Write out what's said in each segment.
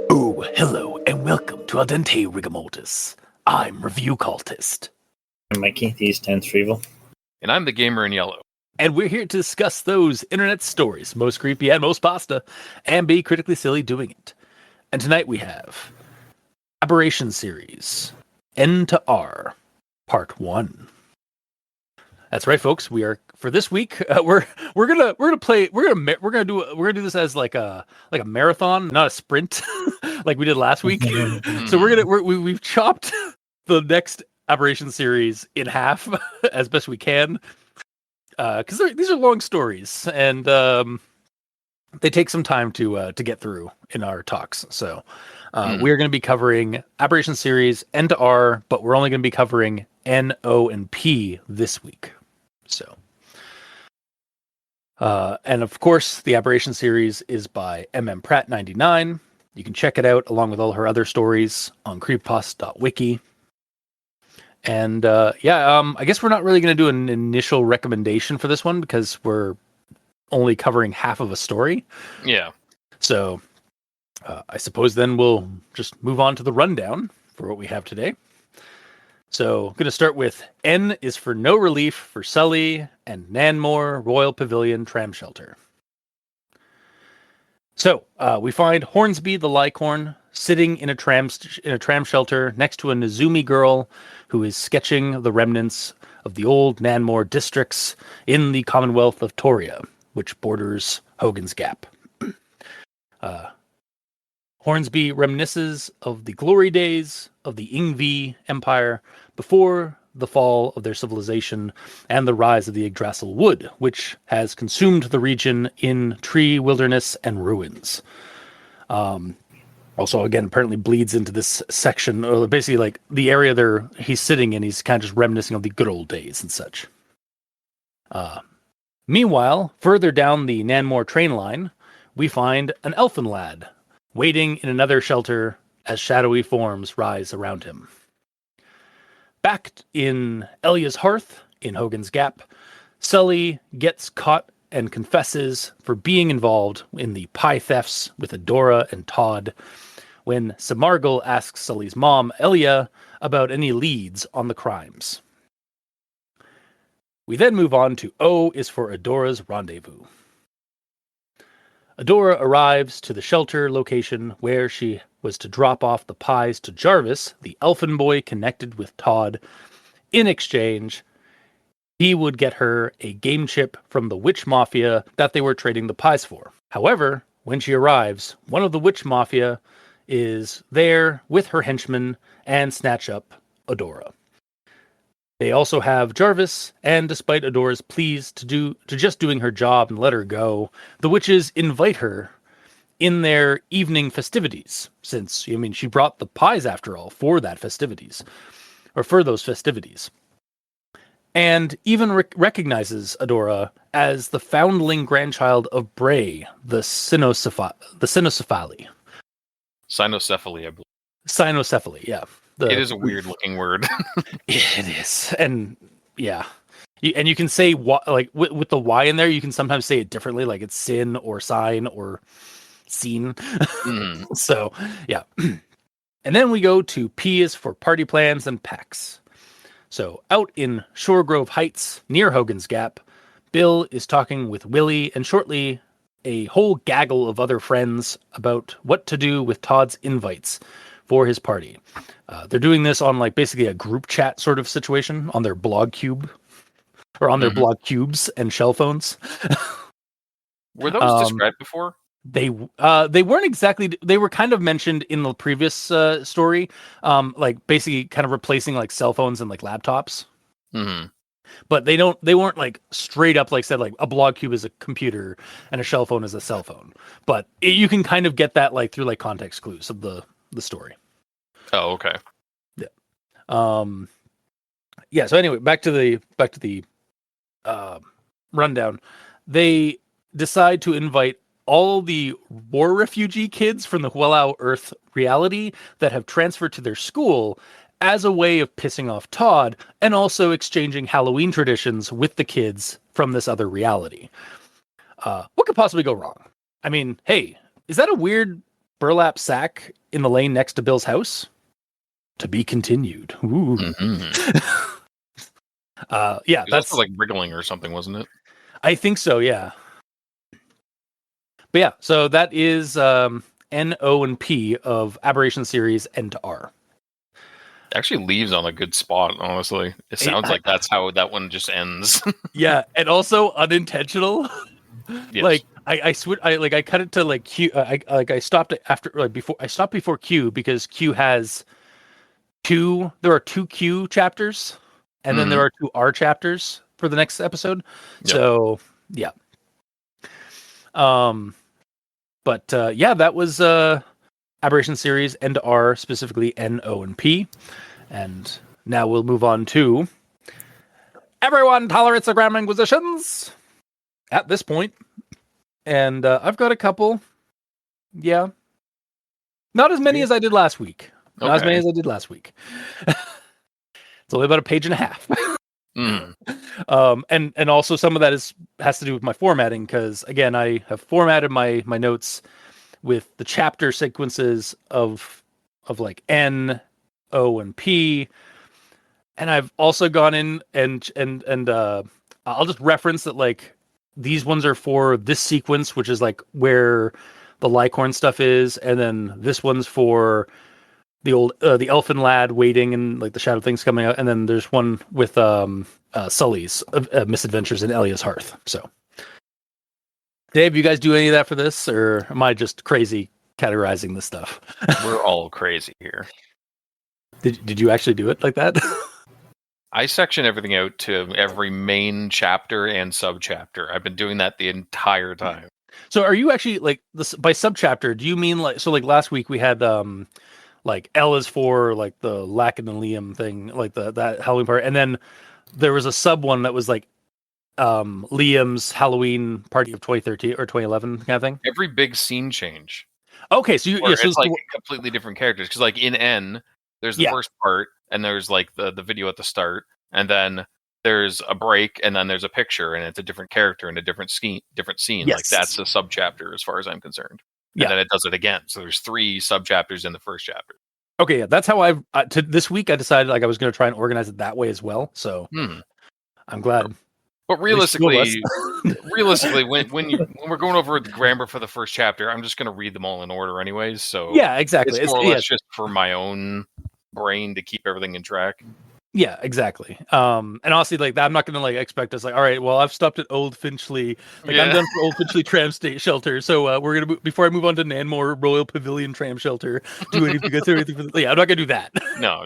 Oh, hello, and welcome to Al Dente Rigamortis. I'm Review Cultist. I'm Mikey, the East Tenth Evil. And I'm the gamer in yellow. And we're here to discuss those internet stories, most creepy and most pasta, and be critically silly doing it. And tonight we have Aberration series, N to R, Part 1. That's right, folks. We are for this week. We're gonna do this as like a marathon, not a sprint, like we did last week. So we've chopped the next Aberration series in half as best we can, because these are long stories and they take some time to get through in our talks. So we're going to be covering Aberration series N to R, but we're only going to be covering N, O, and P this week. So, and of course, the Aberration series is by Pratt 99. You can check it out along with all her other stories on creepypasta.wiki. And I guess we're not really going to do an initial recommendation for this one because we're only covering half of a story. Yeah. So I suppose then we'll just move on to the rundown for what we have today. So I'm going to start with N is for No Relief for Sully and Nanmore Royal Pavilion Tram Shelter. So we find Hornsby the Lycorn sitting in a tram shelter next to a Nezumi girl who is sketching the remnants of the old Nanmore districts in the Commonwealth of Toria, which borders Hogan's Gap. Hornsby reminisces of the glory days of the Yngvi Empire before the fall of their civilization and the rise of the Yggdrasil wood, which has consumed the region in tree wilderness and ruins. Also, again, apparently bleeds into this section, or basically like the area there he's sitting in, he's kind of just reminiscing of the good old days and such. Meanwhile, further down the Nanmore train line, we find an elfin lad waiting in another shelter as shadowy forms rise around him. Back in Elia's hearth in Hogan's Gap, Sully gets caught and confesses for being involved in the pie thefts with Adora and Todd when Samargal asks Sully's mom, Elia, about any leads on the crimes. We then move on to O is for Adora's rendezvous. Adora arrives to the shelter location where she was to drop off the pies to Jarvis, the elfin boy connected with Todd. In exchange, he would get her a game chip from the witch mafia that they were trading the pies for. However, when she arrives, one of the witch mafia is there with her henchmen and snatch up Adora. They also have Jarvis, and despite Adora's pleas to just doing her job and let her go, the witches invite her in their evening festivities, since, she brought the pies after all for those festivities. And even recognizes Adora as the foundling grandchild of Bray, the Cynocephaly. Cynocephaly, I believe. Cynocephaly, yeah. It is a weird looking word. It is. And yeah. And you can say, like, with the Y in there, you can sometimes say it differently, like it's sin or sign or scene. So, yeah. And then we go to P is for party plans and packs. So out in Shore Grove Heights, near Hogan's Gap, Bill is talking with Willie and shortly a whole gaggle of other friends about what to do with Todd's invites for his party. They're doing this on like basically a group chat sort of situation on their blog cube or on their blog cubes and shell phones. Were those described before? They weren't exactly. They were kind of mentioned in the previous story, like basically kind of replacing like cell phones and like laptops. Mm-hmm. But they weren't like straight up like said like a blog cube is a computer and a shell phone is a cell phone. But you can kind of get that like through like context clues of the story. Oh, okay. Yeah. Yeah. So anyway, back to the rundown. They decide to invite all the war refugee kids from the Hualau Earth reality that have transferred to their school as a way of pissing off Todd and also exchanging Halloween traditions with the kids from this other reality. What could possibly go wrong? I mean, hey, is that a weird burlap sack in the lane next to Bill's house? To be continued. Ooh. Mm-hmm. Yeah, that's also like wriggling or something, wasn't it? I think so, yeah. But yeah, so that is N, O, and P of Aberration series N to R. Actually leaves on a good spot, honestly. It sounds like that's how that one just ends. Yeah, and also unintentional. Yes. Like I cut it to like Q. I stopped it after I stopped before Q because Q has two. There are two Q chapters, and then there are two R chapters for the next episode. Yep. So yeah. But yeah, that was Aberration series N to R, specifically N, O, and P. And now we'll move on to Everyone Tolerates the Grammar Inquisitions at this point. And I've got a couple. Yeah. Not as many as I did last week. Not as many as I did last week. It's only about a page and a half. And also some of that has to do with my formatting, because again, I have formatted my notes with the chapter sequences of like N, O, and P. And I've also gone in and I'll just reference that like these ones are for this sequence, which is like where the Lycorn stuff is, and then this one's for the old the elfin lad waiting and like the shadow things coming out, and then there's one with Sully's misadventures in Elia's Hearth. So, Dave, you guys do any of that for this, or am I just crazy categorizing this stuff? We're all crazy here. Did you actually do it like that? I section everything out to every main chapter and sub-chapter. I've been doing that the entire time. So are you actually like this by sub-chapter? Do you mean like, so like last week we had like L is for like the Lack and the Liam thing, like that Halloween part, and then there was a sub one that was like Liam's Halloween party of 2013 or 2011 kind of thing? Every big scene change. Okay, so it's like completely different characters, because like in N there's the first part, and there's like the video at the start, and then there's a break, and then there's a picture, and it's a different character and a different scene. Yes. Like that's a sub chapter as far as I'm concerned. And then it does it again. So there's 3 sub chapters in the first chapter. Okay, yeah, that's how I've this week I decided like I was going to try and organize it that way as well. So I'm glad. But realistically, when we're going over the grammar for the first chapter, I'm just going to read them all in order anyways. So yeah, exactly. It's more or less just for my own brain to keep everything in track. Yeah, exactly. And honestly, like I'm not gonna like expect us like, all right, well, I've stopped at Old Finchley. Like I'm done for Old Finchley Tram Shelter. So we're gonna before I move on to Nanmore Royal Pavilion Tram Shelter, do anything for the, yeah, I'm not gonna do that. No.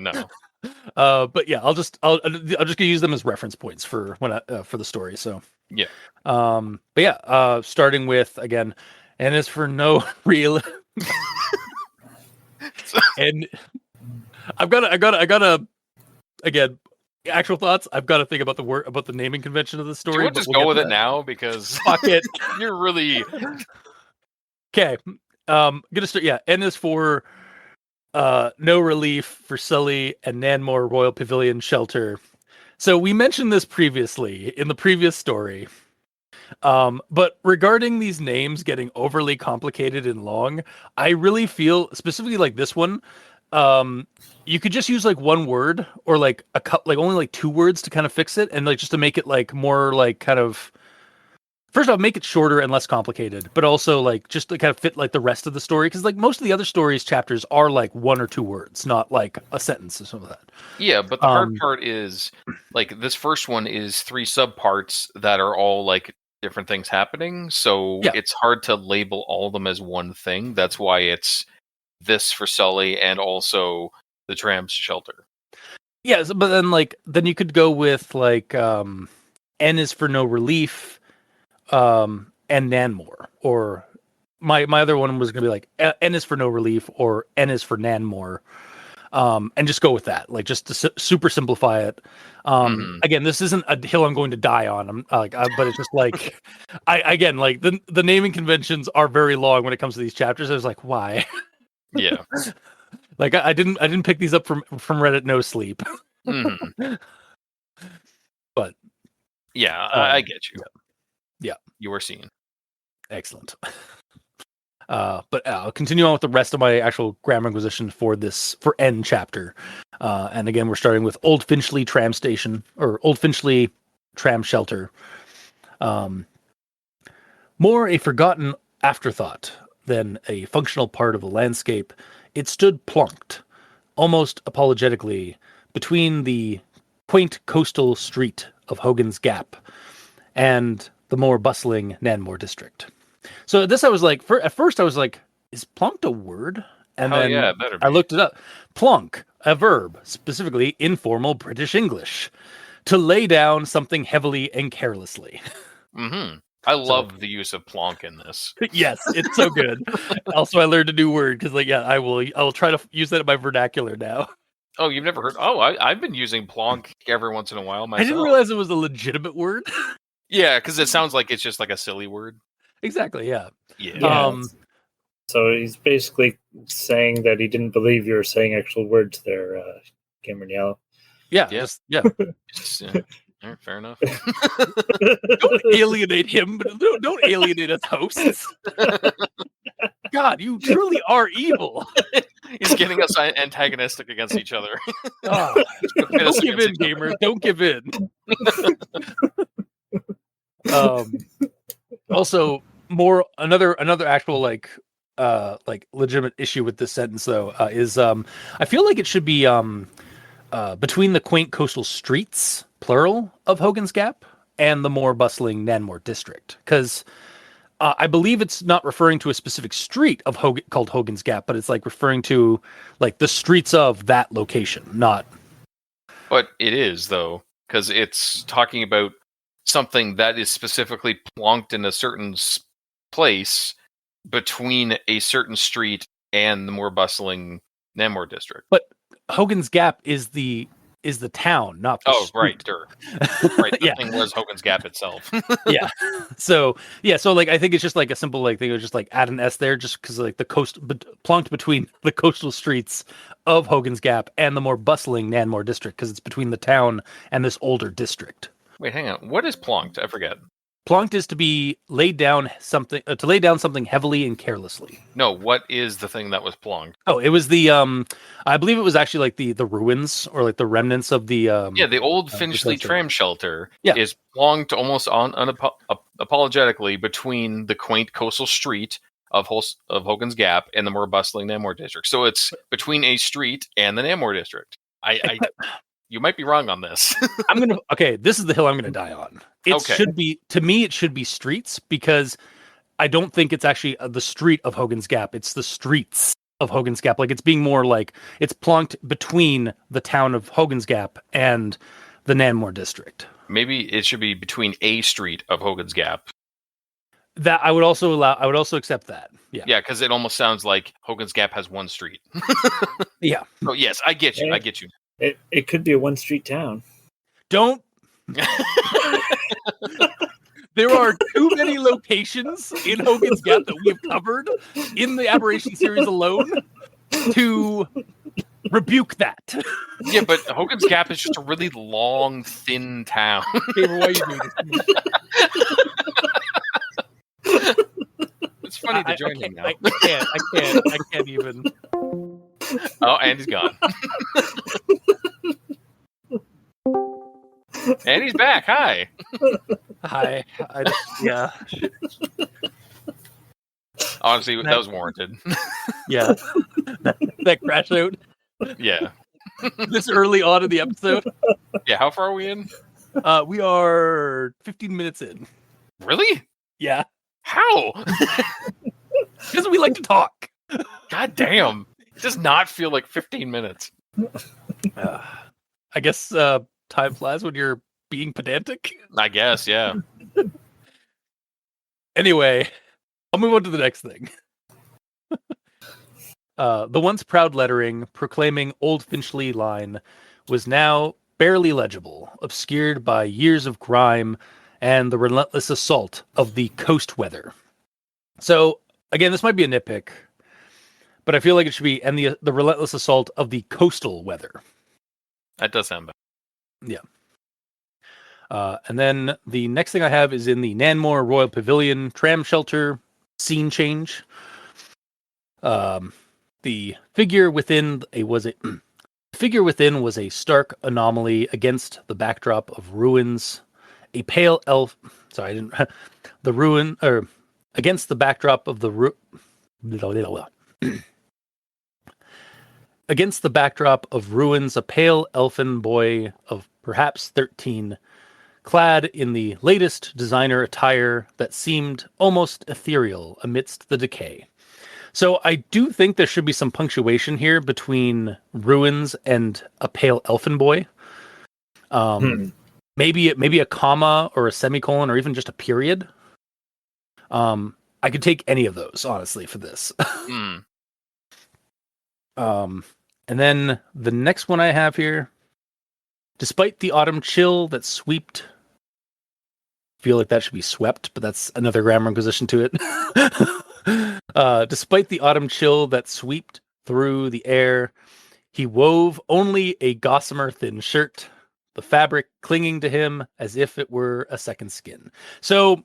But yeah, I'll just gonna use them as reference points for when for the story. So yeah. But yeah, starting with again, and as for no real, and I gotta. Again, actual thoughts. I've got to think about the naming convention of the story. Do you want to just go with it now, because fuck it. You're really okay. Gonna start. Yeah, N is for no relief for Sully and Nanmore Royal Pavilion Shelter. So we mentioned this previously in the previous story. But regarding these names getting overly complicated and long, I really feel specifically like this one. You could just use like one word or like like only like 2 words to kind of fix it, and like just to make it like more like kind of first off make it shorter and less complicated, but also like just to kind of fit like the rest of the story, because like most of the other stories chapters are like 1 or 2 words, not like a sentence or something like that. Yeah, but the hard part is like this first one is 3 subparts that are all like different things happening, so it's hard to label all of them as one thing. That's why it's this for Sully and also the tram shelter. Yes, but then you could go with like N is for no relief, and Nanmore, or my other one was gonna be like N is for no relief or N is for Nanmore. and just go with that. Like just to super simplify it. Again, this isn't a hill I'm going to die on. But it's just like, again, like the naming conventions are very long when it comes to these chapters. I was like, why? Yeah. Like I didn't pick these up from Reddit No Sleep. But yeah, I get you. Yeah. You were seen. Excellent. But I'll continue on with the rest of my actual grammar inquisition for N chapter. And again, we're starting with Old Finchley Tram Station, or Old Finchley Tram Shelter. More a forgotten afterthought than a functional part of the landscape, it stood plonked, almost apologetically, between the quaint coastal street of Hogan's Gap and the more bustling Nanmore district. So this I was like, at first I was like, is plonked a word? And then it better be. I looked it up. Plonk, a verb, specifically informal British English, to lay down something heavily and carelessly. I love the use of plonk in this. Yes, it's so good. Also, I learned a new word because, I will try to use that in my vernacular now. Oh, you've never heard? Oh, I've been using plonk every once in a while myself. I didn't realize it was a legitimate word. Yeah, because it sounds like it's just like a silly word. Exactly. Yeah. So he's basically saying that he didn't believe you were saying actual words there, Cameron Yellow. Yeah. Yeah. All right, fair enough. Don't alienate him, but don't alienate us hosts. God, you truly are evil. He's getting us antagonistic against each other. Don't give in, gamer. Don't give in. Also, another actual like legitimate issue with this sentence though is I feel like it should be between the quaint coastal streets, plural, of Hogan's Gap and the more bustling Nanmore district, because I believe it's not referring to a specific street of called Hogan's Gap, but it's like referring to like the streets of that location, not. But it is though, because it's talking about something that is specifically plonked in a certain place between a certain street and the more bustling Namor district. But Hogan's Gap is the town, not the street. Right, the thing was Hogan's Gap itself. Yeah. So like I think it's just like a simple like thing of just like add an S there just because like the coast plonked between the coastal streets of Hogan's Gap and the more bustling Nanmore district because it's between the town and this older district. Wait, hang on. What is plonked? I forget. Plonked is to be laid down something heavily and carelessly. No, what is the thing that was plonked? Oh, it was the I believe it was actually like the ruins or like the remnants of the the old Finchley tram shelter is plonked almost unapologetically between the quaint coastal street of Hogan's Gap and the more bustling Namor district. So it's between a street and the Namor district. You might be wrong on this. This is the hill I'm gonna die on. Should be, to me, it should be streets because I don't think it's actually the street of Hogan's Gap. It's the streets of Hogan's Gap. Like it's being more like it's plonked between the town of Hogan's Gap and the Nanmore district. Maybe it should be between a street of Hogan's Gap. That I would also accept that. Yeah. Yeah, because it almost sounds like Hogan's Gap has one street. Yeah. Oh yes, I get you. I get you. It could be a one-street town. Don't. There are too many locations in Hogan's Gap that we have covered in the Aberration series alone to rebuke that. Yeah, but Hogan's Gap is just a really long, thin town. Gamer, why are you doing this? It's funny to join him now. I can't even. Oh, and he's gone. And he's back. Hi. Hi. Yeah. Honestly, that was warranted. Yeah. That crash out. Yeah. This early on in the episode. Yeah, how far are we in? We are 15 minutes in. Really? Yeah. How? Because we like to talk. God damn. It does not feel like 15 minutes. I guess time flies when you're being pedantic. I guess, yeah. Anyway, I'll move on to the next thing. The once proud lettering proclaiming Old Finchley line was now barely legible, obscured by years of grime and the relentless assault of the coast weather. So, again, this might be a nitpick, but I feel like it should be, and the relentless assault of the coastal weather. That does sound bad. Yeah. And then the next thing I have is in the Nanmore Royal Pavilion tram shelter scene change. The figure within was a stark anomaly against the backdrop of ruins. A pale elf. Sorry, I didn't. The ruin or against the backdrop of the against the backdrop of ruins, a pale elfin boy of perhaps 13, clad in the latest designer attire that seemed almost ethereal amidst the decay. So I do think there should be some punctuation here between ruins and a pale elfin boy. Maybe a comma or a semicolon or even just a period. I could take any of those, honestly, for this. And then the next one I have here, despite the autumn chill that swept, feel like that should be swept, but that's another grammar inquisition to it. Despite the autumn chill that swept through the air, he wove only a gossamer thin shirt, the fabric clinging to him as if it were a second skin. So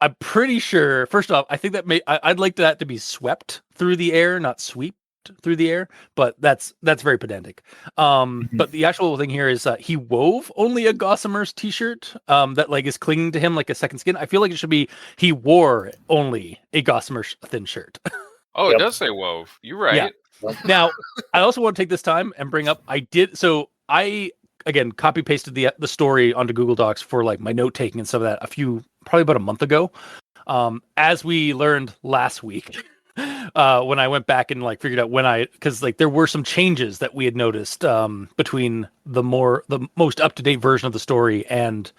I'm pretty sure, first off, I think that I'd like that to be swept through the air, not swept through the air, but that's very pedantic. But the actual thing here is he wove only a gossamer's t-shirt that like is clinging to him like a second skin. I feel like it should be he wore only a gossamer thin shirt. Oh, it does say wove. You're right. Yeah. Now, I also want to take this time and bring up I again copy pasted the story onto Google Docs for like my note taking and stuff of that probably about a month ago. As we learned last week. When I went back and like figured out because like there were some changes that we had noticed between the most up to date version of the story and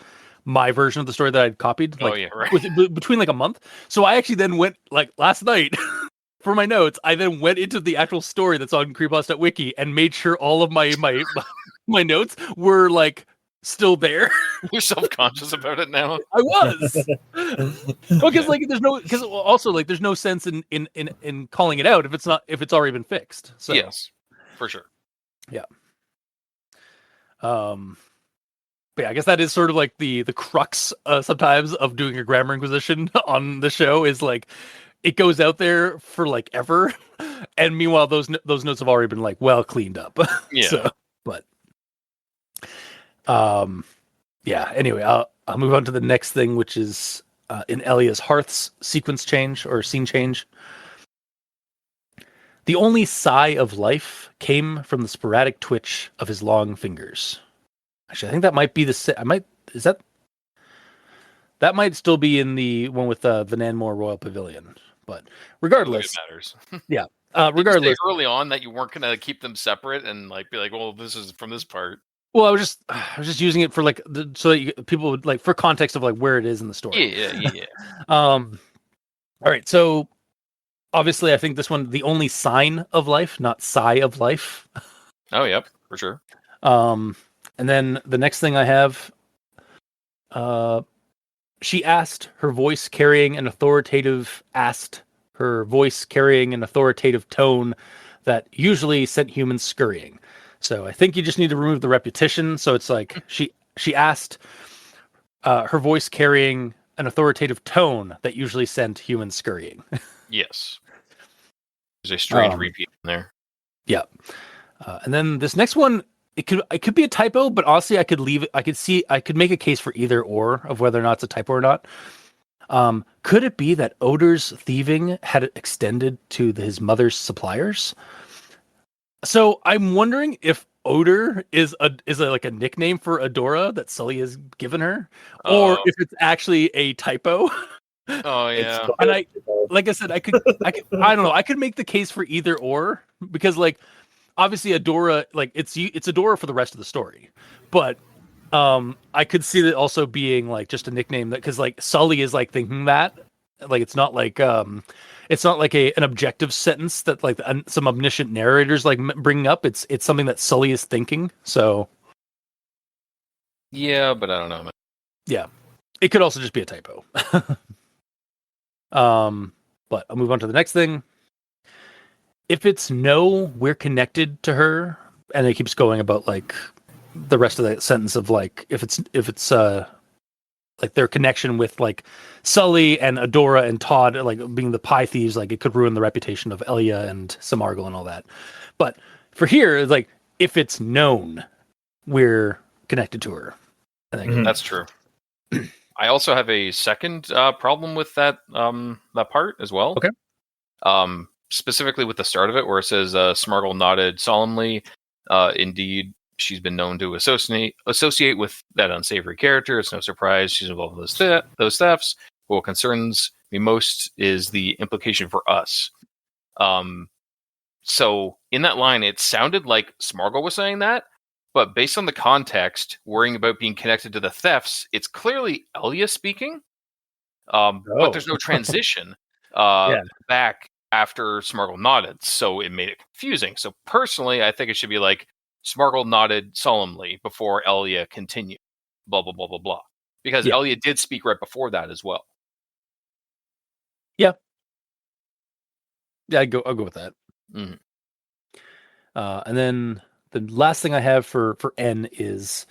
my version of the story that I'd copied. Like, oh yeah, right. Between like a month. So I actually then went like last night for my notes. I then went into the actual story that's on Creepypasta Wiki and made sure all of my notes were like still there. You're self-conscious about it now. I was. Because like there's no sense in calling it out if it's already been fixed. So yes, for sure. Yeah. But yeah, I guess that is sort of like the crux sometimes of doing a grammar inquisition on the show is like it goes out there for like ever, and meanwhile those notes have already been like well cleaned up. Yeah. So, but yeah. Anyway, I'll move on to the next thing, which is in Elia's Hearth's sequence change or scene change. The only sigh of life came from the sporadic twitch of his long fingers. Actually, I think that might be that might still be in the one with the Nanmore Royal Pavilion. But regardless, it matters. Yeah. Regardless, early on that you weren't going to keep them separate and like be like, well, this is from this part. Well, I was just using it for like so that people would like for context of like where it is in the story. Yeah. All right, so obviously, I think this one the only sign of life, not sigh of life. Oh, yep, for sure. And then the next thing I have, she asked, her voice carrying an authoritative tone that usually sent humans scurrying. So I think you just need to remove the repetition. So it's like she asked, her voice carrying an authoritative tone that usually sent humans scurrying. Yes. There's a strange repeat in there. Yeah. And then this next one, it could be a typo, but honestly, I could leave it. I could make a case for either or of whether or not it's a typo or not. Could it be that Odor's thieving had it extended to his mother's suppliers? So I'm wondering if Odor is like a nickname for Adora that Sully has given her, or if it's actually a typo. Oh yeah. And I don't know. I could make the case for either or because like obviously Adora, like it's Adora for the rest of the story, but I could see that also being like just a nickname that because like Sully is like thinking that like it's not like it's not like an objective sentence that like some omniscient narrators like bringing up. It's something that Sully is thinking. So Yeah, but I don't know. yeah, it could also just be a typo. But I'll move on to the next thing. If it's no, we're connected to her, and it keeps going about like the rest of that sentence of like if it's like their connection with like Sully and Adora and Todd like being the pie thieves, like it could ruin the reputation of Elia and Samargal and all that. But for here, it's like if it's known, we're connected to her. I think That's true. I also have a second problem with that that part as well. Okay. Specifically with the start of it, where it says Smargle nodded solemnly. Indeed, she's been known to associate with that unsavory character. It's no surprise she's involved with those thefts. What concerns me most is the implication for us. So in that line, it sounded like Smargle was saying that, but based on the context, worrying about being connected to the thefts, it's clearly Elia speaking. But there's no transition back after Smargle nodded, so it made it confusing. So personally, I think it should be like Smargle nodded solemnly before Elia continued, blah, blah, blah, blah, blah. Because Elia did speak right before that as well. Yeah, I'll go with that. Mm-hmm. And then the last thing I have for N is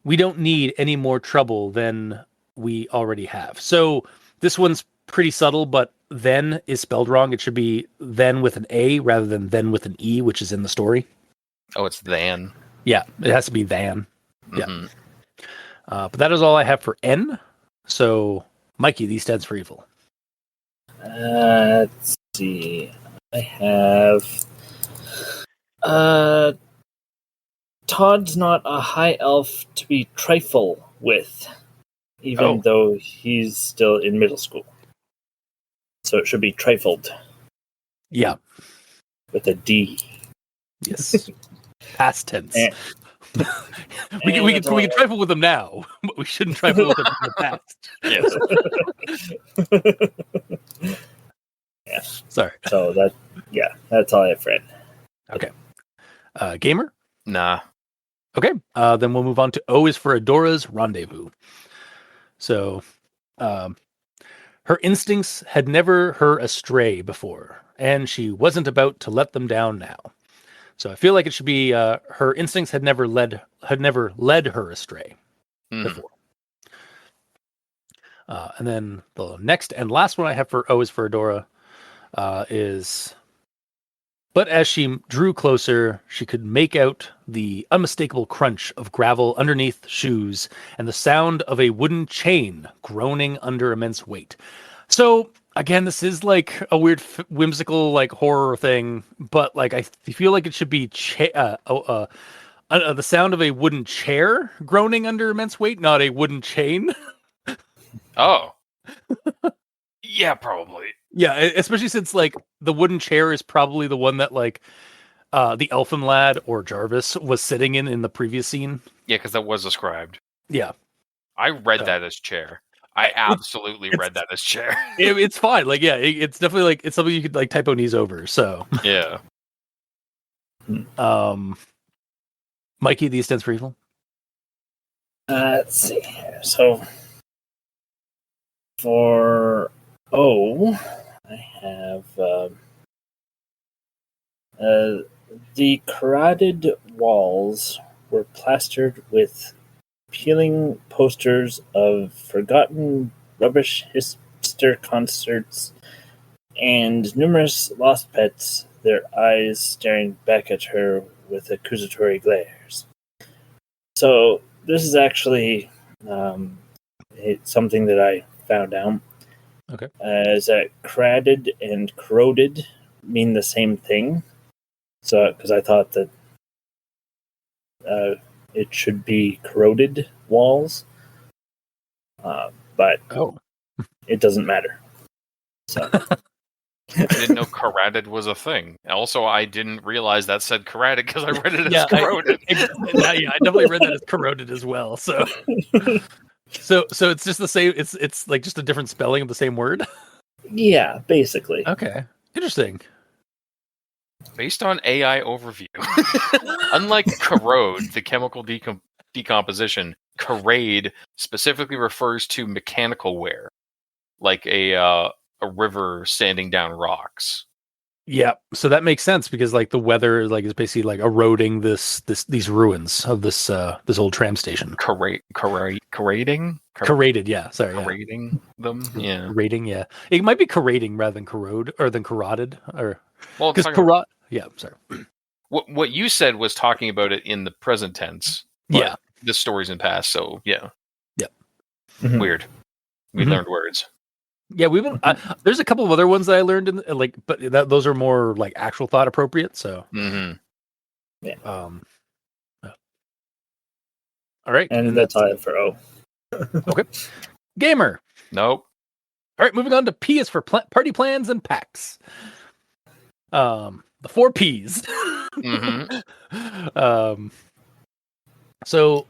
we don't need any more trouble than we already have. So this one's pretty subtle, but then is spelled wrong. It should be then with an A rather than then with an E, which is in the story. Oh, it's than. Yeah, it has to be than. Mm-hmm. Yeah. But that is all I have for N. So, Mikey, these stands for evil. Let's see. I have... Todd's not a high elf to be trifle with, even though he's still in middle school. So it should be trifled. Yeah. With a D. Yes. Past tense. We can trifle with them now, but we shouldn't trifle with them in the past. Yes. Yeah. Sorry. So that's all I have for it. Okay. Gamer? Nah. Okay. Then we'll move on to O is for Adora's rendezvous. So, her instincts had never her astray before, and she wasn't about to let them down now. So I feel like it should be her instincts had never led her astray before. And then the next and last one I have for O is for Adora is, but as she drew closer, she could make out the unmistakable crunch of gravel underneath shoes and the sound of a wooden chain groaning under immense weight. So again, this is like a weird, whimsical, like horror thing, but like I feel like it should be the sound of a wooden chair groaning under immense weight, not a wooden chain. Oh, yeah, probably. Yeah, especially since like the wooden chair is probably the one that like the elfin lad or Jarvis was sitting in the previous scene. Yeah, because that was described. Yeah, I read that as chair. I absolutely read that as chair. It's fine. Like, yeah, it's definitely like it's something you could like typo knees over. So yeah. Mikey, these stands for evil. Let's see here. So for O, I have the carotid walls were plastered with peeling posters of forgotten rubbish hipster concerts and numerous lost pets, their eyes staring back at her with accusatory glares. So this is actually something that I found out. Okay. Is that cradded and corroded mean the same thing? So, because I thought that it should be corroded walls, but it doesn't matter. So. I didn't know carotid was a thing. Also, I didn't realize that said carotid because I read it as corroded. I definitely read that as corroded as well. So it's just the same. It's like just a different spelling of the same word. Yeah, basically. Okay. Interesting. Based on AI overview. Unlike corrode, the chemical decomposition, corrade specifically refers to mechanical wear, like a river sanding down rocks. Yeah, so that makes sense because like the weather like is basically like eroding these ruins of this old tram station. Corrading? Corraded, yeah. Sorry, yeah. Corrading them? Yeah. Corrading, yeah. It might be corrading rather than corrode or than corroded or Well, because corrod. Yeah, sorry. What you said was talking about it in the present tense. But Yeah, the story's in past, so yeah. Yep. Mhm. Weird. We learned words. yeah. We've been. There's a couple of other ones that I learned in like, but those are more like actual thought appropriate. So, Mm-hmm. all right, And that's all I have for O. okay. Gamer. Nope. All right, moving on to P is for party plans and packs. The 4 Ps. Mm-hmm. So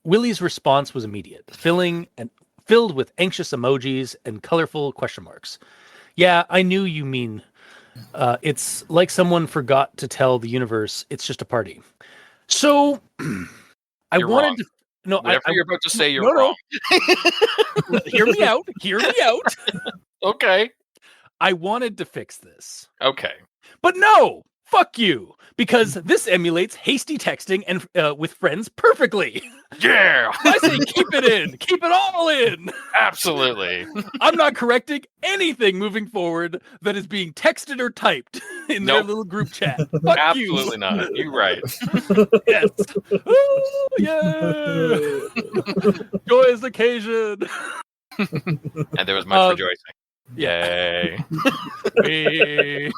Willie's response was immediate, filled with anxious emojis and colorful question marks. Yeah, I knew you mean. It's like someone forgot to tell the universe it's just a party. So I You're wanted wrong. to. No, Whatever you're about to say, you're no, wrong. No. Hear me out. Hear me out. Okay. I wanted to fix this. Okay. But no, fuck you, because this emulates hasty texting and with friends perfectly. Yeah. I say keep it in, keep it all in. Absolutely. I'm not correcting anything moving forward that is being texted or typed in their little group chat. Fuck Absolutely you. not. You're right. Yes. Ooh, yeah. Joyous occasion. And there was much rejoicing. Yeah. Yay.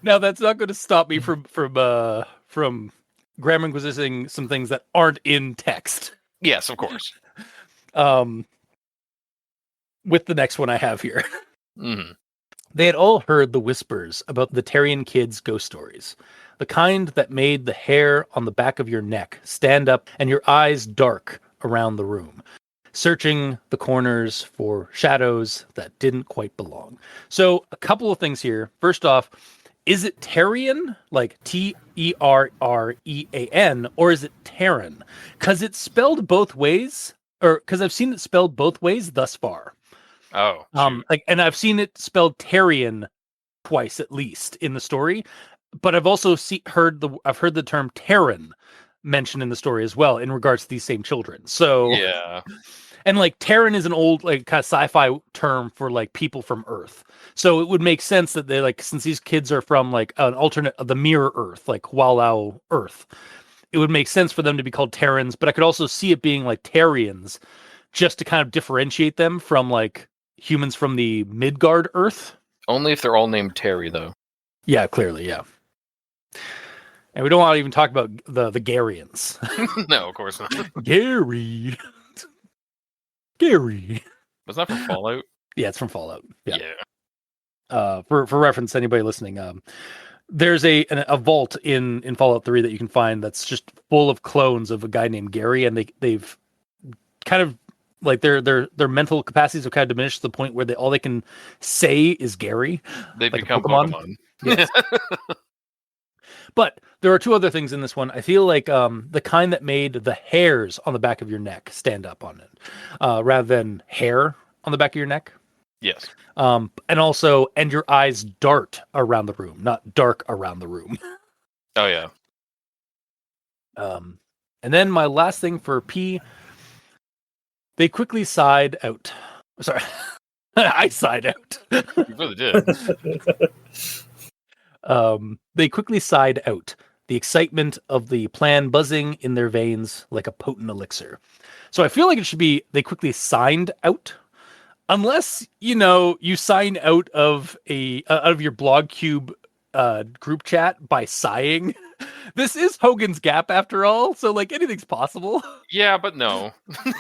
Now that's not going to stop me from grammar inquisiting some things that aren't in text. Yes, of course. With the next one I have here. Mm-hmm. They had all heard the whispers about the Terrian kids' ghost stories. The kind that made the hair on the back of your neck stand up and your eyes dark around the room, searching the corners for shadows that didn't quite belong. So a couple of things here. First off, is it Terrian, like Terrean, or is it Terran? Because it's spelled both ways, or because I've seen it spelled both ways thus far. Oh. And I've seen it spelled Terrian twice at least in the story, but I've also heard the term Terran mentioned in the story as well in regards to these same children. So yeah. And like Terran is an old like kind of sci-fi term for like people from Earth. So it would make sense that they like, since these kids are from like an alternate of the mirror Earth, like Walao Earth, it would make sense for them to be called Terrans, but I could also see it being like Terrians just to kind of differentiate them from like humans from the Midgard Earth. Only if they're all named Terry, though. Yeah, clearly, yeah. And we don't want to even talk about the Garians. No, of course not. Gary. Was that from Fallout? Yeah, it's from Fallout. Yeah. For reference, anybody listening, there's a vault in Fallout 3 that you can find that's just full of clones of a guy named Gary, and they've kind of like their mental capacities have kind of diminished to the point where all they can say is Gary. They like become Pokemon. Yes. But there are two other things in this one. I feel like the kind that made the hairs on the back of your neck stand up on it, rather than hair on the back of your neck. Yes. And your eyes dart around the room, not dark around the room. Oh yeah. And then my last thing for P, they quickly sighed out. Sorry, I sighed out. You really did. They quickly sighed out, the excitement of the plan buzzing in their veins like a potent elixir. So I feel like it should be they quickly signed out, unless you sign out of your blog cube group chat by sighing. This is Hogan's Gap after all, so like anything's possible. Yeah, but no.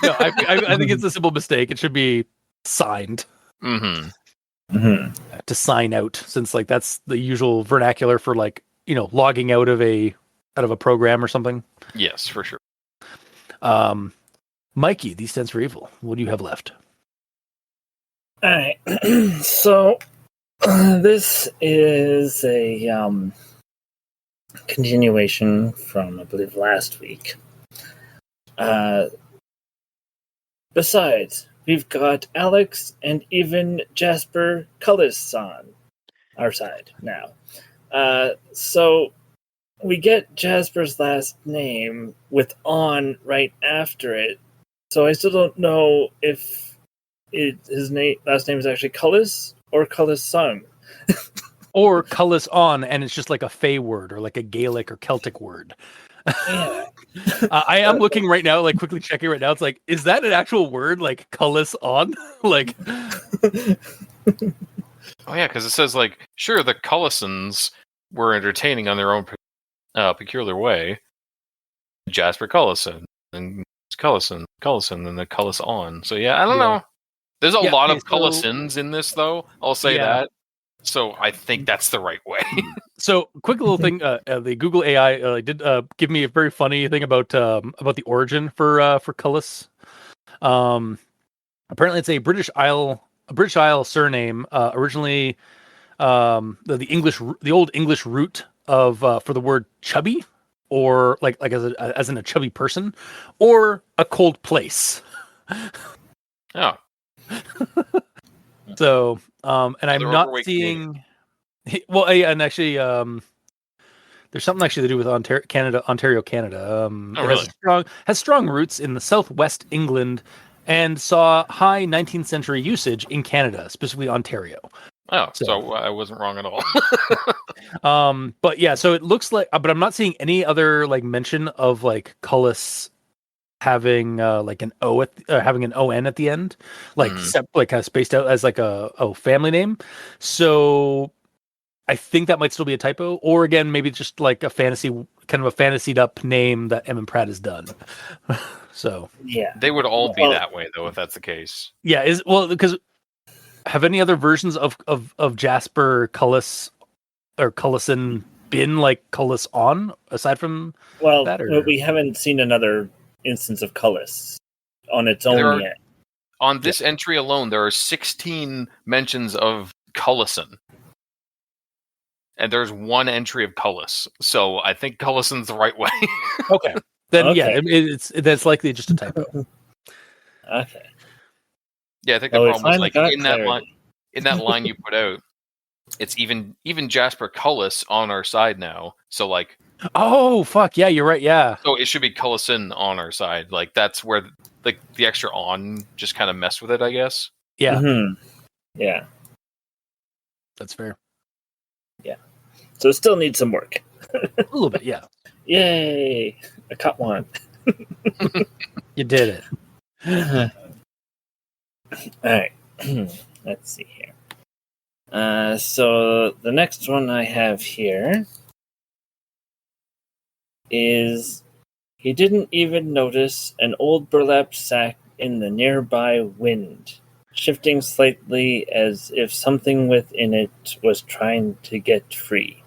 No, I think it's a simple mistake. It should be signed. Mm-hmm. To sign out, since like that's the usual vernacular for like logging out of a program or something. Yes, for sure. Mikey, these stands for evil. What do you have left? All right. So this is a continuation from, I believe, last week. Besides, we've got Alex and even Jasper Cullis on our side now. So we get Jasper's last name with "on" right after it. So I still don't know if his last name is actually Cullis or Cullis-son. Or Cullis on, and it's just like a Fey word or like a Gaelic or Celtic word. Yeah. I am looking right now, like quickly checking right now. It's like, is that an actual word? Like Cullis on? Like, Oh yeah, because it says like, sure, the Cullisons were entertaining on their own peculiar way. Jasper Cullison and Cullison, and the Cullis on. So yeah, I don't know. There's a lot of Cullisons in this, though. I'll say that. So I think that's the right way. So, quick little thing: the Google AI did give me a very funny thing about the origin for Cullis. Apparently, it's a British Isle surname. Originally, the old English root of for the word chubby, or like as in a chubby person, or a cold place. Oh. So, and I'm not seeing. Well, and actually, there's something actually to do with Ontario, Canada. Oh, really? Has strong roots in the southwest England, and saw high 19th century usage in Canada, specifically Ontario. Oh, so I wasn't wrong at all. But yeah, so it looks like, but I'm not seeing any other like mention of like Cullis having like an O having an ON at the end, like kind of spaced out as like a family name. So I think that might still be a typo, or again, maybe just like a fancied up name that Emin Pratt has done. So yeah, they would all be that way though, if that's the case. Yeah, because have any other versions of Jasper Cullis or Cullison been like Cullis on aside from that? Or? We haven't seen another instance of Cullis on its own yet. On this entry alone, there are 16 mentions of Cullison. And there's one entry of Cullis. So I think Cullison's the right way. Okay. Then yeah, that's likely just a typo. Okay. Yeah, I think the problem was like in that line you put out, it's even Jasper Cullis on our side now. So like, oh fuck yeah, you're right. Yeah. So it should be Cullison on our side. Like that's where the extra on just kind of messed with it, I guess. Yeah. Mm-hmm. Yeah. That's fair. Yeah. So it still needs some work. A little bit, yeah. Yay! I caught one. You did it. All right. Let's see here. So the next one I have here is he didn't even notice an old burlap sack in the nearby wind, shifting slightly as if something within it was trying to get free.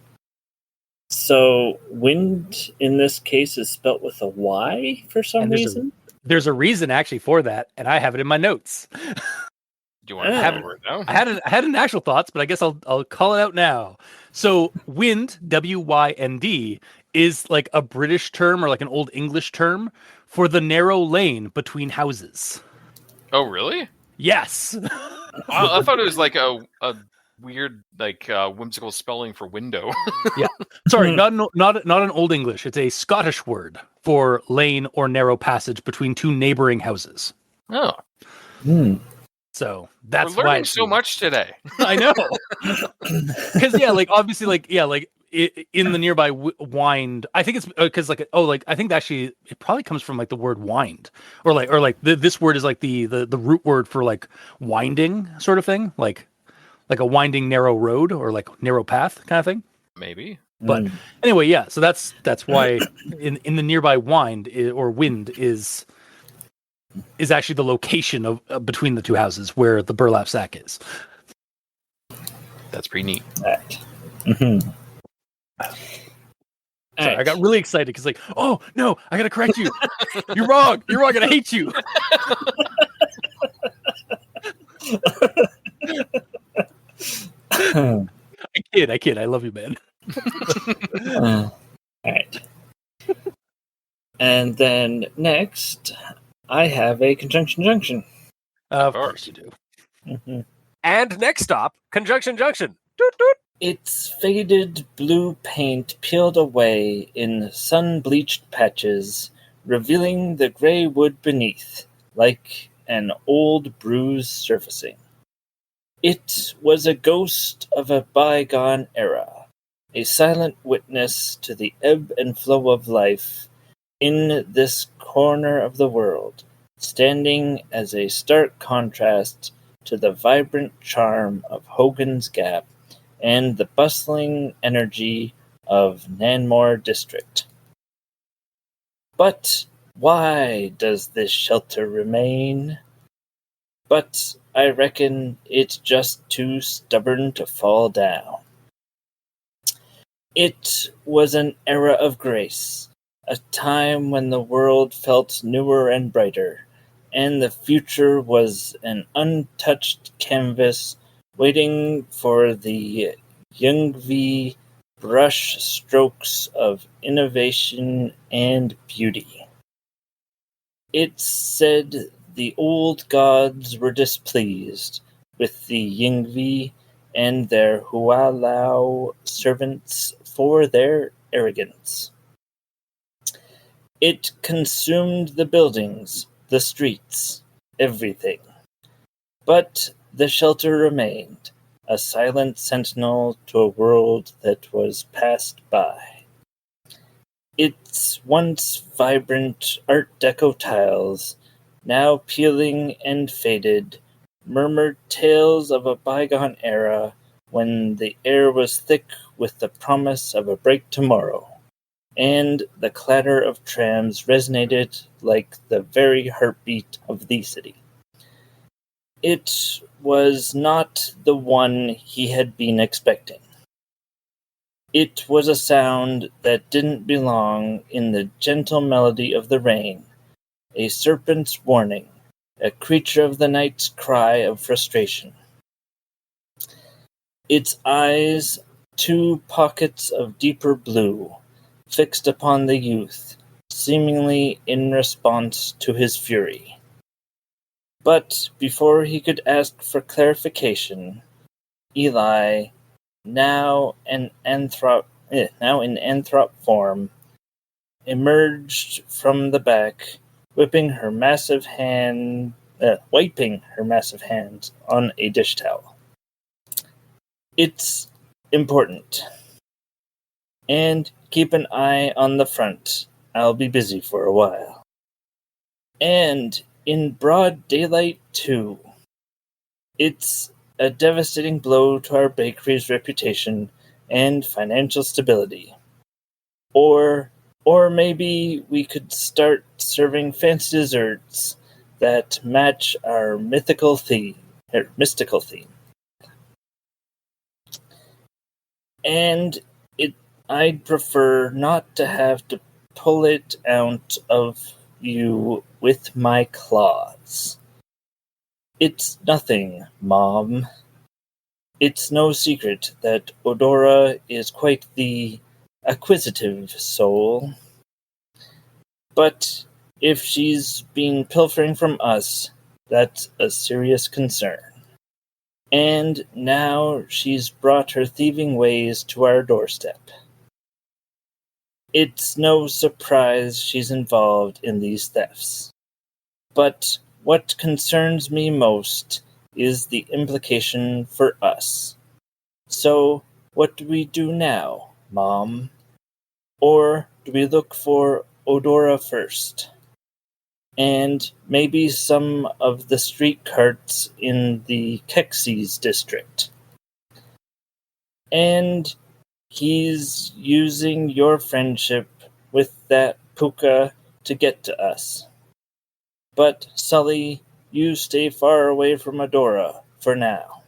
So wind in this case is spelt with a Y for some reason. There's a reason actually for that, and I have it in my notes. Do you want to have it now? I had an actual thoughts, but I guess I'll call it out now. So wind, WYND, is like a British term or like an old English term for the narrow lane between houses. Oh, really? Yes. I thought it was like a weird, like whimsical spelling for window. Yeah. Sorry, not an old English. It's a Scottish word for lane or narrow passage between two neighboring houses. Oh. So that's We're learning so much today. I know. Because like obviously like in the nearby wind, I think it's because I think actually it probably comes from like the word wind or this word is like the root word for like winding sort of thing, like a winding narrow road or like narrow path kind of thing. Maybe. But anyway, yeah. So that's why in the nearby wind or wind is actually the location of between the two houses where the burlap sack is. That's pretty neat. Right. Sorry, I got really excited because like, oh no, I gotta correct you. You're wrong. You're wrong, and I hate you. All I kid. I love you, man. right. And then next, I have a conjunction junction. Of course you do. Mm-hmm. And next stop, Conjunction Junction. Doot, doot. Its faded blue paint peeled away in sun-bleached patches, revealing the gray wood beneath, like an old bruise surfacing. It was a ghost of a bygone era, a silent witness to the ebb and flow of life in this corner of the world, standing as a stark contrast to the vibrant charm of Hogan's Gap and the bustling energy of Nanmore District. But why does this shelter remain? But I reckon it's just too stubborn to fall down. It was an era of grace, a time when the world felt newer and brighter, and the future was an untouched canvas waiting for the Jungvi brush strokes of innovation and beauty. It said the old gods were displeased with the Yingvi and their Hualao servants for their arrogance. It consumed the buildings, the streets, everything. But the shelter remained, a silent sentinel to a world that was passed by. Its once vibrant Art Deco tiles, now peeling and faded, murmured tales of a bygone era when the air was thick with the promise of a break tomorrow, and the clatter of trams resonated like the very heartbeat of the city. It was not the one he had been expecting. It was a sound that didn't belong in the gentle melody of the rain, a serpent's warning, a creature of the night's cry of frustration. Its eyes, two pockets of deeper blue, fixed upon the youth, seemingly in response to his fury. But before he could ask for clarification, Eli, now in anthrop form, emerged from the back, wiping her massive hands on a dish towel. It's important. And keep an eye on the front. I'll be busy for a while. And in broad daylight, too. It's a devastating blow to our bakery's reputation and financial stability. Or maybe we could start serving fancy desserts that match our mystical theme. And I'd prefer not to have to pull it out of you with my claws. It's nothing, Mom. It's no secret that Odora is quite the acquisitive soul. But if she's been pilfering from us, that's a serious concern. And now she's brought her thieving ways to our doorstep. It's no surprise she's involved in these thefts. But what concerns me most is the implication for us. So, what do we do now, Mom? Or do we look for Odora first? And maybe some of the street carts in the Kexes district. And he's using your friendship with that Puka to get to us. But, Sully, you stay far away from Odora, for now.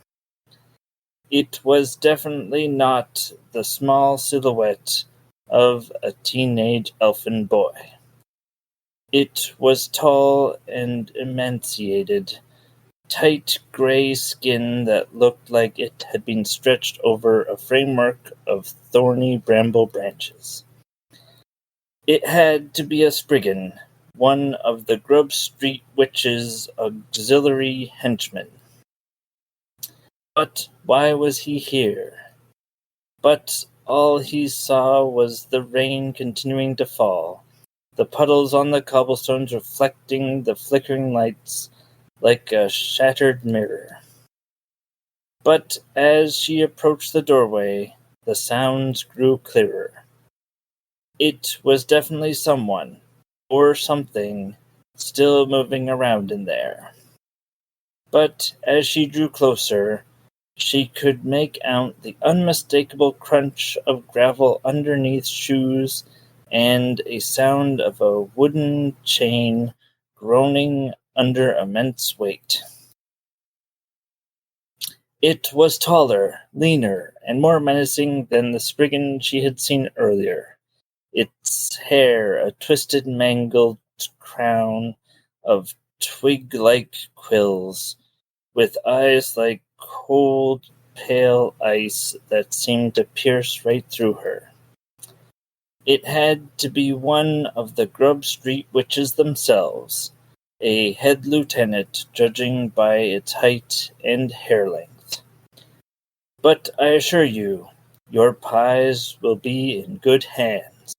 It was definitely not the small silhouette of a teenage elfin boy. It was tall and emaciated, tight gray skin that looked like it had been stretched over a framework of thorny bramble branches. It had to be a Spriggan, one of the Grub Street Witch's auxiliary henchmen. But why was he here? But all he saw was the rain continuing to fall, the puddles on the cobblestones reflecting the flickering lights like a shattered mirror. But as she approached the doorway, the sounds grew clearer. It was definitely someone, or something, still moving around in there. But as she drew closer, she could make out the unmistakable crunch of gravel underneath shoes and a sound of a wooden chain groaning under immense weight. It was taller, leaner, and more menacing than the Spriggan she had seen earlier. Its hair a twisted, mangled crown of twig-like quills, with eyes like cold, pale ice that seemed to pierce right through her. It had to be one of the Grub Street Witches themselves, a head lieutenant, judging by its height and hair length. But I assure you, your pies will be in good hands.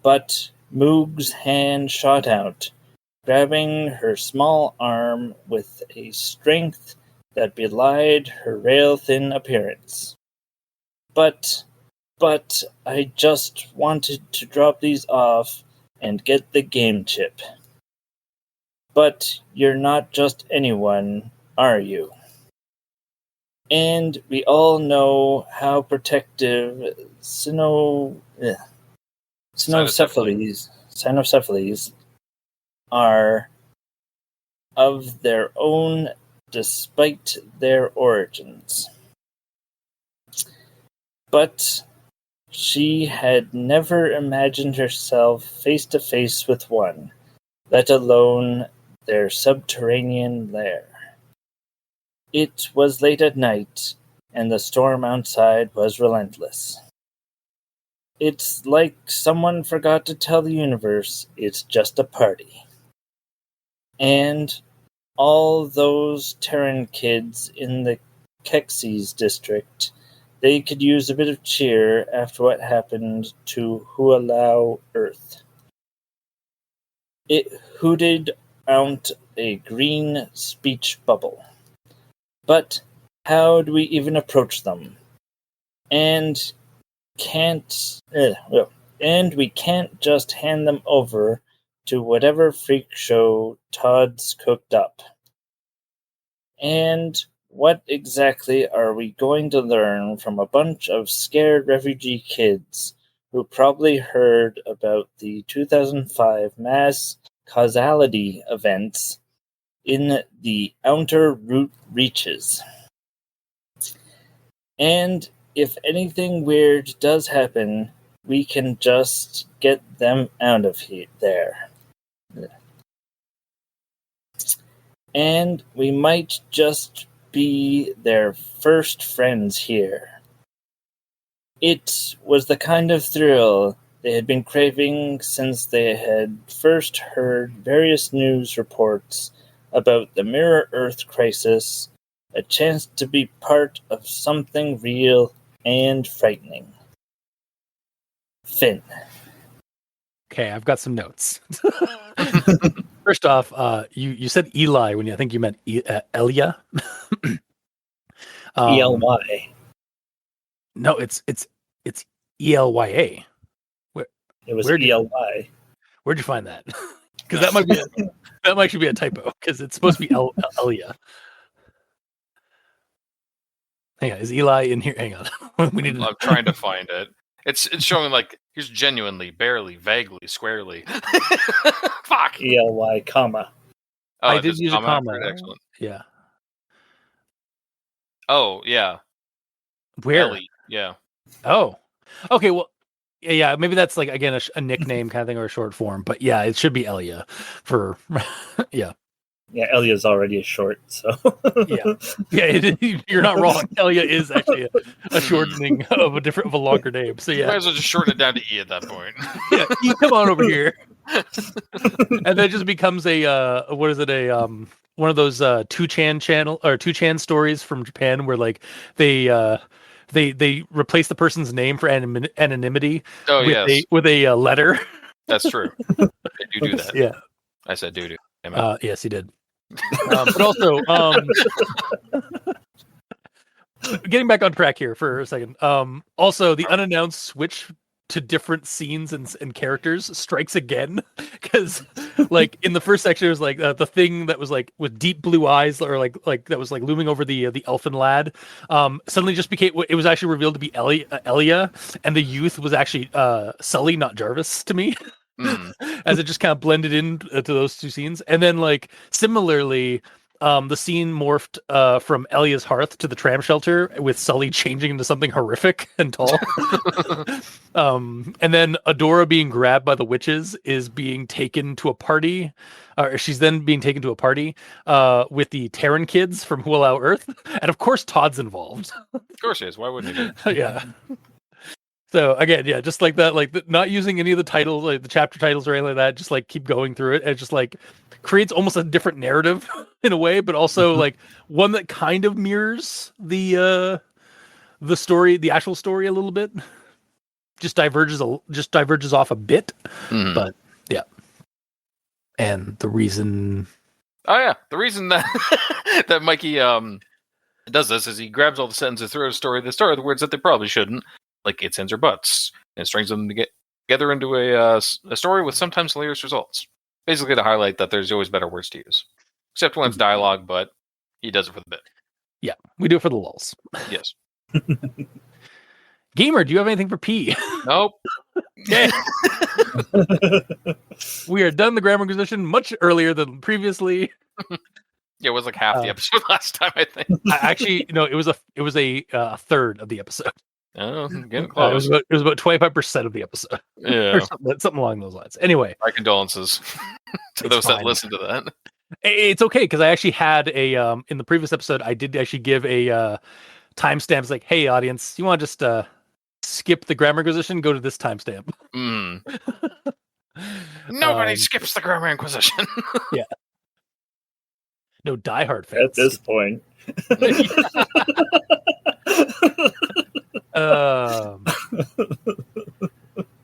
But Moog's hand shot out, grabbing her small arm with a strength that belied her rail-thin appearance. But I just wanted to drop these off and get the game chip. But you're not just anyone, are you? And we all know how protective cynocephalies are of their own despite their origins. But she had never imagined herself face to face with one, let alone their subterranean lair. It was late at night, and the storm outside was relentless. It's like someone forgot to tell the universe it's just a party. And all those Terran kids in the Kexes district, they could use a bit of cheer after what happened to Hualau Earth. It hooted out a green speech bubble. But how do we even approach them? And we can't just hand them over to whatever freak show Todd's cooked up. And what exactly are we going to learn from a bunch of scared refugee kids who probably heard about the 2005 mass causality events in the outer root reaches? And if anything weird does happen, we can just get them out of there. And we might just be their first friends here. It was the kind of thrill they had been craving since they had first heard various news reports about the Mirror Earth crisis, a chance to be part of something real and frightening. Finn. Okay, I've got some notes. First off, you said Eli when I think you meant Elia. ELY. No, it's ELYA. It was ELY. Where'd you find that? Because that might be a typo. Because it's supposed to be Elia. Hang on, is Eli in here? Hang on, we need. I'm trying to find it. It's showing like he's genuinely, barely, vaguely, squarely. Fuck. ELY, comma. Oh, I did use a comma. Excellent. Yeah. Oh, yeah. Where? Ellie. Yeah. Oh. Okay. Well. Yeah. Maybe that's like again a nickname kind of thing or a short form. But yeah, it should be Elia for. Yeah. Yeah, Elia's already a short, so You're not wrong. Elia is actually a shortening of a longer name. So You might yeah, as well just shorten it down to E at that point. yeah, you come on over here, and then it just becomes a what is it one of those 2chan channel or 2chan stories from Japan where like they replace the person's name for anonymity Oh, yes. with a letter. That's true. They do that. Yeah. I said doo-doo. Yes, he did. But also, getting back on track here for a second. Also, the unannounced switch to different scenes and characters strikes again, because like in the first section, it was like the thing that was like with deep blue eyes, or like that was like looming over the elfin lad. Suddenly, just became it was actually revealed to be Elia, and the youth was actually Sully, not Jarvis, to me. As it just kind of blended in to those two scenes. And then like similarly, the scene morphed from Elia's hearth to the tram shelter, with Sully changing into something horrific and tall. And then Adora being grabbed by the witches is being taken to a party, or she's then being taken to a party with the Terran kids from Who Allow Earth, and of course Todd's involved. Of course he is. Why wouldn't he be? Yeah. So again, yeah, just like that, like not using any of the titles, like the chapter titles or anything like that, just like keep going through it, and it just like creates almost a different narrative in a way, but also like one that kind of mirrors the story, the actual story a little bit. Just diverges off a bit, but yeah. And the reason, the reason that that Mikey does this is he grabs all the sentences throughout a story. They start with words that they probably shouldn't, like its, ends, or buts, and strings them together into a story with sometimes hilarious results. Basically, to highlight that there's always better words to use, except when it's dialogue. But he does it for the bit. Yeah, we do it for the lulz. Yes. Gamer, do you have anything for P? Nope. Okay. We are done the Grammar Inquisition much earlier than previously. Yeah, it was like half the episode last time, I think. Actually, no, it was a third of the episode. Oh, getting close. It was about 25% of the episode. Yeah, or something along those lines. Anyway, my condolences to those that listen to that. It's okay, because I actually had a in the previous episode, I did actually give a timestamp. It's like, hey, audience, you want to just skip the Grammar Inquisition? Go to this timestamp. Nobody skips the Grammar Inquisition. Yeah. No diehard fans. At this point.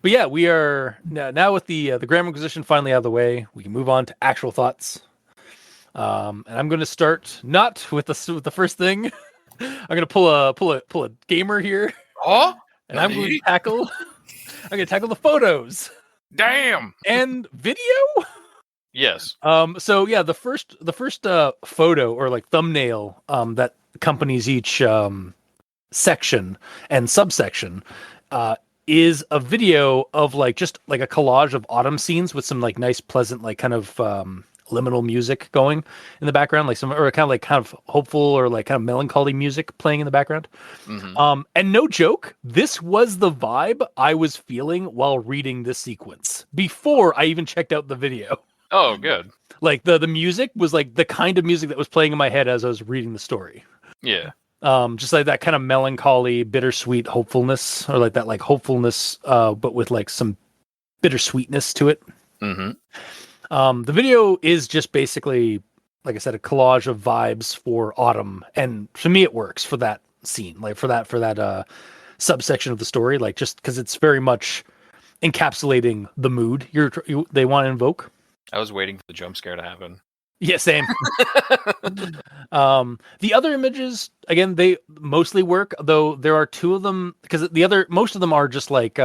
But yeah, we are now with the Grammar Inquisition finally out of the way. We can move on to actual thoughts. And I'm going to start not with the first thing. I'm going to pull a gamer here. Oh, and I'm going to tackle the photos. Damn. And video. Yes. So yeah, the first photo or like thumbnail that accompanies each section and subsection is a video of like just like a collage of autumn scenes with some like nice, pleasant, like kind of liminal music going in the background, like some or kind of hopeful or like kind of melancholy music playing in the background. And no joke, this was the vibe I was feeling while reading this sequence before I even checked out the video. Oh, good. Like the music was like the kind of music that was playing in my head as I was reading the story. Yeah. Just like that kind of melancholy, bittersweet hopefulness, or like that like hopefulness, but with like some bittersweetness to it. The video is just basically, like I said, a collage of vibes for autumn, and to me, it works for that scene, like for that subsection of the story, like just because it's very much encapsulating the mood they want to invoke. I was waiting for the jump scare to happen. Yeah, same. The other images, again, they mostly work, though there are two of them, because most of them are just like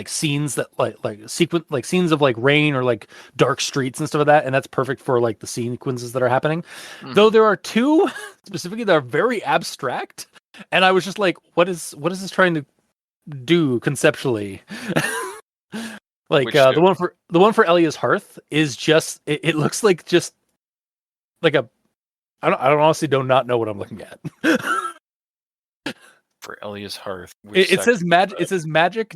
scenes that like scenes of like rain or like dark streets and stuff like that, and that's perfect for like the sequences that are happening. Though there are two specifically that are very abstract, and I was just like, what is this trying to do conceptually? Like the one for Elia's hearth is just it looks like just like a I honestly do not know what I'm looking at. For Elia's hearth, it says magic-.jpg.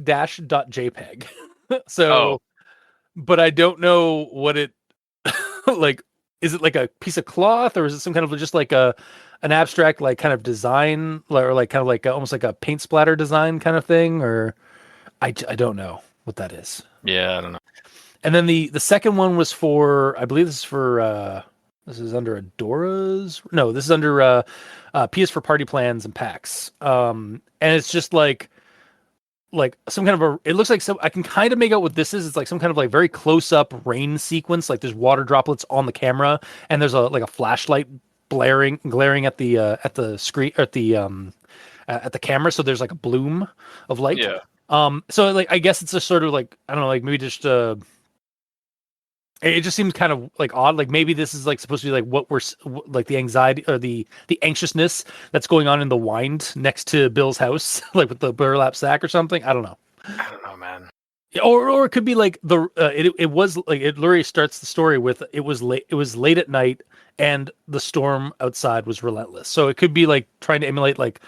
So, but I don't know what it like. is it like a piece of cloth, or is it some kind of just like an abstract like kind of design, or like kind of like almost like a paint splatter design kind of thing, or I don't know what that is. Yeah, I don't know. And then the second one was for, I believe this is for this is under Adora's. No, this is under P is for party plans and packs. And it's just like some kind of a, it looks like some, I can kind of make out what this is. It's like some kind of like very close up rain sequence. Like there's water droplets on the camera, and there's a flashlight glaring at the screen, at the camera. So there's like a bloom of light. Yeah. So like I guess it's a sort of like, I don't know, like maybe just it just seems kind of like odd. Like maybe this is like supposed to be like what we're like the anxiety or the anxiousness that's going on in the wind next to Bill's house, like with the burlap sack or something. I don't know. I don't know, man. Or it could be like it was like it literally starts the story with it was late at night and the storm outside was relentless. So it could be like trying to emulate like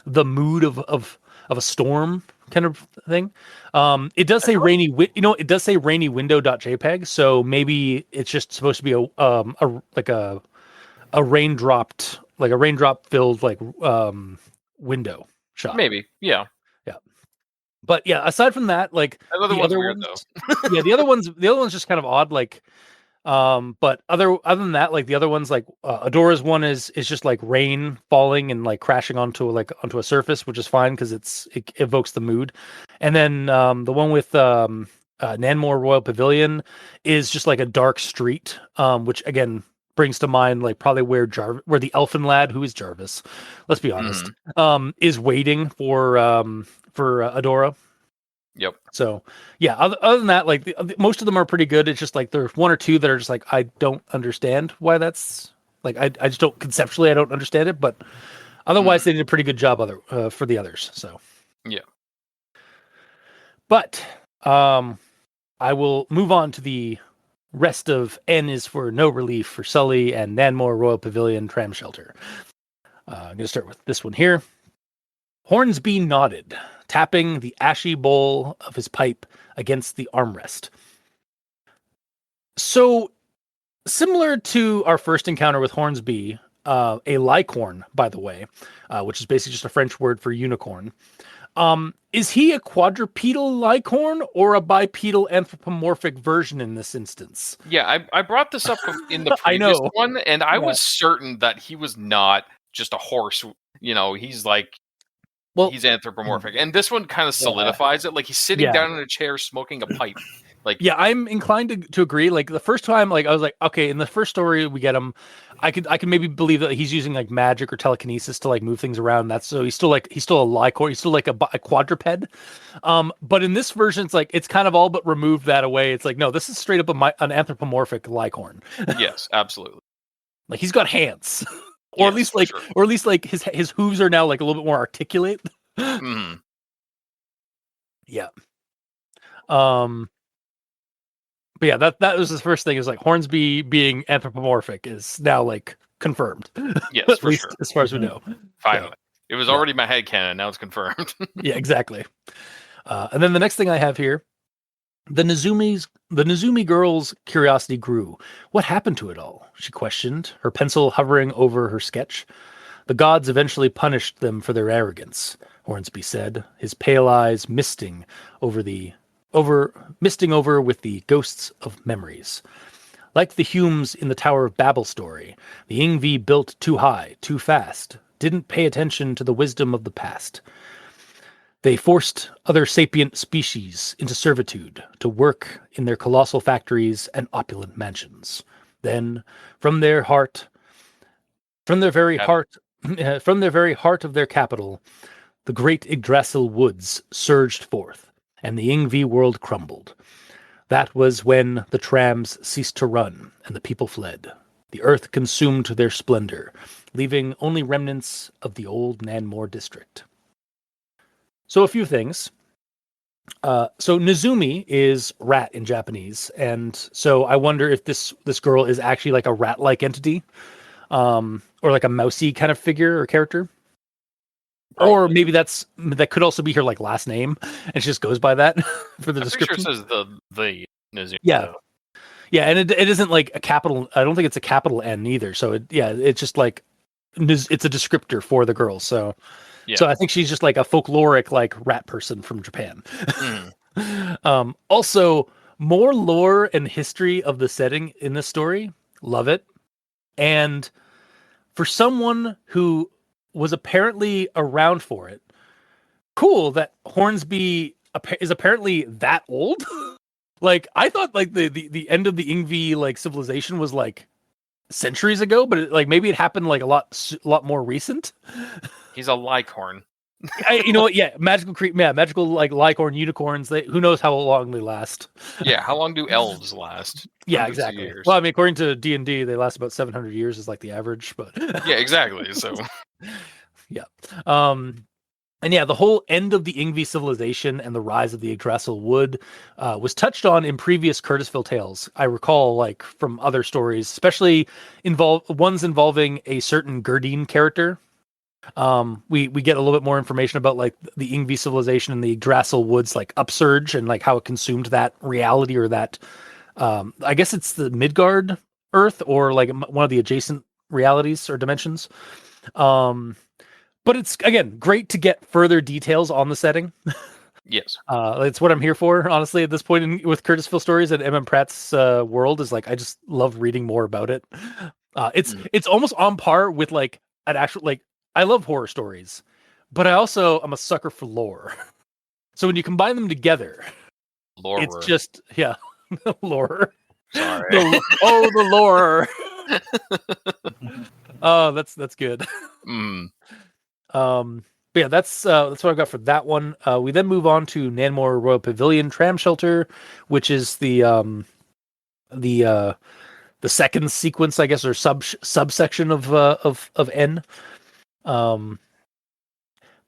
the mood of a storm kind of thing. It does say rainy, it does say rainy window.jpg. So maybe it's just supposed to be a raindrop filled like window shot. Maybe, yeah. But yeah, aside from that, like the other weird though. Yeah, the other one's just kind of odd. Like, but other than that, like the other ones, like Adora's one is just like rain falling and like crashing onto a surface, which is fine because it evokes the mood. And then the one with Nanmore Royal Pavilion is just like a dark street, which again brings to mind like probably where the elfin lad, who is Jarvis, let's be honest, is waiting for Adora. Yep. So yeah, other than that, like most of them are pretty good. It's just like there's one or two that are just like I don't understand why that's like I just don't conceptually I don't understand it, but otherwise they did a pretty good job for the others. So yeah. But I will move on to the rest of N is for No Relief for Sully and Nanmore Royal Pavilion Tram Shelter. I'm going to start with this one here. Hornsby nodded, tapping the ashy bowl of his pipe against the armrest. So, similar to our first encounter with Hornsby, a licorn, by the way, which is basically just a French word for unicorn. Is he a quadrupedal licorn or a bipedal anthropomorphic version in this instance? Yeah, I brought this up in the previous one, and I was certain that he was not just a horse. He's like, he's anthropomorphic. And this one kind of solidifies it. Like he's sitting down in a chair smoking a pipe. Like, yeah, I'm inclined to agree. Like the first time, like I was like, okay, in the first story we get him, I could maybe believe that he's using like magic or telekinesis to like move things around. He's still a licorn. He's still like a quadruped. But in this version, it's like it's kind of all but removed that away. It's like no, this is straight up an anthropomorphic licorn. Yes, absolutely. Like he's got hands, or at least like his hooves are now like a little bit more articulate. Mm. Yeah. But yeah, that was the first thing. Is like Hornsby being anthropomorphic is now like confirmed. Yes, at for least sure. As far as we know. Finally, it was already my headcanon. Now it's confirmed. Yeah, exactly. And then the next thing I have here, the Nezumi girl's curiosity grew. What happened to it all? She questioned, her pencil hovering over her sketch. The gods eventually punished them for their arrogance, Hornsby said, his pale eyes misting over with the ghosts of memories. Like the Humes in the Tower of Babel story, the Yngvi built too high, too fast, didn't pay attention to the wisdom of the past. They forced other sapient species into servitude to work in their colossal factories and opulent mansions. Then, from their very heart of their capital, the great Yggdrasil woods surged forth, and the Yngvi world crumbled. That was when the trams ceased to run, and the people fled. The earth consumed their splendor, leaving only remnants of the old Nanmore district. So a few things. So Nezumi is rat in Japanese, and so I wonder if this girl is actually like a rat-like entity, or like a mousy kind of figure or character. Or maybe that could also be her like last name, and she just goes by that for the description. Pretty sure it says the Nezumi. Yeah, Yeah, and it isn't like a capital. I don't think it's a capital N either. So it's just like it's a descriptor for the girl. So I think she's just like a folkloric like rat person from Japan. Also, more lore and history of the setting in this story. Love it. And for someone who was apparently around for it, cool that Hornsby is apparently that old. Like I thought, like the end of the Ingvi like civilization was like centuries ago, but like maybe it happened like a lot more recent. He's a Lycorn. You know what? Yeah, magical like Lycorn unicorns. Who knows how long they last? Yeah, how long do elves last? Yeah, Hundreds of exactly. years. Well, I mean, according to D&D, they last about 700 years is like the average. But yeah, exactly. So yeah. And yeah, the whole end of the Ingvi civilization and the rise of the Yggdrasil wood was touched on in previous Curtisville tales. I recall, like from other stories, especially ones involving a certain Gerdine character. We get a little bit more information about like the Ingvi civilization and the Yggdrasil woods, like upsurge and like how it consumed that reality or that. I guess it's the Midgard Earth or like one of the adjacent realities or dimensions. But it's, again, great to get further details on the setting. yes. It's what I'm here for, honestly, at this point with Curtisville Stories and M.M. Pratt's world is like, I just love reading more about it. It's almost on par with like an actual, like, I love horror stories, but I also am a sucker for lore. So when you combine them together, it's just, lore. Sorry. The lore. Oh, that's good. But yeah, that's what I've got for that one. We then move on to Nanmore Royal Pavilion Tram Shelter, which is the second sequence, I guess, or subsection of N.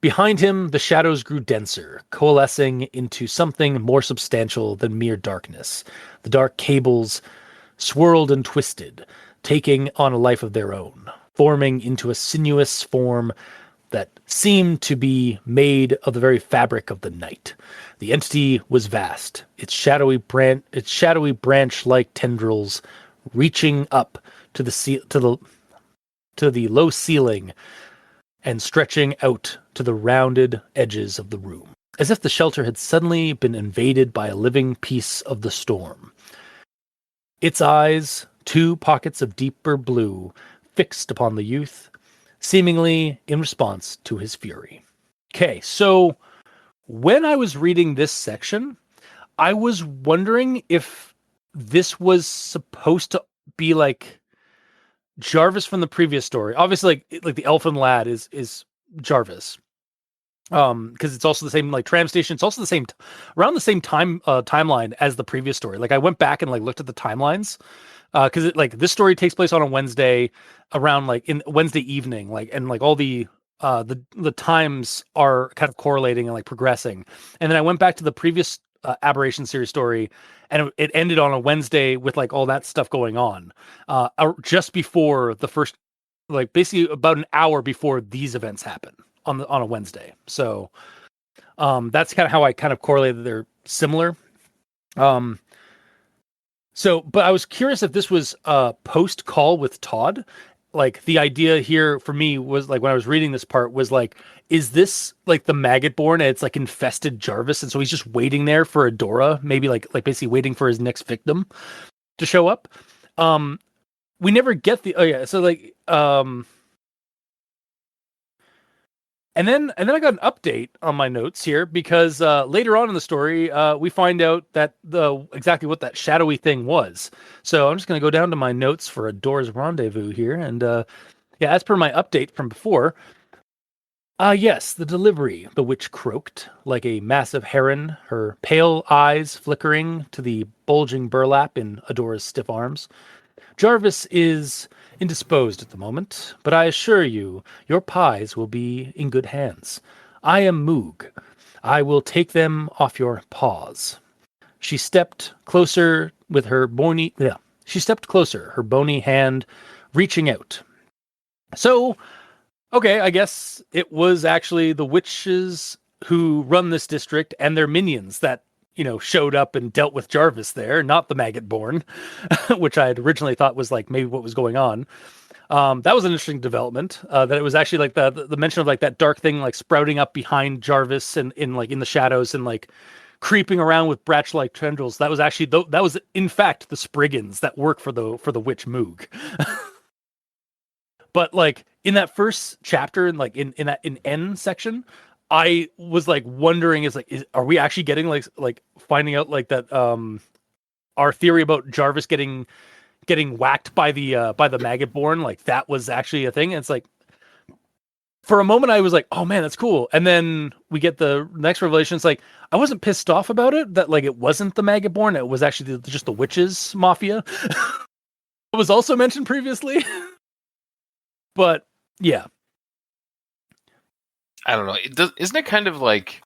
Behind him, the shadows grew denser, coalescing into something more substantial than mere darkness. The dark cables swirled and twisted, taking on a life of their own, forming into a sinuous form that seemed to be made of the very fabric of the night. The entity was vast, its shadowy branch-like tendrils reaching up to the low ceiling and stretching out to the rounded edges of the room, as if the shelter had suddenly been invaded by a living piece of the storm. Its eyes, two pockets of deeper blue, fixed upon the youth, seemingly in response to his fury. Okay, so when I was reading this section, I was wondering if this was supposed to be like Jarvis from the previous story. Obviously, like the elfin lad is Jarvis. Because it's also the same like tram station. It's also the same around the same timeline as the previous story. Like I went back and like looked at the timelines. Because this story takes place on a Wednesday around like in Wednesday evening, like and like all the times are kind of correlating and like progressing. And then I went back to the previous Aberration series story, and it ended on a Wednesday with like all that stuff going on, just before the first, like basically about an hour before these events happen on a Wednesday. So that's kind of how I kind of correlated they're similar. So, but I was curious if this was a post call with Todd. Like the idea here for me was like when I was reading this part was like, is this like the maggot born and it's like infested Jarvis, and so he's just waiting there for Adora, maybe like basically waiting for his next victim to show up. We never get And then I got an update on my notes here because later on in the story, we find out that exactly what that shadowy thing was. So I'm just going to go down to my notes for Adora's rendezvous here. And as per my update from before, yes, the delivery, the witch croaked like a massive heron, her pale eyes flickering to the bulging burlap in Adora's stiff arms. Jarvis is indisposed at the moment, but I assure you, your pies will be in good hands. I am Moog. I will take them off your paws. She stepped closer with her bony hand reaching out. So, okay, I guess it was actually the witches who run this district and their minions that, showed up and dealt with Jarvis there, not the Maggot-born, which I had originally thought was like maybe what was going on. That was an interesting development. That it was actually like the mention of like that dark thing like sprouting up behind Jarvis and in the shadows and like creeping around with branch-like tendrils. That was actually that was in fact the Spriggans that work for the witch Moog. But like in that first chapter and like in N section, I was like wondering are we actually getting like finding out like that our theory about Jarvis getting whacked by the Maggot-born, like that was actually a thing. And it's like for a moment I was like, oh man, that's cool. And then we get the next revelation. It's like I wasn't pissed off about it that like it wasn't the Maggot-born, it was actually just the witches mafia. It was also mentioned previously. But yeah, I don't know. Isn't it kind of like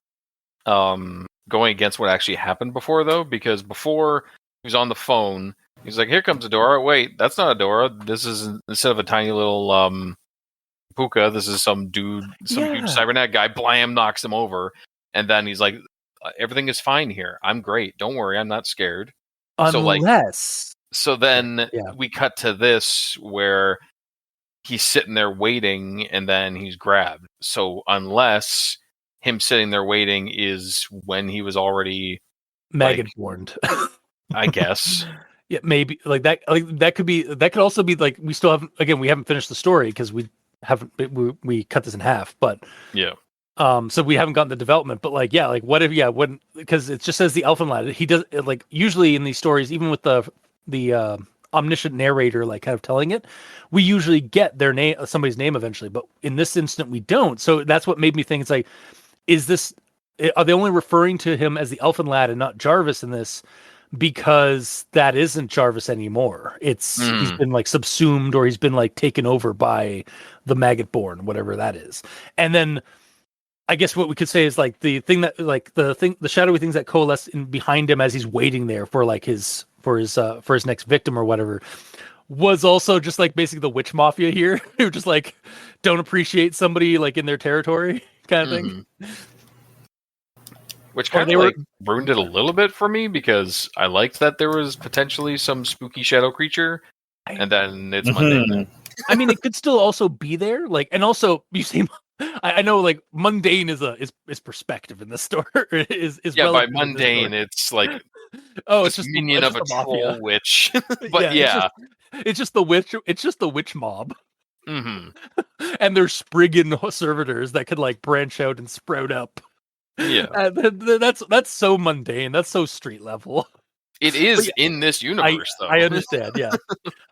going against what actually happened before though? Because before he was on the phone, he's like, "Here comes Adora." Wait, that's not Adora. This is instead of a tiny little puka. This is some dude, huge cybernet guy. Blam, knocks him over, and then he's like, "Everything is fine here. I'm great. Don't worry. I'm not scared." So then we cut to this where he's sitting there waiting and then he's grabbed. So unless him sitting there waiting is when he was already Maggot-born, I guess. Yeah, maybe like that. Like that could also be like we haven't finished the story because we cut this in half. But yeah, so we haven't gotten the development. But like what if when because it just says the Elfin Lad. He does like usually in these stories, even with the omniscient narrator like kind of telling it, we usually get their name, somebody's name eventually, but in this instant we don't. So that's what made me think it's like, are they only referring to him as the Elfin Lad and not Jarvis in this? Because that isn't Jarvis anymore. He's been like subsumed or he's been like taken over by the Maggot-born, whatever that is. And then I guess what we could say is like the thing that like the shadowy things that coalesce in behind him as he's waiting there for like his next victim or whatever was also just like basically the witch mafia here who just like don't appreciate somebody like in their territory kind of thing. Which kind of like ruined it a little bit for me because I liked that there was potentially some spooky shadow creature and then it's mundane. I mean, it could still also be there, like, and also you see, I know like mundane is perspective in this story. is by mundane it's like it's just minion of a troll witch. But it's just the witch. It's just the witch mob. Mm-hmm. And there's Spriggan servitors that could like branch out and sprout up. Yeah, that's so mundane. That's so street level. It is in this universe, though. I understand, yeah.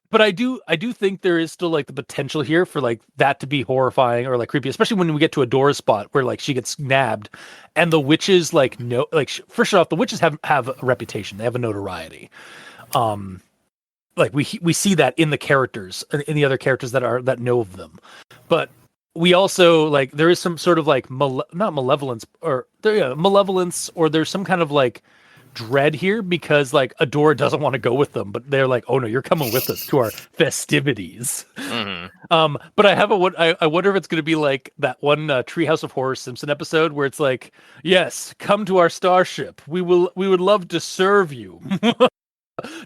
But I do think there is still like the potential here for like that to be horrifying or like creepy, especially when we get to Adora's spot where like she gets nabbed, and the witches like first off, the witches have a reputation, they have a notoriety. Like we see that in the characters, in the other characters that know of them, but we also like there is some sort of like not malevolence or malevolence, or there's some kind of like dread here because like Adora doesn't want to go with them, but they're like, oh no, you're coming with us to our festivities. But I wonder if it's going to be like that one Treehouse of Horror Simpson episode where it's like, yes, come to our starship, we would love to serve you.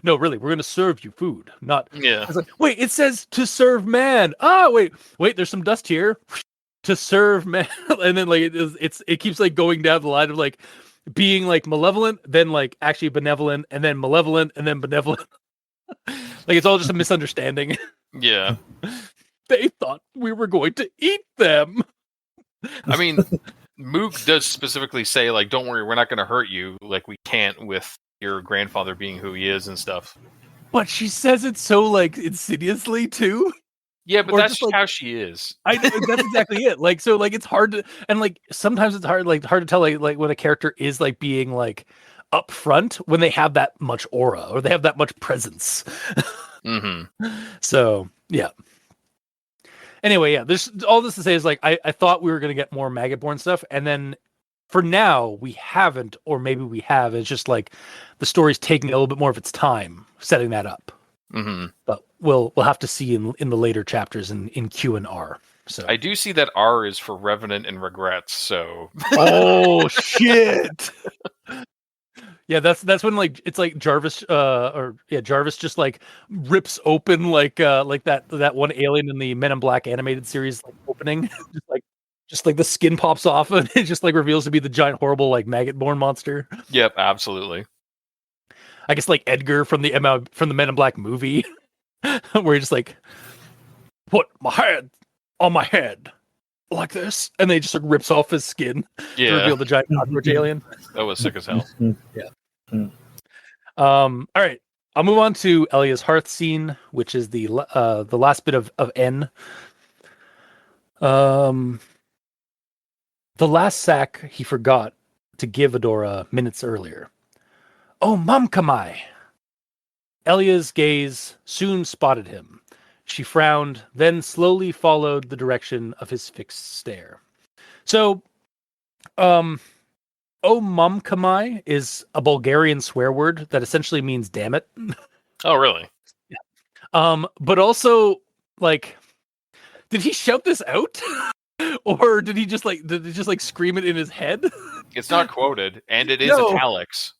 No, really, we're going to serve you food, not. Yeah. It's like, wait, it says to serve man. Wait, there's some dust here. To serve man, and then like it keeps like going down the line of like being like malevolent, then like actually benevolent, and then malevolent, and then benevolent. Like it's all just a misunderstanding. Yeah. They thought we were going to eat them. I mean, Moog does specifically say like, "Don't worry, we're not going to hurt you. Like we can't with your grandfather being who he is and stuff." But she says it so like insidiously too. Yeah, but or that's just, like, how she is. That's exactly it. Like so, like it's hard to, and like sometimes it's hard to tell like when a character is like being like upfront when they have that much aura or they have that much presence. So yeah. Anyway, yeah. There's all this to say is like I thought we were gonna get more Maggot-born stuff, and then for now we haven't, or maybe we have. It's just like the story's taking a little bit more of its time setting that up. But we'll have to see in the later chapters in Q and R. So I do see that R is for Revenant and Regrets. So oh shit! Yeah, that's when like it's like Jarvis Jarvis just like rips open like that one alien in the Men in Black animated series like opening just like the skin pops off and it just like reveals to be the giant horrible like maggot-born monster. Yep, absolutely. I guess like Edgar from the Men in Black movie where he just like put my hand on my head like this and then he just like rips off his skin to reveal the giant cockroach alien. That was sick as hell. Yeah. All right. I'll move on to Elia's hearth scene, which is the last bit of N. The last sack he forgot to give Adora minutes earlier. Oh, Mamkamai! Elia's gaze soon spotted him. She frowned, then slowly followed the direction of his fixed stare. So, oh, Mamkamai is a Bulgarian swear word that essentially means damn it. Oh, really? Yeah. But also, like, did he shout this out? Or did he just scream it in his head? It's not quoted, and it is italics.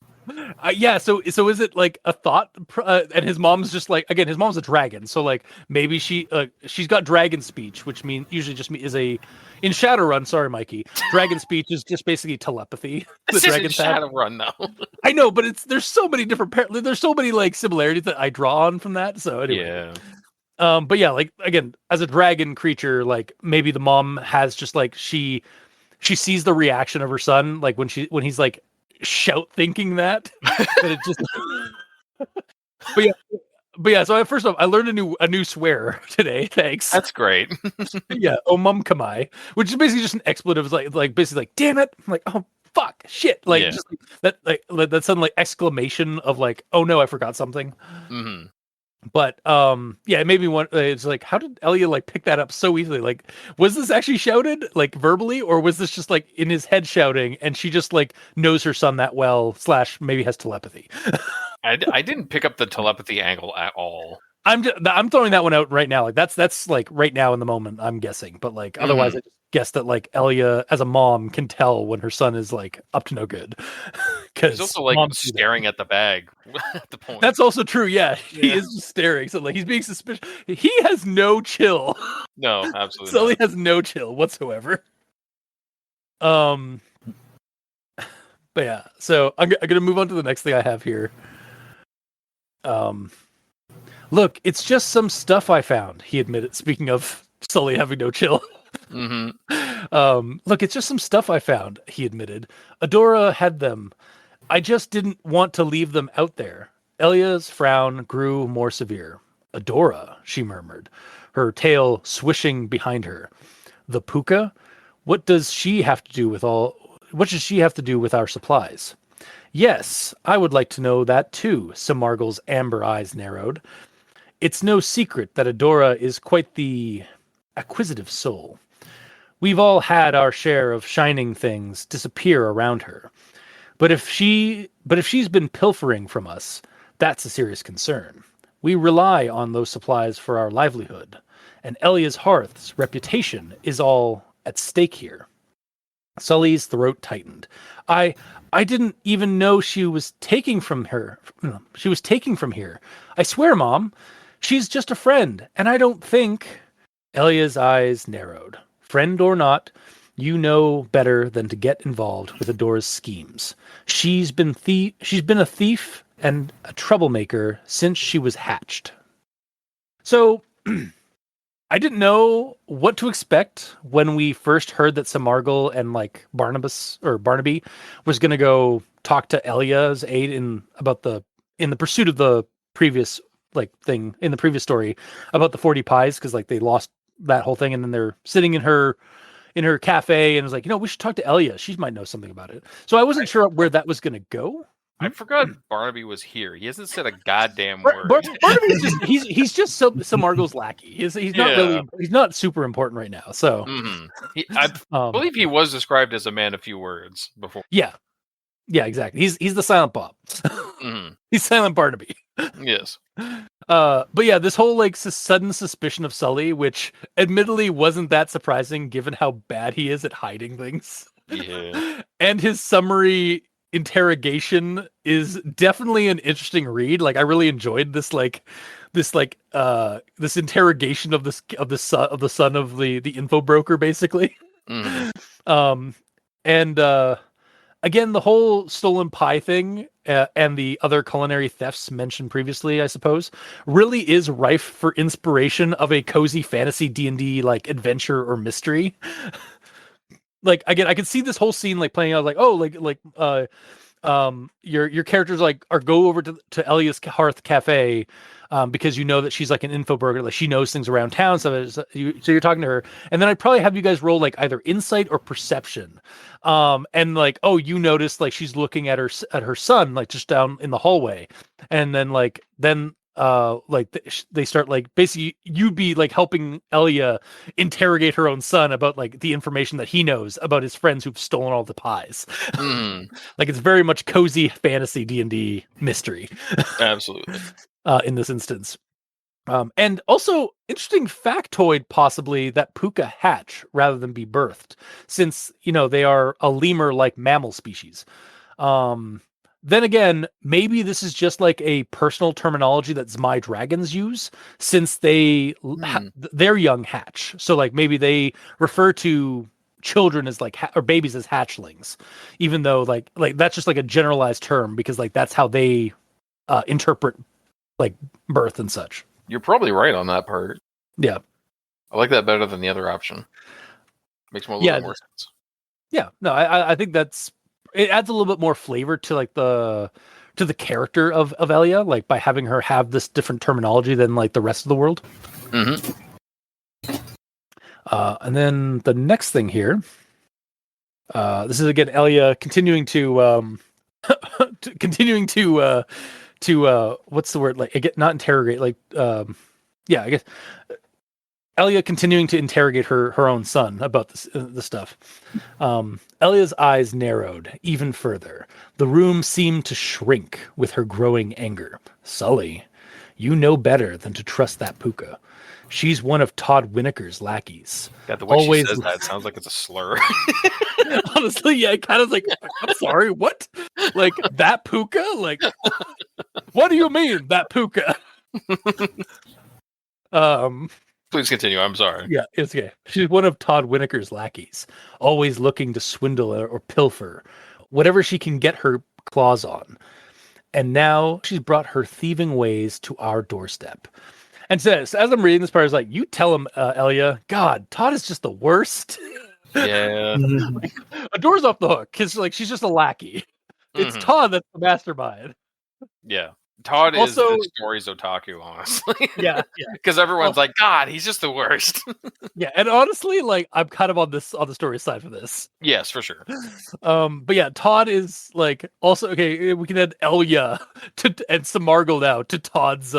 Yeah, so is it like a thought? And his mom's just like, again, his mom's a dragon, so like maybe she's got dragon speech, which usually is a in Shadowrun. Sorry, Mikey. Dragon speech is just basically telepathy. This isn't Shadowrun, though. I know, but there's so many different there's so many like similarities that I draw on from that. So anyway. Yeah. But yeah, like again, as a dragon creature, like maybe the mom has just like she sees the reaction of her son, like when he's like shout thinking that it just but yeah, so first off I learned a new swear today. Thanks. That's great. Yeah, omumkamai, which is basically just an expletive, like basically like damn it, I'm like, oh fuck shit, like just like that sudden like exclamation of like, oh no, I forgot something. Mm-hmm. But yeah, it made me want. It's like, how did Elia like pick that up so easily? Like, was this actually shouted like verbally, or was this just like in his head shouting, and she just like knows her son that well / maybe has telepathy? I didn't pick up the telepathy angle at all. I'm throwing that one out right now. Like that's like right now in the moment. I'm guessing, but like otherwise, I just guess that like Elia as a mom can tell when her son is like up to no good. Because he's also like staring at the bag at the point. That's also true. Yeah, he is just staring. So like he's being suspicious. He has no chill. No, absolutely. Sully has no chill whatsoever. But yeah, so I'm gonna move on to the next thing I have here. Look, it's just some stuff I found, he admitted, speaking of Sully having no chill. Mm-hmm. Look, it's just some stuff I found, he admitted. Adora had them. I just didn't want to leave them out there. Elia's frown grew more severe. Adora, she murmured, her tail swishing behind her. The puka? What does she have to do with our supplies? Yes, I would like to know that too, Samargle's amber eyes narrowed. It's no secret that Adora is quite the acquisitive soul. We've all had our share of shining things disappear around her. But if she's been pilfering from us, that's a serious concern. We rely on those supplies for our livelihood, and Elia's hearth's reputation is all at stake here. Sully's throat tightened. I didn't even know she was taking from her. She was taking from here. I swear, Mom, she's just a friend, and I don't think... Elia's eyes narrowed. Friend or not, you know better than to get involved with Adora's schemes. She's been a thief and a troublemaker since she was hatched. So, I didn't know what to expect when we first heard that Samargle and like Barnaby was going to go talk to Elia's aid in the pursuit of the previous like thing in the previous story about the 40 pies, because like they lost that whole thing, and then they're sitting in her cafe and was like, we should talk to Elia. She might know something about it. So I wasn't sure where that was going to go. I forgot Barnaby was here. He hasn't said a goddamn word. Barnaby's just he's just Samargle's lackey. He's not he's not super important right now. So I believe he was described as a man of few words before. Yeah, exactly. He's the silent Bob. He's Silent Barnaby. Yes. But yeah, this whole like sudden suspicion of Sully, which admittedly wasn't that surprising given how bad he is at hiding things. Yeah. And his summary interrogation is definitely an interesting read. Like I really enjoyed this this interrogation of the son of the info broker basically. Mhm. And again, the whole stolen pie thing and the other culinary thefts mentioned previously, I suppose, really is rife for inspiration of a cozy fantasy D&D like adventure or mystery. Like again, I could see this whole scene like playing out like, oh, your characters like are go over to Elia's Hearth Cafe because you know that she's like an info broker, like she knows things around town. So you're talking to her, and then I'd probably have you guys roll like either insight or perception. And like, oh, you notice like she's looking at her son like just down in the hallway, and then they start like basically you'd be like helping Elia interrogate her own son about like the information that he knows about his friends who've stolen all the pies. Like it's very much cozy fantasy D&D mystery. Absolutely. In this instance. And also interesting factoid possibly that puka hatch rather than be birthed, since they are a lemur like mammal species. Then again, maybe this is just like a personal terminology that Zmai dragons use, since they're young hatch. So like maybe they refer to children as like or babies as hatchlings, even though like that's just like a generalized term because like that's how they interpret like birth and such. You're probably right on that part. Yeah, I like that better than the other option. Makes more a little bit more sense. Yeah, no, I think it adds a little bit more flavor to like the character of Elia, like by having her have this different terminology than like the rest of the world. Mm-hmm. And then the next thing here, this is again Elia continuing to what's the word, like not interrogate, like I guess Elia continuing to interrogate her own son about the stuff. Elia's eyes narrowed even further. The room seemed to shrink with her growing anger. Sully, you know better than to trust that puka. She's one of Todd Winneker's lackeys. Yeah, the way she says that sounds like it's a slur. Honestly, yeah, it kind of like, I'm sorry, what? Like, that puka? Like, what do you mean, that puka? Please continue, I'm sorry. Yeah, it's okay. She's one of Todd Winneker's lackeys, always looking to swindle or pilfer, whatever she can get her claws on. And now she's brought her thieving ways to our doorstep. And says, as I'm reading this part, I was like, you tell him, Elia, God, Todd is just the worst. Yeah. A door's off the hook, because like she's just a lackey. It's Todd that's the mastermind. Yeah. Todd also, is the story's otaku, honestly. Yeah. Because everyone's like, God, he's just the worst. Yeah, and honestly, like I'm kind of on the story side for this. Yes, for sure. But yeah, Todd is like also okay. We can add Elia and Samargal now to Todd's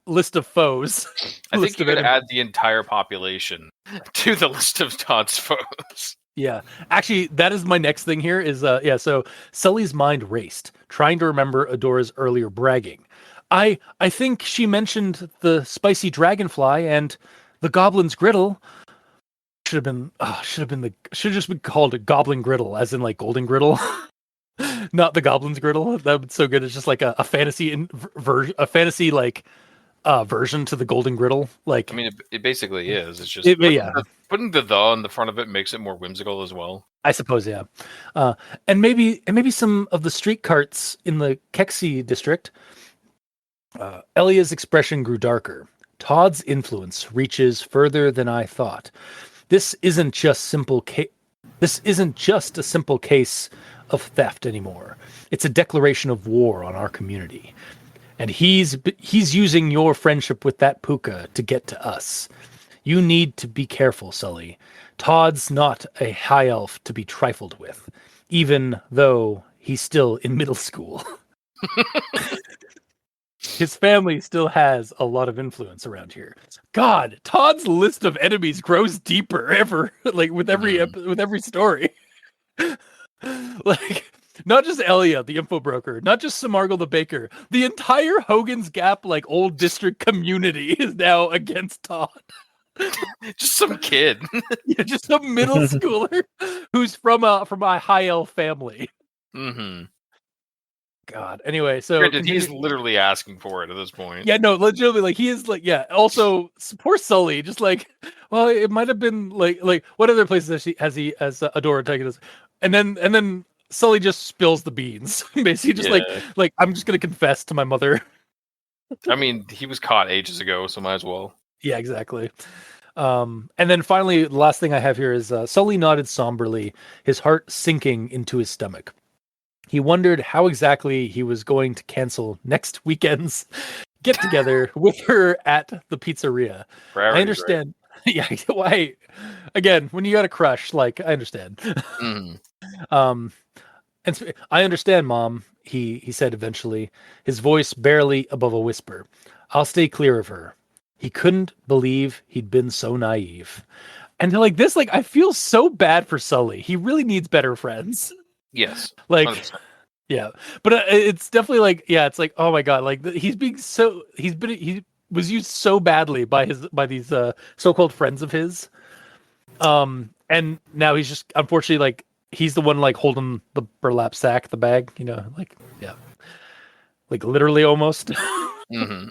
list of foes. I think you could add the entire population to the list of Todd's foes. Yeah, actually, that is my next thing here is, so Sully's mind raced, trying to remember Adora's earlier bragging. I think she mentioned the spicy dragonfly and the goblin's griddle. Should have just been called a goblin griddle, as in like golden griddle. Not the goblin's griddle. That would be so good. It's just like a fantasy version like version to the golden griddle. Like, I mean, it basically is. It's just putting the on the front of it makes it more whimsical as well. I suppose, yeah. And maybe some of the street carts in the Kexi district. Elia's expression grew darker. Todd's influence reaches further than I thought. This isn't just a simple case of theft anymore. It's a declaration of war on our community. And he's using your friendship with that puka to get to us. You need to be careful, Sully. Todd's not a high elf to be trifled with, even though he's still in middle school. His family still has a lot of influence around here. God, Todd's list of enemies grows deeper with every story. Like, not just Elia, the info broker, not just Samargal the baker, the entire Hogan's Gap old district community is now against Todd. Just some kid. Yeah, just a middle schooler who's from a high elf family. Mm-hmm. God. Anyway, so Granted, he's literally asking for it at this point. yeah, no, legitimately, like he is like, yeah. Also, poor Sully, just like, well, it might have been like what other places has Adora taken us, and then Sully just spills the beans, basically, just like I'm just gonna confess to my mother. I mean, he was caught ages ago, so might as well. Yeah, exactly. And then finally, the last thing I have here is Sully nodded somberly, his heart sinking into his stomach. He wondered how exactly he was going to cancel next weekend's get together with her at the pizzeria. I understand. Right? Yeah, why? Again, when you got a crush, like I understand. Mm. And I understand, Mom. He said eventually, his voice barely above a whisper. I'll stay clear of her. He couldn't believe he'd been so naive. And like this, like I feel so bad for Sully. He really needs better friends. Yes. Like 100%. Yeah, but it's definitely like, yeah, it's like, oh my God, like he was used so badly by these so-called friends of his. And now he's just, unfortunately, like he's the one like holding the burlap sack, the bag, like, yeah, like literally almost. Mm-hmm.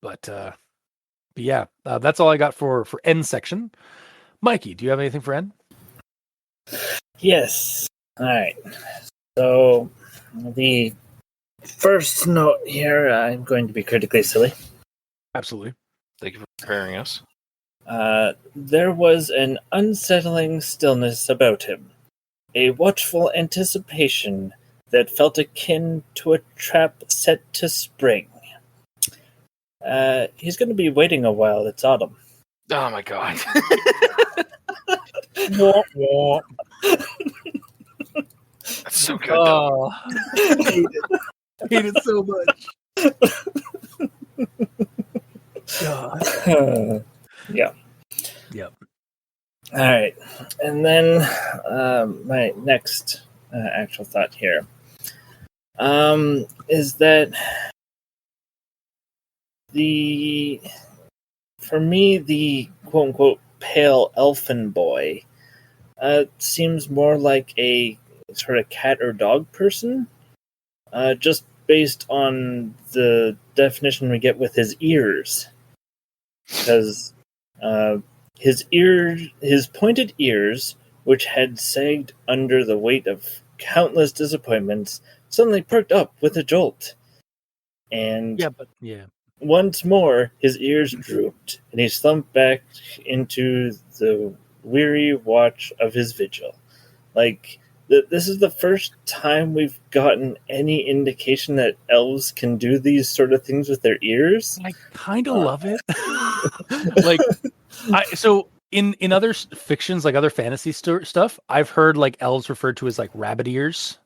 But yeah, that's all I got for N section. Mikey, do you have anything for N? Yes. All right. So the first note here, I'm going to be critically silly. Absolutely. Thank you for preparing us. There was an unsettling stillness about him, a watchful anticipation that felt akin to a trap set to spring. He's going to be waiting a while. It's autumn. Oh my God. That's so good. Oh, I hate it so much. God. Yeah. Yep. All right. And then my next actual thought here is that for me, the quote unquote pale elfin boy seems more like a sort of cat or dog person, just based on the definition we get with his ears. Because his pointed ears, which had sagged under the weight of countless disappointments, suddenly perked up with a jolt. And once more, his ears drooped, and he slumped back into the weary watch of his vigil. Like, this is the first time we've gotten any indication that elves can do these sort of things with their ears. I kind of love it. Like, so in other fictions, like other fantasy stuff, I've heard like elves referred to as like rabbit ears.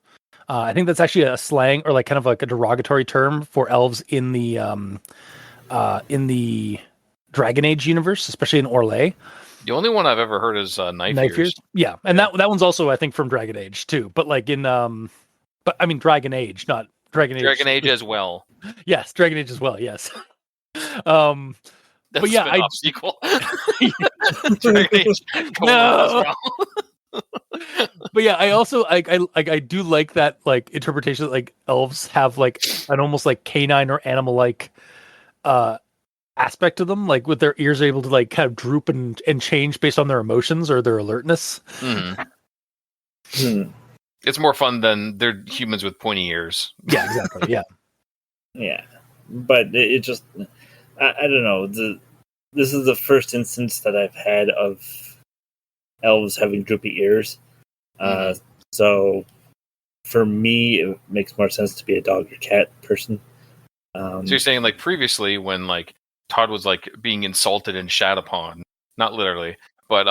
I think that's actually a slang or like kind of like a derogatory term for elves in the Dragon Age universe, especially in Orlais. The only one I've ever heard is knife ears. Yeah, and that one's also I think from Dragon Age too. But like in but I mean Dragon Age, not Dragon Age. Dragon Age as well. Yes, Dragon Age as well. Yes. That's but yeah, spin-off sequel. Dragon Age. No. But yeah, I also I do like that like interpretation that like elves have like an almost like canine or animal like aspect to them, like with their ears able to like kind of droop and change based on their emotions or their alertness. Mm-hmm. It's more fun than they're humans with pointy ears. Yeah, exactly. Yeah. Yeah. But it just I don't know. This is the first instance that I've had of elves having droopy ears. So for me, it makes more sense to be a dog or cat person. So you're saying like previously when like Todd was like being insulted and shat upon, not literally, but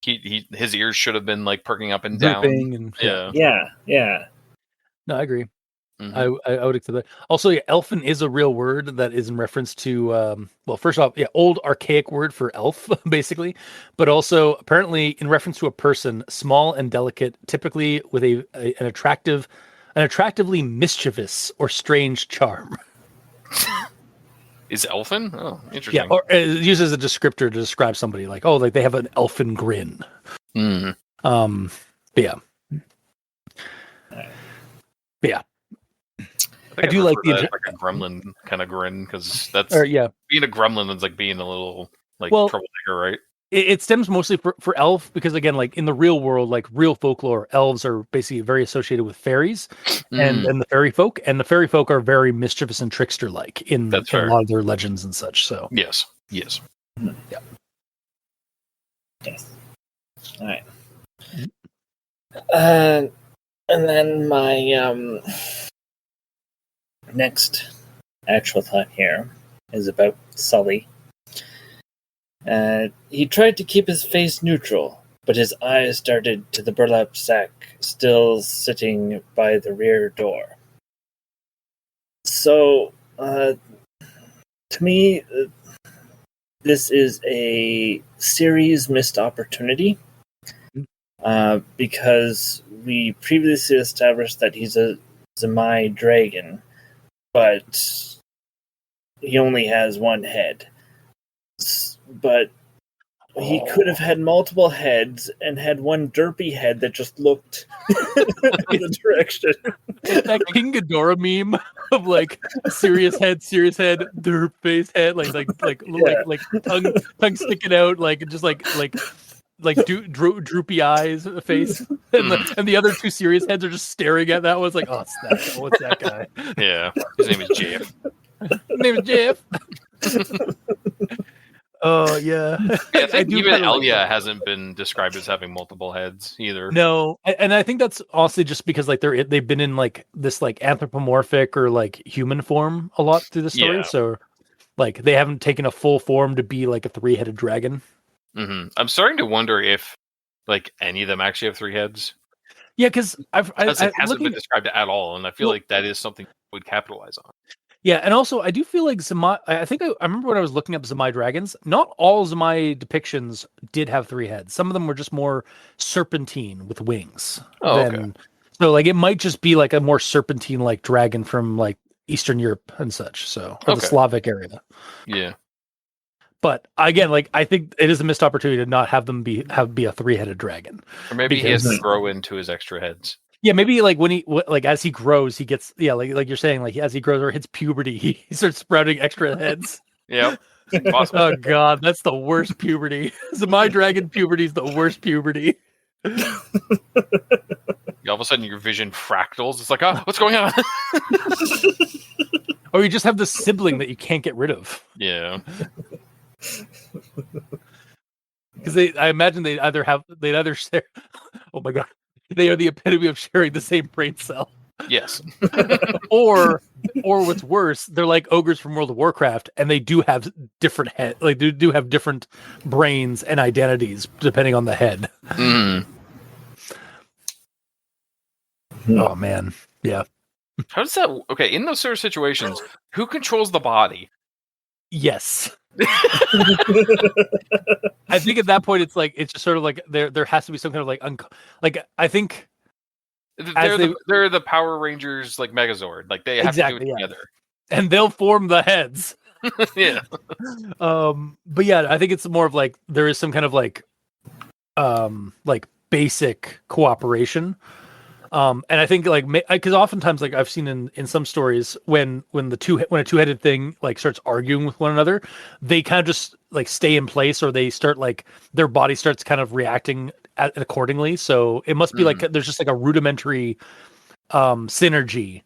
his ears should have been like perking up and down. And, yeah. No, I agree. Mm-hmm. I would accept that. Also, yeah, elfin is a real word that is in reference to, well, first off, yeah, old archaic word for elf, basically, but also apparently in reference to a person, small and delicate, typically with an attractively mischievous or strange charm. Is elfin? Oh, interesting. Yeah, or used as a descriptor to describe somebody, like, like they have an elfin grin. Mm. But yeah. Yeah. I do like the like a gremlin kind of grin, because that's yeah. being a gremlin is like being a little like Well, troublemaker, right? It stems mostly for elf, because again, like in the real world, like real folklore, elves are basically very associated with fairies and the fairy folk, and the fairy folk are very mischievous and trickster like in a lot of their legends and such. So yes. Yeah. Yes. All right. And then my next actual thought here is about Sully. He tried to keep his face neutral, but his eyes darted to the burlap sack still sitting by the rear door. So, to me, this is a series missed opportunity, because we previously established that he's a Zemai dragon, but he only has one head. But he could have had multiple heads and had one derpy head that just looked in the direction. That King Ghidorah meme of like serious head, derp face head, like tongue sticking out, like just like droopy eyes face, and the other two serious heads are just staring at that one. It's like, oh, it's that guy. What's that guy? Yeah, his name is Jeff. Oh yeah. I think even Elia hasn't been described as having multiple heads either. No, and I think that's also just because like they've been in like this like anthropomorphic or like human form a lot through the story, Yeah. so like they haven't taken a full form to be like a 3-headed dragon. Mm-hmm. I'm starting to wonder if like any of them actually have 3 heads. Yeah, because it hasn't been described at all, and I feel like that is something we would capitalize on. Yeah, and also I do feel like Zemai. I think I remember when I was looking up Zemai dragons. Not all Zemai depictions did have 3 heads. Some of them were just more serpentine with wings. Okay. So like it might just be like a more serpentine like dragon from like Eastern Europe and such. So or the Slavic area. Yeah. But again, like I think it is a missed opportunity to not have them be a 3-headed dragon. Or maybe he has to grow into his extra heads. Yeah, maybe like when as he grows, he gets like you're saying, like as he grows or hits puberty, he starts sprouting extra heads. Yeah. Oh god, that's the worst puberty. My dragon puberty is the worst puberty. All of a sudden, your vision fractals. It's like, oh, what's going on? Or you just have this sibling that you can't get rid of. Yeah. Because I imagine they'd either share. Oh my god. They are the epitome of sharing the same brain cell. Yes. or what's worse, they're like ogres from World of Warcraft, and they do have different head, like they do have different brains and identities depending on the head. Mm. Oh man, yeah. How does that? Okay, in those sort of situations, who controls the body? Yes. I think at that point it's just sort of like there has to be some kind of like I think they're the Power Rangers like Megazord, like they have to do it together, and they'll form the heads. Yeah. But yeah, I think it's more of like there is some kind of like basic cooperation. And I think like because oftentimes like I've seen in some stories when a 2-headed thing like starts arguing with one another, they kind of just like stay in place, or they start like their body starts kind of reacting accordingly. So it must be like there's just like a rudimentary synergy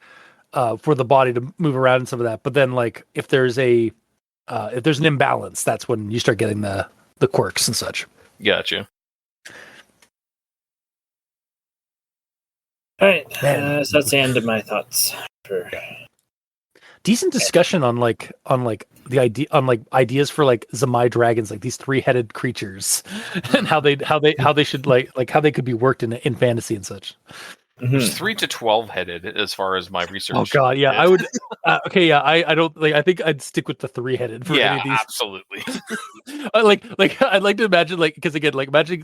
for the body to move around and some of that. But then like if there's an imbalance, that's when you start getting the quirks and such. Gotcha. All right, so that's the end of my thoughts. Decent discussion on ideas for like Zemai dragons, like these 3-headed creatures, and how they should like how they could be worked in fantasy and such. There's 3 to 12 headed as far as my research. Oh god, yeah, I would. Okay, yeah, I don't like. I think I'd stick with the 3-headed for any of these. Absolutely. like I'd like to imagine because again imagine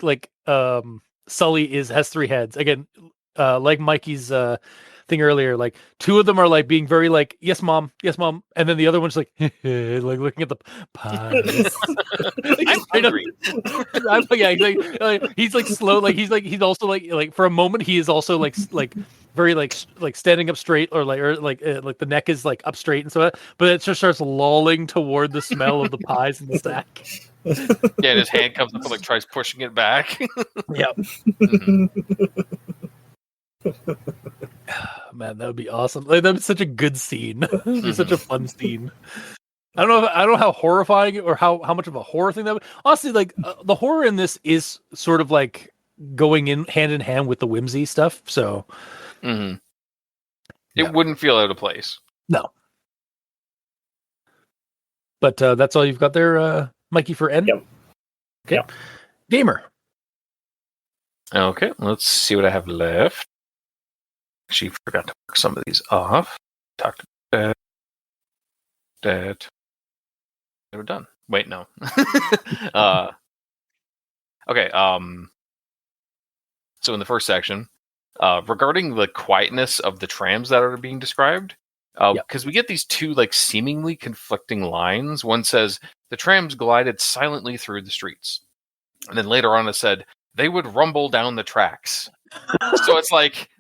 Sully has 3 heads again. Like Mikey's thing earlier, like 2 of them are like being very like yes mom, and then the other one's like like looking at the pies. I'm hungry. He's like slow, like he's also like for a moment he is also like very like standing up straight, or like the neck is like up straight and so, but it just starts lolling toward the smell of the pies in the stack. Yeah, and his hand comes up and like tries pushing it back. Yep. Mhm. Man, that would be awesome. Like, that would be such a good scene. It would be such a fun scene. I don't know how horrifying or how much of a horror thing that would. Honestly, like the horror in this is sort of like going in hand with the whimsy stuff. So It Yeah. wouldn't feel out of place. no. But that's all you've got there, Mikey, for N? Yep. Okay. Yep. Gamer. Okay, let's see what I have left. Actually, forgot to mark some of these off. Talked about that. They were done. Wait, no. Okay. So in the first section, regarding the quietness of the trams that are being described, because we get these two like seemingly conflicting lines. One says the trams glided silently through the streets, and then later on it said they would rumble down the tracks. So it's like,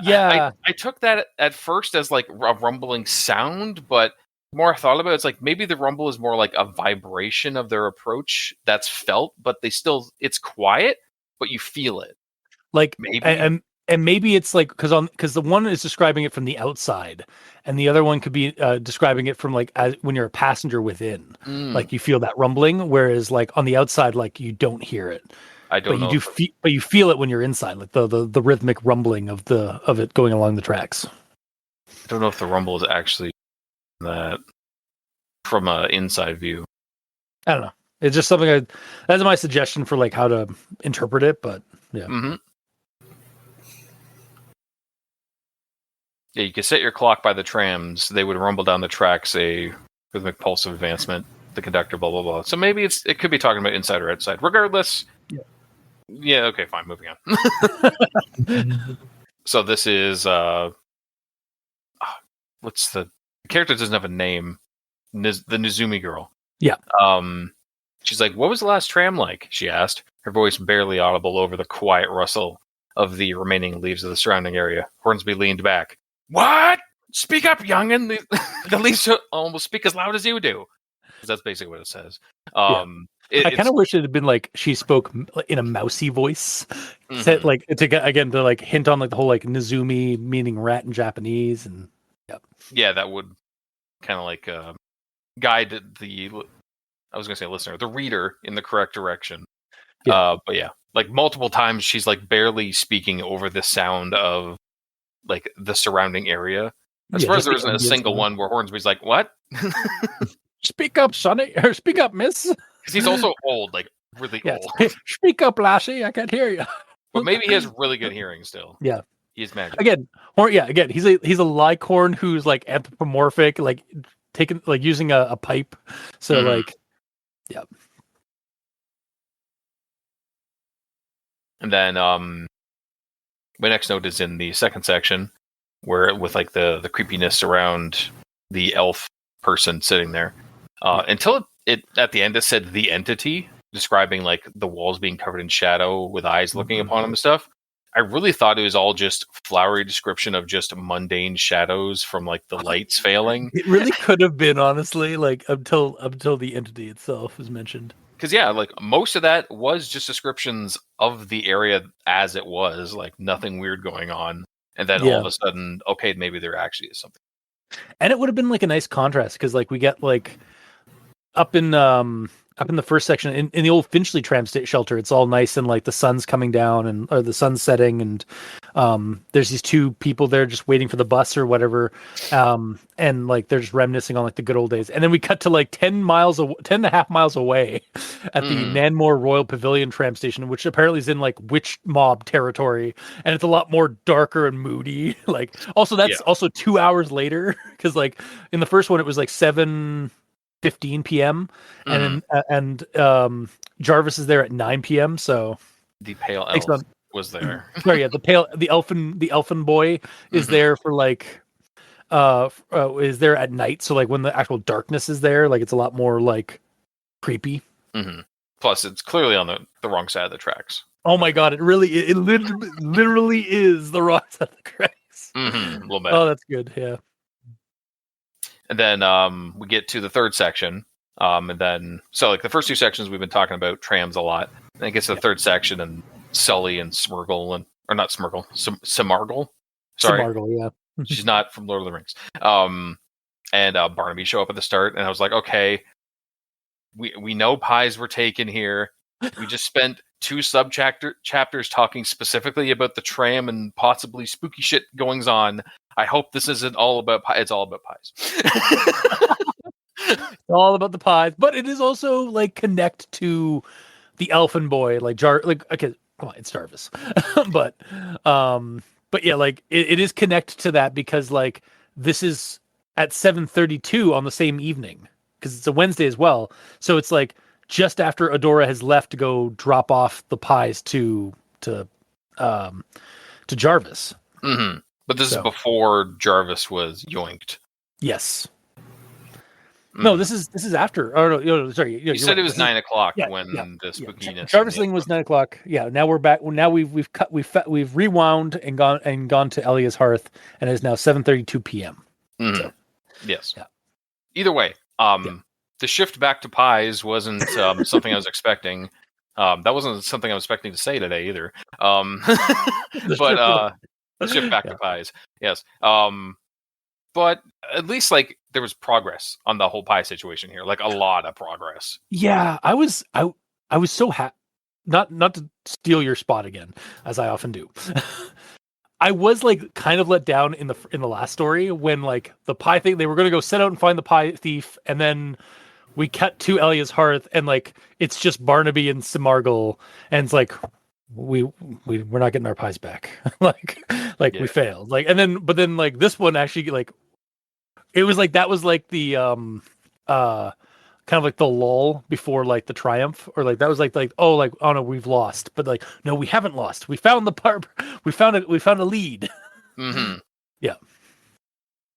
Yeah. I took that at first as like a rumbling sound, but more I thought about it, it's like maybe the rumble is more like a vibration of their approach that's felt, but it's quiet, but you feel it. Like Maybe. and maybe it's like because the one is describing it from the outside, and the other one could be describing it from like when you're a passenger within, like you feel that rumbling, whereas like on the outside, like you don't hear it. I don't know. But you feel it when you're inside, like the rhythmic rumbling of it going along the tracks. I don't know if the rumble is actually that from an inside view. I don't know. It's just something that's my suggestion for like how to interpret it, but yeah. Mm-hmm. Yeah, you could set your clock by the trams. They would rumble down the tracks, a rhythmic pulse of advancement. The conductor, blah blah blah. So maybe it could be talking about inside or outside. Regardless. Yeah. Okay. Fine. Moving on. So this is what's the character doesn't have a name. The Nizumi girl. Yeah. She's like, "What was the last tram like?" She asked, her voice barely audible over the quiet rustle of the remaining leaves of the surrounding area. Hornsby leaned back. What? Speak up, youngin'. The leaves almost speak as loud as you do. That's basically what it says. I kind of wish it had been like she spoke in a mousy voice, said like to like hint on like the whole like Nizumi meaning rat in Japanese, and yeah, that would kind of like guide I was gonna say listener, the reader in the correct direction. But yeah, like multiple times she's like barely speaking over the sound of like the surrounding area. As far as there isn't a single one where Hornsby's like, "What?" Speak up, Sonny, or speak up, miss. Because he's also old, like really old. Speak up, Lassie. I can't hear you. But maybe he has really good hearing still. Yeah, he's magic. Again, he's a licorn who's like anthropomorphic, like taking like using a pipe. So like, yeah. And then my next note is in the second section, where with like the creepiness around the elf person sitting there, until it at the end it said the entity, describing like the walls being covered in shadow with eyes looking upon him and stuff. I really thought it was all just flowery description of just mundane shadows from like the lights failing. It really could have been, honestly, like until the entity itself was mentioned. Because yeah, like most of that was just descriptions of the area as it was, like nothing weird going on, and then all of a sudden, okay, maybe there actually is something. And it would have been like a nice contrast because like we get like up in the first section in the old Finchley tram shelter, it's all nice and like the sun's coming down or the sun's setting, and there's these two people there just waiting for the bus or whatever, and like they're just reminiscing on like the good old days. And then we cut to like 10.5 miles away at the Nanmore Royal Pavilion tram station, which apparently is in like witch mob territory, and it's a lot more darker and moody. Like also that's also 2 hours later, because like in the first one it was like 7:15 p.m. and Jarvis is there at 9 p.m. So the pale elf was there. Sorry, yeah, the elfin boy is there for like is there at night. So like when the actual darkness is there, like it's a lot more like creepy. Plus, it's clearly on the wrong side of the tracks. Oh my god! It literally is the wrong side of the tracks. A little bit. Oh, that's good. Yeah. And then we get to the third section. And then, so like the first two sections we've been talking about trams a lot. And it gets to the third section and Sully and Smurgle or not Smurgle, Samargle. Sorry. Samargle, yeah. She's not from Lord of the Rings. And Barnaby show up at the start, and I was like, okay, we know pies were taken here. We just spent 2 chapters talking specifically about the tram and possibly spooky shit goings on. I hope this isn't all about pies. It's all about pies. It's all about the pies, but it is also like connect to the Elfin Boy, like okay, come on, it's Jarvis, but yeah, like it is connect to that because like this is at 7:32 on the same evening because it's a Wednesday as well, so it's like just after Adora has left to go drop off the pies to Jarvis. Mm-hmm. But this is before Jarvis was yoinked. Yes. No, this is after. Oh no, sorry. You said right. it was 9 o'clock when the spookiness. Jarvis thing was 9 o'clock. Yeah, now we're back. Now we've rewound and gone to Elia's hearth, and it is now 7:32 p.m. Mm-hmm. So, yes. Yeah. Either way, the shift back to pies wasn't something I was expecting. That wasn't something I was expecting to say today either. But the shift back to pies, yes. But at least like there was progress on the whole pie situation here, like a lot of progress. Yeah, I was so happy. Not to steal your spot again, as I often do. I was like kind of let down in the last story when like the pie thing, they were going to go set out and find the pie thief, and then we cut to Elia's hearth, and like it's just Barnaby and Samargle, and it's like we're not getting our pies back. We failed. Like, but then like this one actually like it was like that was like the kind of like the lull before like the triumph, or like that was like oh no, we've lost, but like no, we haven't lost. We found we found a lead. Mm-hmm. Yeah.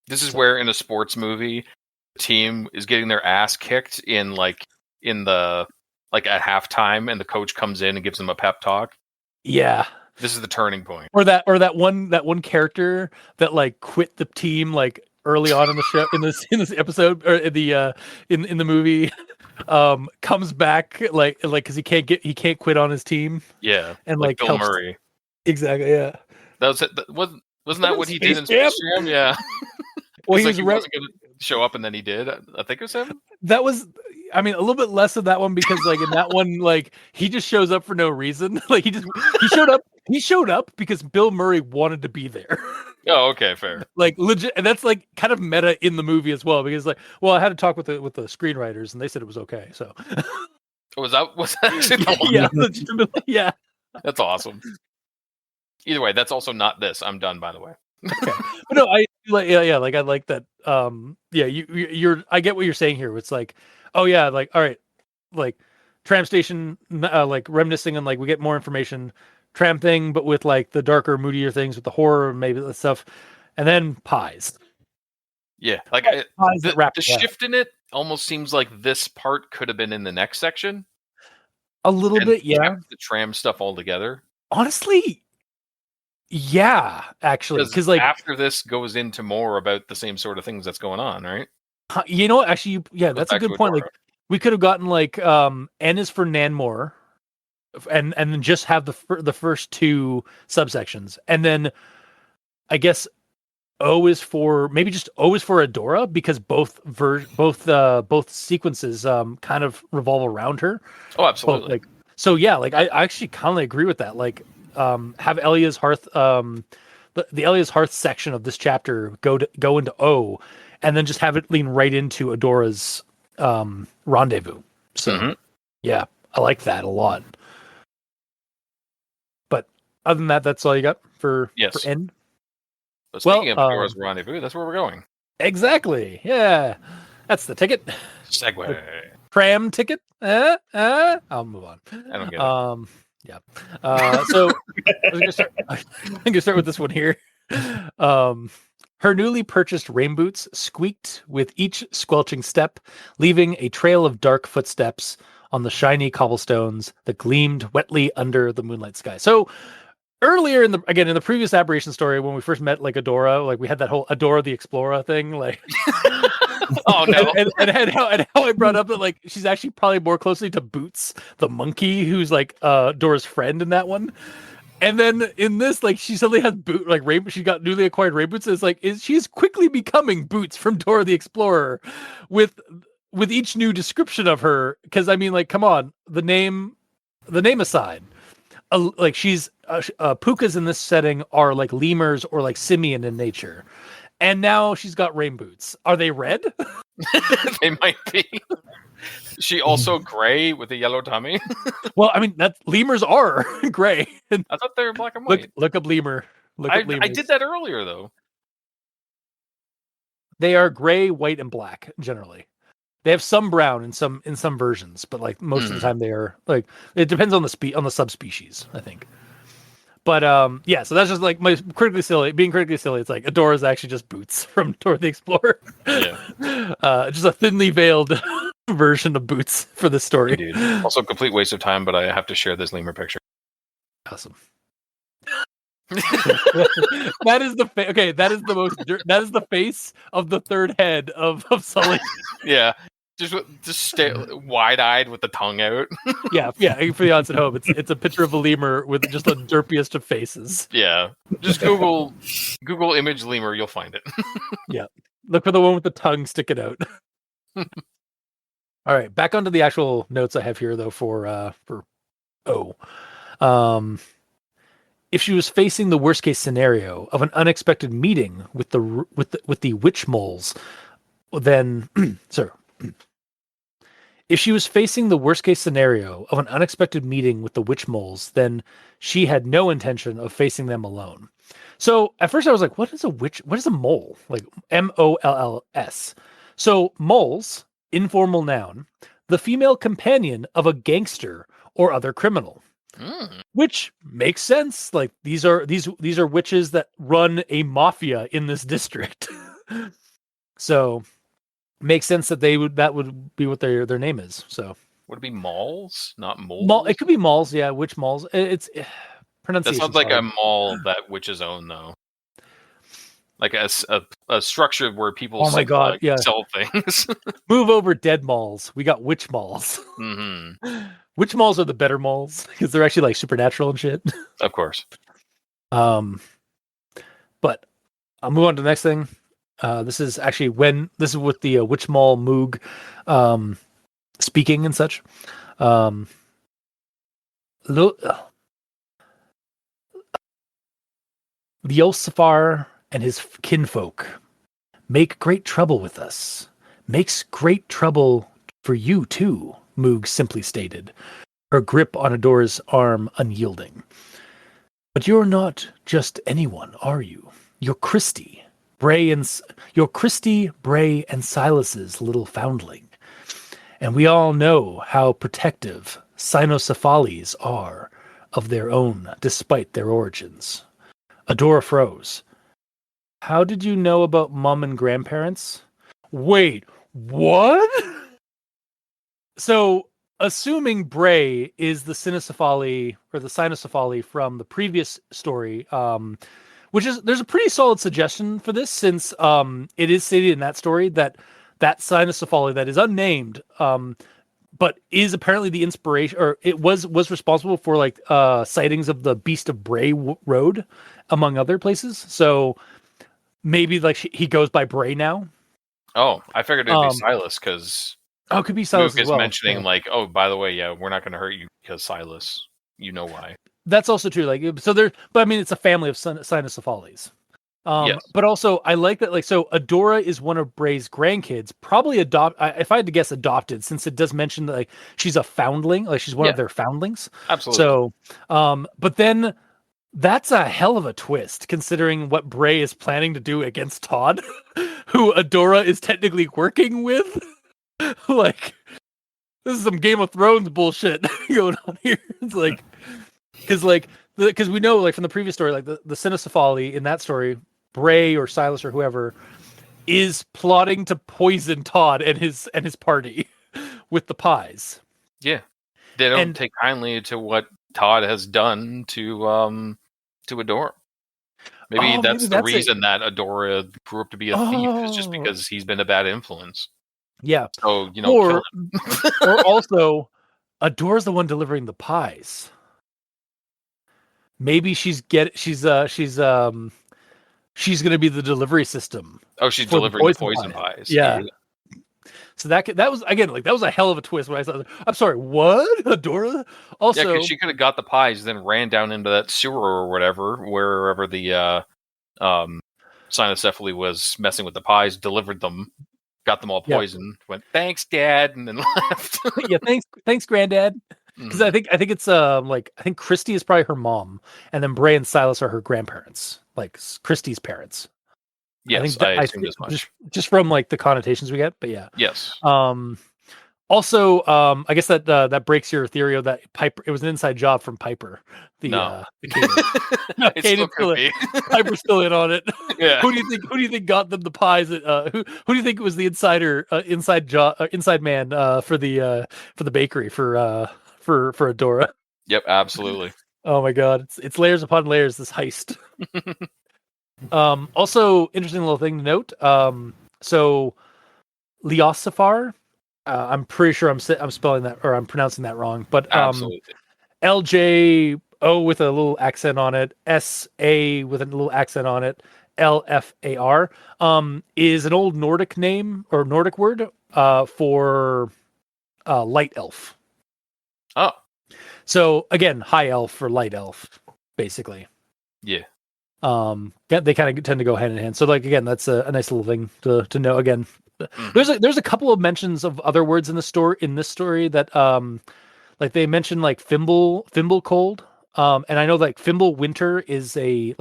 This is where in a sports movie, the team is getting their ass kicked in the at halftime, and the coach comes in and gives them a pep talk. Yeah. This is the turning point. Or that one character that like quit the team like early on in the show, in this episode, or in the movie, comes back like because he can't quit on his team. Yeah, and like Bill Murray. Exactly. Yeah. That was it. Wasn't that what he did in Jam? Space Jam? Yeah. Well, he wasn't going to show up, and then he did. I think it was him. That was, I mean, a little bit less of that one because like in that one, like he just shows up for no reason. Like he showed up. He showed up because Bill Murray wanted to be there. Oh, okay, fair. Like legit, and that's like kind of meta in the movie as well because like, well, I had to talk with the screenwriters and they said it was okay. So was that actually the one? Yeah, legitimately, yeah. That's awesome. Either way, that's also not this. I'm done, by the way. Okay. But no, I like like I like that. You're I get what you're saying here. It's like, oh yeah, like all right, like tram station, like reminiscing and like we get more information. Tram thing, but with like the darker, moodier things with the horror and maybe the stuff, and then pies. Yeah, like pies the shift in it almost seems like this part could have been in the next section. A little bit, yeah. The tram stuff all together. Honestly, yeah, actually, because like after this goes into more about the same sort of things that's going on, right? You know, actually, yeah, that's a good point. Like we could have gotten like N is for Nanmore. And then just have the first 2 subsections, and then I guess O is for Adora because both sequences kind of revolve around her. Oh, absolutely. I actually kind of agree with that. Like have Elia's hearth, the Elia's hearth section of this chapter go into O, and then just have it lean right into Adora's rendezvous. So yeah, I like that a lot. Other than that, that's all you got for N. But speaking of Adora's rendezvous, that's where we're going. Exactly. Yeah, that's the ticket. Segue. The tram ticket. I'll move on. I don't get it. Yeah. So I'm gonna start with this one here. Her newly purchased rain boots squeaked with each squelching step, leaving a trail of dark footsteps on the shiny cobblestones that gleamed wetly under the moonlight sky. So earlier in the previous Aberration story, when we first met like Adora, like we had that whole Adora the Explorer thing, like Oh no. and how I brought up that like she's actually probably more closely to Boots the monkey, who's like Dora's friend in that one. And then in this, like she suddenly has she got newly acquired Ray Boots. She's quickly becoming Boots from Dora the Explorer, with each new description of her. Because I mean, like, come on, the name aside, like she's pukas in this setting are like lemurs or like simian in nature, and now she's got rain boots. Are they red? They might be. She also gray with a yellow tummy. Well, I mean that lemurs are gray. I thought they were black and white. Look up lemur. I did that earlier though. They are gray, white, and black generally. They have some brown in some versions, but like most of the time they are like it depends on the subspecies, I think. But yeah, so that's just like being critically silly. It's like Adora's actually just Boots from Dora the Explorer. Yeah. Just a thinly veiled version of Boots for this story. Dude. Also, complete waste of time, but I have to share this lemur picture. Awesome. That is that is the face of the third head of Sully. Yeah. Just stay wide-eyed with the tongue out. yeah. For the odds at home, it's a picture of a lemur with just the derpiest of faces. Yeah, just Google image lemur, you'll find it. Yeah, look for the one with the tongue sticking out. All right, back onto the actual notes I have here though for O. If she was facing the worst case scenario of an unexpected meeting with the witch moles, then sir. If she was facing the worst case scenario of an unexpected meeting with the witch moles, then she had no intention of facing them alone. So at first I was like, what is a witch? What is a mole? Like MOLLS. So moles, informal noun, the female companion of a gangster or other criminal. Which makes sense. Like these are witches that run a mafia in this district. So makes sense that that would be what their name is. So would it be malls, not moles? It could be malls, yeah. Witch malls. It's pronunciation. That sounds like a mall that witches own, though. Like a structure where people sell things. Move over dead malls. We got witch malls. Mm-hmm. Witch malls are the better malls because they're actually like supernatural and shit. Of course. But I'll move on to the next thing. This is with the Witch Mall Moog speaking and such. Leosafar and his kinfolk make great trouble with us. Makes great trouble for you too, Moog simply stated, her grip on Adora's arm unyielding. But you're not just anyone, are you? You're Christy, Bray, and Silas's little foundling. And we all know how protective cynocephalies are of their own, despite their origins. Adora froze. How did you know about mom and grandparents? Wait, what? So, assuming Bray is the cynocephaly or the cynocephaly from the previous story, there's a pretty solid suggestion for this, since it is stated in that story that cynocephaly that is unnamed, but is apparently the inspiration, or it was responsible for like sightings of the Beast of Bray Road, among other places. So maybe like he goes by Bray now. Oh, I figured it'd be Silas because it could be Silas Luke as well. Mentioning like, oh, by the way, yeah, we're not going to hurt you because Silas. You know why? That's also true. Like, so there, but I mean, it's a family of cynocephalies. Yes. But also, I like that. Like, so Adora is one of Bray's grandkids, probably if I had to guess, adopted, since it does mention that like she's a foundling, like she's one of their foundlings. Absolutely. So, but then that's a hell of a twist, considering what Bray is planning to do against Todd, who Adora is technically working with. Like, this is some Game of Thrones bullshit going on here. It's like, because we know, like from the previous story, like the cynocephaly in that story, Bray or Silas or whoever is plotting to poison Todd and his party with the pies. Yeah, they don't take kindly to what Todd has done to to Adora. Maybe that's the reason that Adora grew up to be a thief, is just because he's been a bad influence. Yeah. So, or, kill him. or also, Adora's the one delivering the pies. Maybe she's gonna be the delivery system. Oh, she's delivering the poison pies. Yeah. So that was again, like, that was a hell of a twist when I saw. I'm sorry, what? Adora? Also, yeah, because she could have got the pies, then ran down into that sewer or whatever, wherever the Cynocephaly was messing with the pies, delivered them, got them all poisoned, went, "Thanks, Dad," and then left. Yeah, thanks, Granddad. Because I think it's I think Christy is probably her mom, and then Bray and Silas are her grandparents, like Christy's parents. Yes, I assumed as much. Just from like the connotations we get, but yeah. Yes. Also, I guess that breaks your theory of that Piper. It was an inside job from Piper. The it still could be. Piper's still in on it. Yeah. Who do you think got them the pies? Who do you think was the inside man for the bakery for Adora? Yep, absolutely. Oh my God, it's layers upon layers. This heist. Also, interesting little thing to note. So Leosifar, I'm pretty sure I'm spelling that, or I'm pronouncing that wrong, but absolutely. LJO with a little accent on it, SA with a little accent on it, LFAR, is an old Nordic name or Nordic word for light elf. Oh. So again, high elf for light elf, basically. Yeah. They kind of tend to go hand in hand. So like, again, that's a nice little thing to know. Again, there's a couple of mentions of other words in this story that like they mentioned like Fimble cold. And I know like Fimble winter is a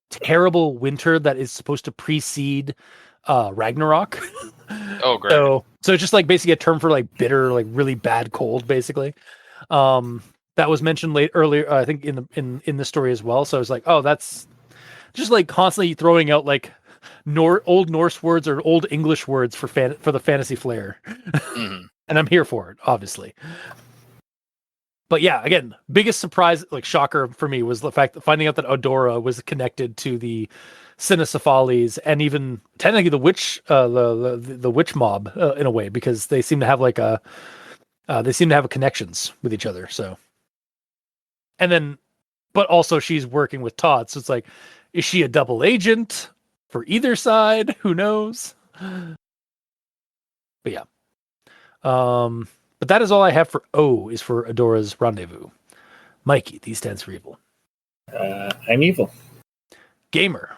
terrible winter that is supposed to precede Ragnarok. Oh, great. So it's just like basically a term for like bitter, like really bad cold, basically. That was mentioned earlier, I think in the story as well. So I was like, oh, that's just like constantly throwing out like old Norse words or old English words for the fantasy flair. And I'm here for it, obviously. But yeah, again, biggest surprise, like shocker for me, was the fact that finding out that Adora was connected to the Cynocephalies and even technically the witch, the witch mob in a way, because they seem to have like connections with each other. So, and then, but also she's working with Todd, so it's like, is she a double agent for either side? Who knows? But yeah. But that is all I have for O, is for Adora's Rendezvous. Mikey, D stands for evil. I'm evil. Gamer.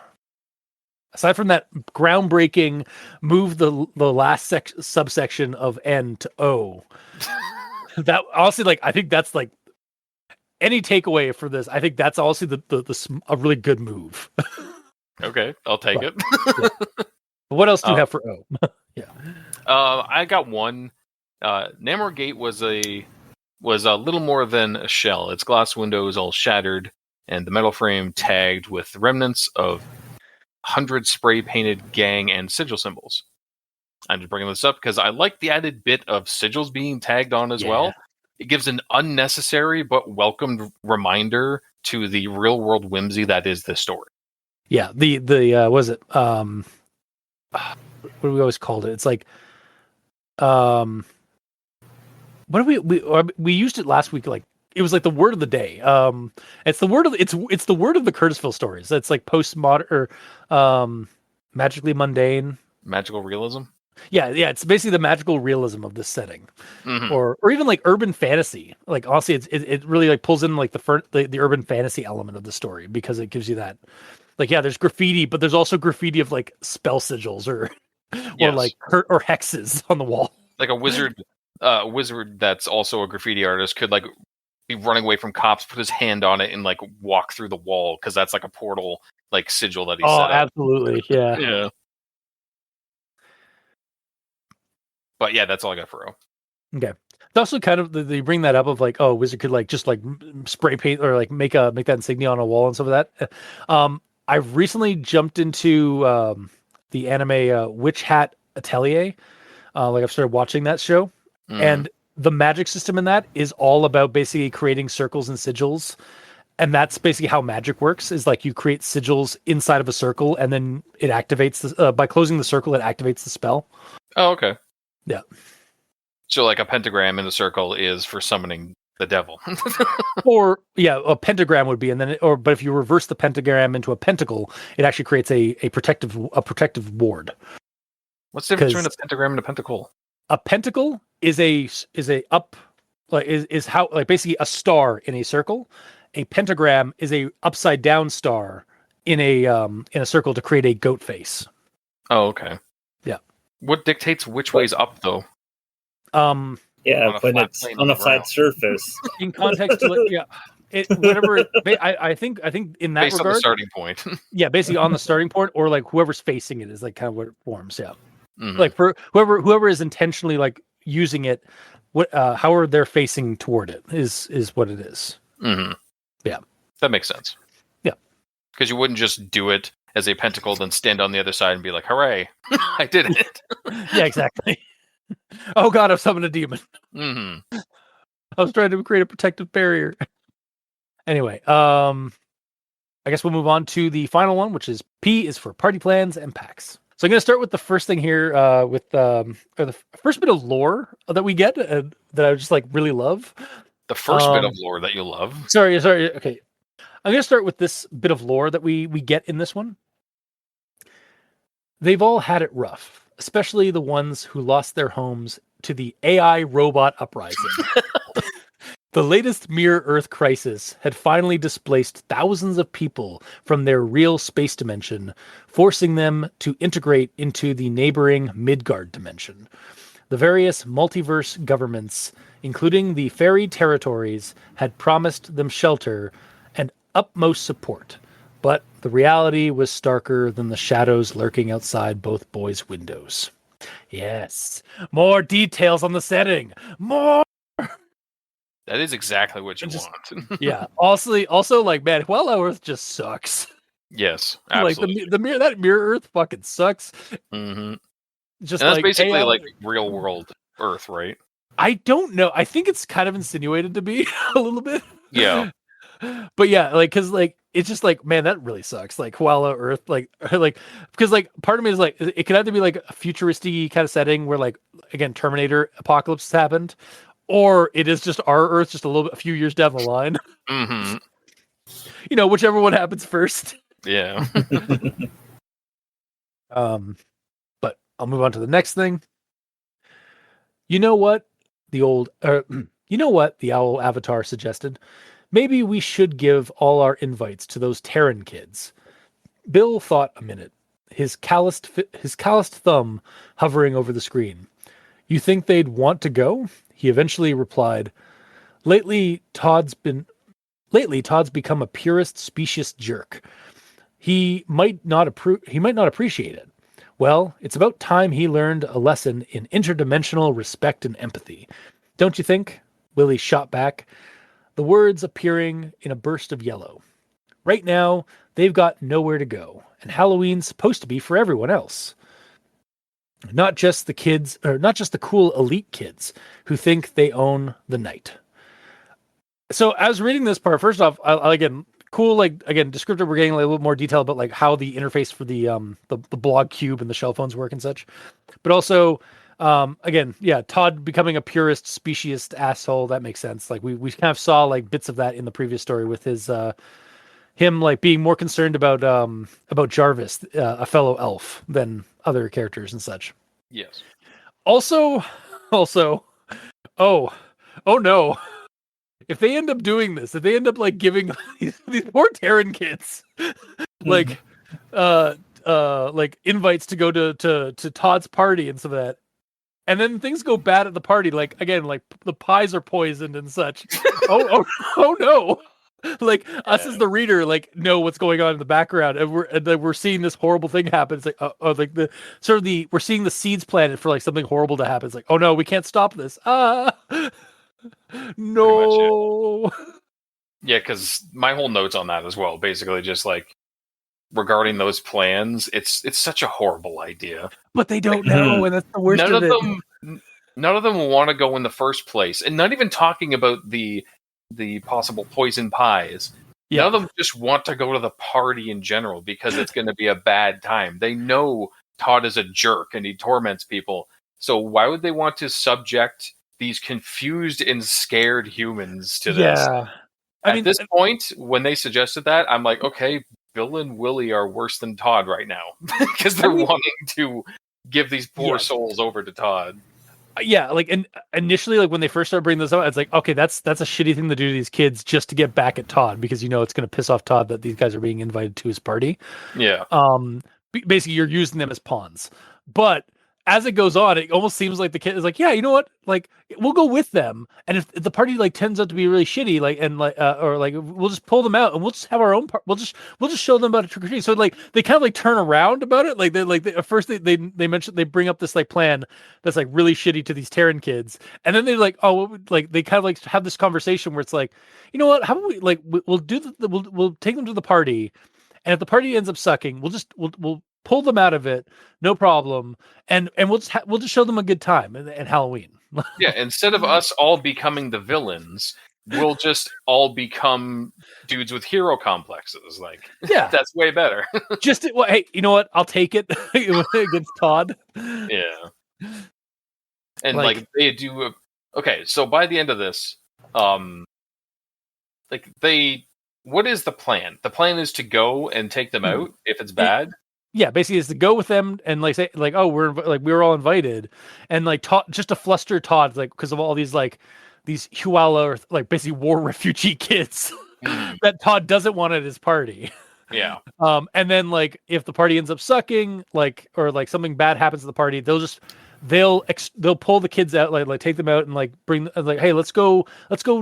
Aside from that groundbreaking move the last subsection of N to O, that honestly, like, I think that's like any takeaway for this. I think that's also a really good move. Okay, I'll take it. Yeah. What else do you have for O? Yeah. I got one. Namor Gate was a little more than a shell. Its glass windows all shattered, and the metal frame tagged with remnants of 100 spray-painted gang and sigil symbols. I'm just bringing this up because I like the added bit of sigils being tagged on as well. It gives an unnecessary but welcomed reminder to the real-world whimsy that is this story. Yeah, the was it what do we always called it? It's like what do we used it last week, like it was like the word of the day. It's the word of the Curtisville stories. It's like postmodern or magically mundane, magical realism. Yeah, it's basically the magical realism of this setting, or even like urban fantasy. Like honestly, it really like pulls in like the urban fantasy element of the story, because it gives you that, like, yeah, there's graffiti, but there's also graffiti of like spell sigils or like or hexes on the wall. Like a wizard that's also a graffiti artist could like be running away from cops, put his hand on it, and like walk through the wall because that's like a portal like sigil that he set up. Oh, absolutely, yeah, yeah. But yeah, that's all I got for O. Okay. It's also kind of they bring that up of like, oh, wizard could like just like spray paint or like make that insignia on a wall and stuff like that. I've recently jumped into the anime Witch Hat Atelier. Like I've started watching that show, and the magic system in that is all about basically creating circles and sigils And that's basically how magic works, is like you create sigils inside of a circle, and then it activates by closing the circle, it activates the spell. Oh, okay. Yeah. So like a pentagram in a circle is for summoning the devil. Or a pentagram would be, and then but if you reverse the pentagram into a pentacle, it actually creates a protective ward. What's the difference between a pentagram and a pentacle? A pentacle is how like basically a star in a circle. A pentagram is a upside down star in a circle to create a goat face. Oh, okay. Yeah. What dictates which way's up though? Yeah, when it's on a flat surface. In context to whatever. I think in that based regard, on the starting point. yeah, basically on the starting point, or like whoever's facing it is like kind of what it forms. Yeah, Mm-hmm. like for whoever is intentionally like using it, however they're facing toward it is what it is. Mm-hmm. Yeah, that makes sense. Yeah, because you wouldn't just do it as a pentacle, then stand on the other side and be like, "Hooray, I did it!" Yeah, exactly. Oh God, I've summoned a demon. Mm-hmm. I was trying to create a protective barrier. Anyway, I guess we'll move on to the final one, which is P is for party plans and packs. So I'm going to start with the first thing here, with the first bit of lore that we get that I just like really love. The first bit of lore that you love. Sorry. Okay, I'm going to start with this bit of lore that we get in this one. They've all had it rough, especially the ones who lost their homes to the AI robot uprising. The latest Mirror Earth crisis had finally displaced thousands of people from their real space dimension, forcing them to integrate into the neighboring Midgard dimension. The various multiverse governments, including the fairy territories, had promised them shelter and utmost support, but the reality was starker than the shadows lurking outside both boys' windows. Yes, more details on the setting. More! That is exactly what you want. Yeah. Also, like, man, Hello Earth just sucks. Yes, absolutely. Like that Mirror Earth fucking sucks. Mm-hmm. Just and that's like basically AI, like real world Earth, right? I don't know. I think it's kind of insinuated to be a little bit. Yeah. But yeah, like, cause like it's just like, man, that really sucks. Like Koala Earth, like because like part of me is like, it could either be like a futuristic kind of setting where like again Terminator apocalypse has happened, or it is just our Earth, just a few years down the line. Mm-hmm. You know, whichever one happens first. Yeah. But I'll move on to the next thing. You know what the owl avatar suggested? Maybe we should give all our invites to those Terran kids. Bill thought a minute, his calloused thumb hovering over the screen. You think they'd want to go? He eventually replied, Lately, Todd's become a purist, specious jerk. He might not appreciate it. Well, it's about time he learned a lesson in interdimensional respect and empathy. Don't you think? Willie shot back, the words appearing in a burst of yellow. Right now, they've got nowhere to go, and Halloween's supposed to be for everyone else. Not just the cool elite kids who think they own the night. So I was reading this part. First off, again, cool, like, again, descriptive, we're getting a little bit more detail about like how the interface for the blog cube and the shell phones work and such. But also, again, yeah, Todd becoming a purist, speciest asshole, that makes sense. Like we kind of saw like bits of that in the previous story with his him like being more concerned about Jarvis, a fellow elf, than other characters and such. Yes. Also, oh no. If they end up doing this, if they end up like giving these poor Terran kids like invites to go to Todd's party and some of that, and then things go bad at the party, like again, like the pies are poisoned and such. oh no. Like us as the reader, like know what's going on in the background, and we're seeing this horrible thing happen. It's like like we're seeing the seeds planted for like something horrible to happen. It's like, oh no, we can't stop this. No. Yeah, because my whole notes on that as well, basically just like regarding those plans, it's such a horrible idea. But they don't know, and that's the worst of it. None of them want to go in the first place, and not even talking about the possible poison pies. None of them just want to go to the party in general because it's going to be a bad time. They know Todd is a jerk and he torments people. So why would they want to subject these confused and scared humans to this? Yeah. At this point, when they suggested that, I'm like, okay, Bill and Willie are worse than Todd right now because they're wanting to give these poor souls over to Todd. Yeah, like and initially, like when they first started bringing this up, it's like, okay, that's a shitty thing to do to these kids just to get back at Todd because it's going to piss off Todd that these guys are being invited to his party. Yeah. Basically, you're using them as pawns. But as it goes on, it almost seems like the kid is like, yeah, you know what? Like, we'll go with them, and if the party like turns out to be really shitty, like, and like, or like, we'll just pull them out, and we'll just have our own part. We'll just show them about a trick or treat. So like, they kind of like turn around about it. Like at first they mention they bring up this like plan that's like really shitty to these Terran kids, and then they're like, oh, like they kind of like have this conversation where it's like, you know what? How about we like we'll do we'll take them to the party, and if the party ends up sucking, we'll pull them out of it, no problem, and we'll just show them a good time at Halloween. Yeah, instead of us all becoming the villains, we'll just all become dudes with hero complexes. Like, yeah, that's way better. Hey, you know what? I'll take it against Todd. Yeah, and like they do. Okay, so by the end of this, what is the plan? The plan is to go and take them out if it's bad. Yeah, basically is to go with them and like say like, oh, we were all invited, and like Todd, just to fluster Todd, like because of all these Huala or like basically war refugee kids that Todd doesn't want at his party. Yeah. And then like if the party ends up sucking, like or like something bad happens to the party, they'll pull the kids out, like take them out and like bring like, hey, let's go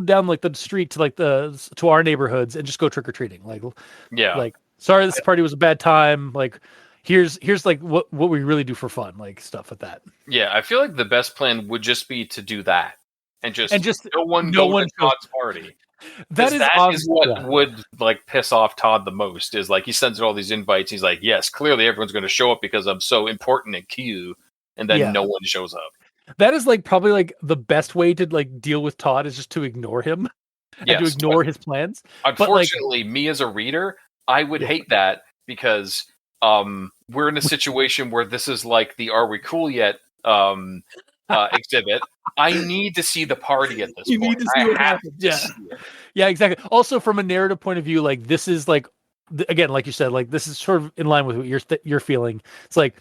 down like the street to our neighborhoods and just go trick or treating. Like, yeah, like sorry, this party was a bad time. Like, here's like what we really do for fun, like stuff like that. Yeah, I feel like the best plan would just be to do that and just no one to Todd's party. That is what would like piss off Todd the most. Is like he sends out all these invites. He's like, yes, clearly everyone's going to show up because I'm so important and cute. And then no one shows up. That is like probably like the best way to like deal with Todd is just to ignore him and to ignore his plans. Unfortunately, me as a reader, I would hate that because we're in a situation where this is like the "Are we cool yet?" exhibit. I need to see the party at this point. You need to see what happens. Yeah, exactly. Also, from a narrative point of view, like this is like again, like you said, like this is sort of in line with what you're feeling. It's like.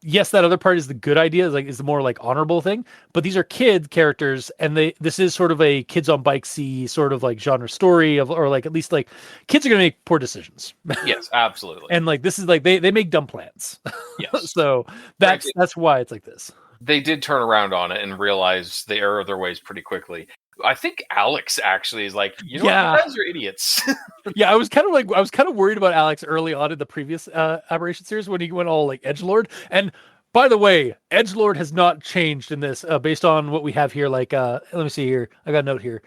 Yes, that other part is the good idea, is the more like honorable thing, but these are kid characters, and this is sort of a kids on bikesy sort of like genre story or like at least like kids are gonna make poor decisions. Yes, absolutely. And like this is like they make dumb plans. Yes. So that's why it's like this. They did turn around on it and realize the error of their ways pretty quickly. I think Alex actually is like, you know what, you guys are idiots. Yeah, I was kind of worried about Alex early on in the previous Aberration series when he went all like edgelord. And by the way, edgelord has not changed in this based on what we have here. Like, let me see here. I got a note here.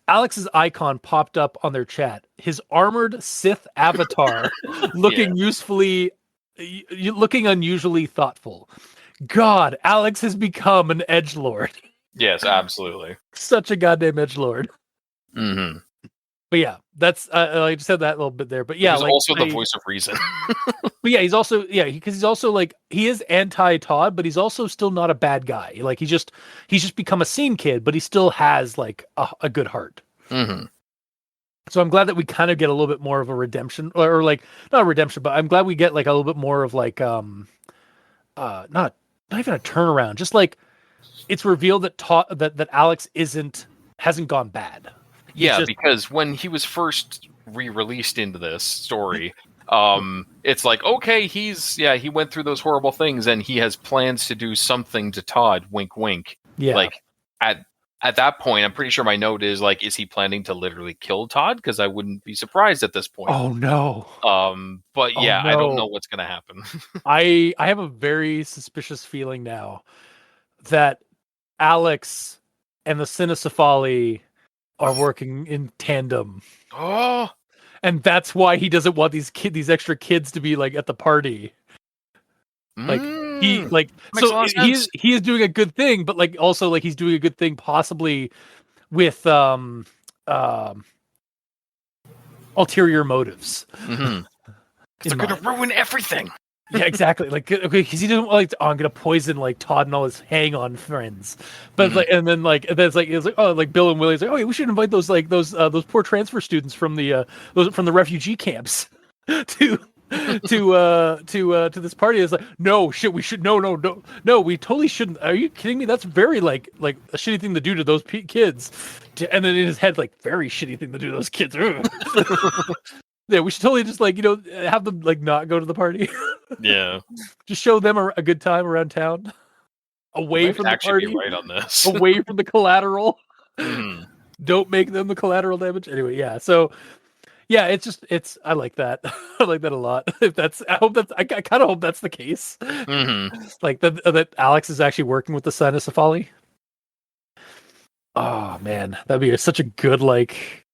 Alex's icon popped up on their chat. His armored Sith avatar, looking looking unusually thoughtful. God, Alex has become an edgelord. Yes, absolutely. Such a goddamn edgelord. Mm-hmm. But yeah, that's I just said that a little bit there. But yeah, he's also the voice of reason. But yeah, he's also because he's also like he is anti-Todd, but he's also still not a bad guy. Like he's just become a scene kid, but he still has like a good heart. Mm-hmm. So I'm glad that we kind of get a little bit more of a redemption, or like not a redemption, but I'm glad we get like a little bit more of like not even a turnaround, just like. It's revealed that that Alex hasn't gone bad. Because when he was first re-released into this story, it's like, okay, he went through those horrible things and he has plans to do something to Todd, wink wink. Yeah. Like at that point, I'm pretty sure my note is like, is he planning to literally kill Todd? Because I wouldn't be surprised at this point. Oh no. But yeah, no. I don't know what's gonna happen. I have a very suspicious feeling now that Alex and the Cinecephaly are working in tandem. Oh, and that's why he doesn't want these extra kids to be like at the party. Like he is doing a good thing, but like also like he's doing a good thing possibly with ulterior motives. Because they're going to ruin everything. Yeah, exactly. Like, okay, because he didn't like, I'm gonna poison like Todd and all his hang-on friends. But like, and then it's like, oh, like Bill and Willie's like, oh, yeah, we should invite those poor transfer students from the refugee camps to this party. It's like, no, shit, we should no, we totally shouldn't. Are you kidding me? That's very like a shitty thing to do to those kids. And then in his head, like, very shitty thing to do to those kids. Yeah, we should totally just like, have them like not go to the party. Yeah, just show them a good time around town, away from the party. Be right on this, away from the collateral. Don't make them the collateral damage. Anyway, yeah. So, yeah, it's. I like that. I like that a lot. I kind of hope that's the case. Like that Alex is actually working with the son of Safali. Oh man, that'd be such a good like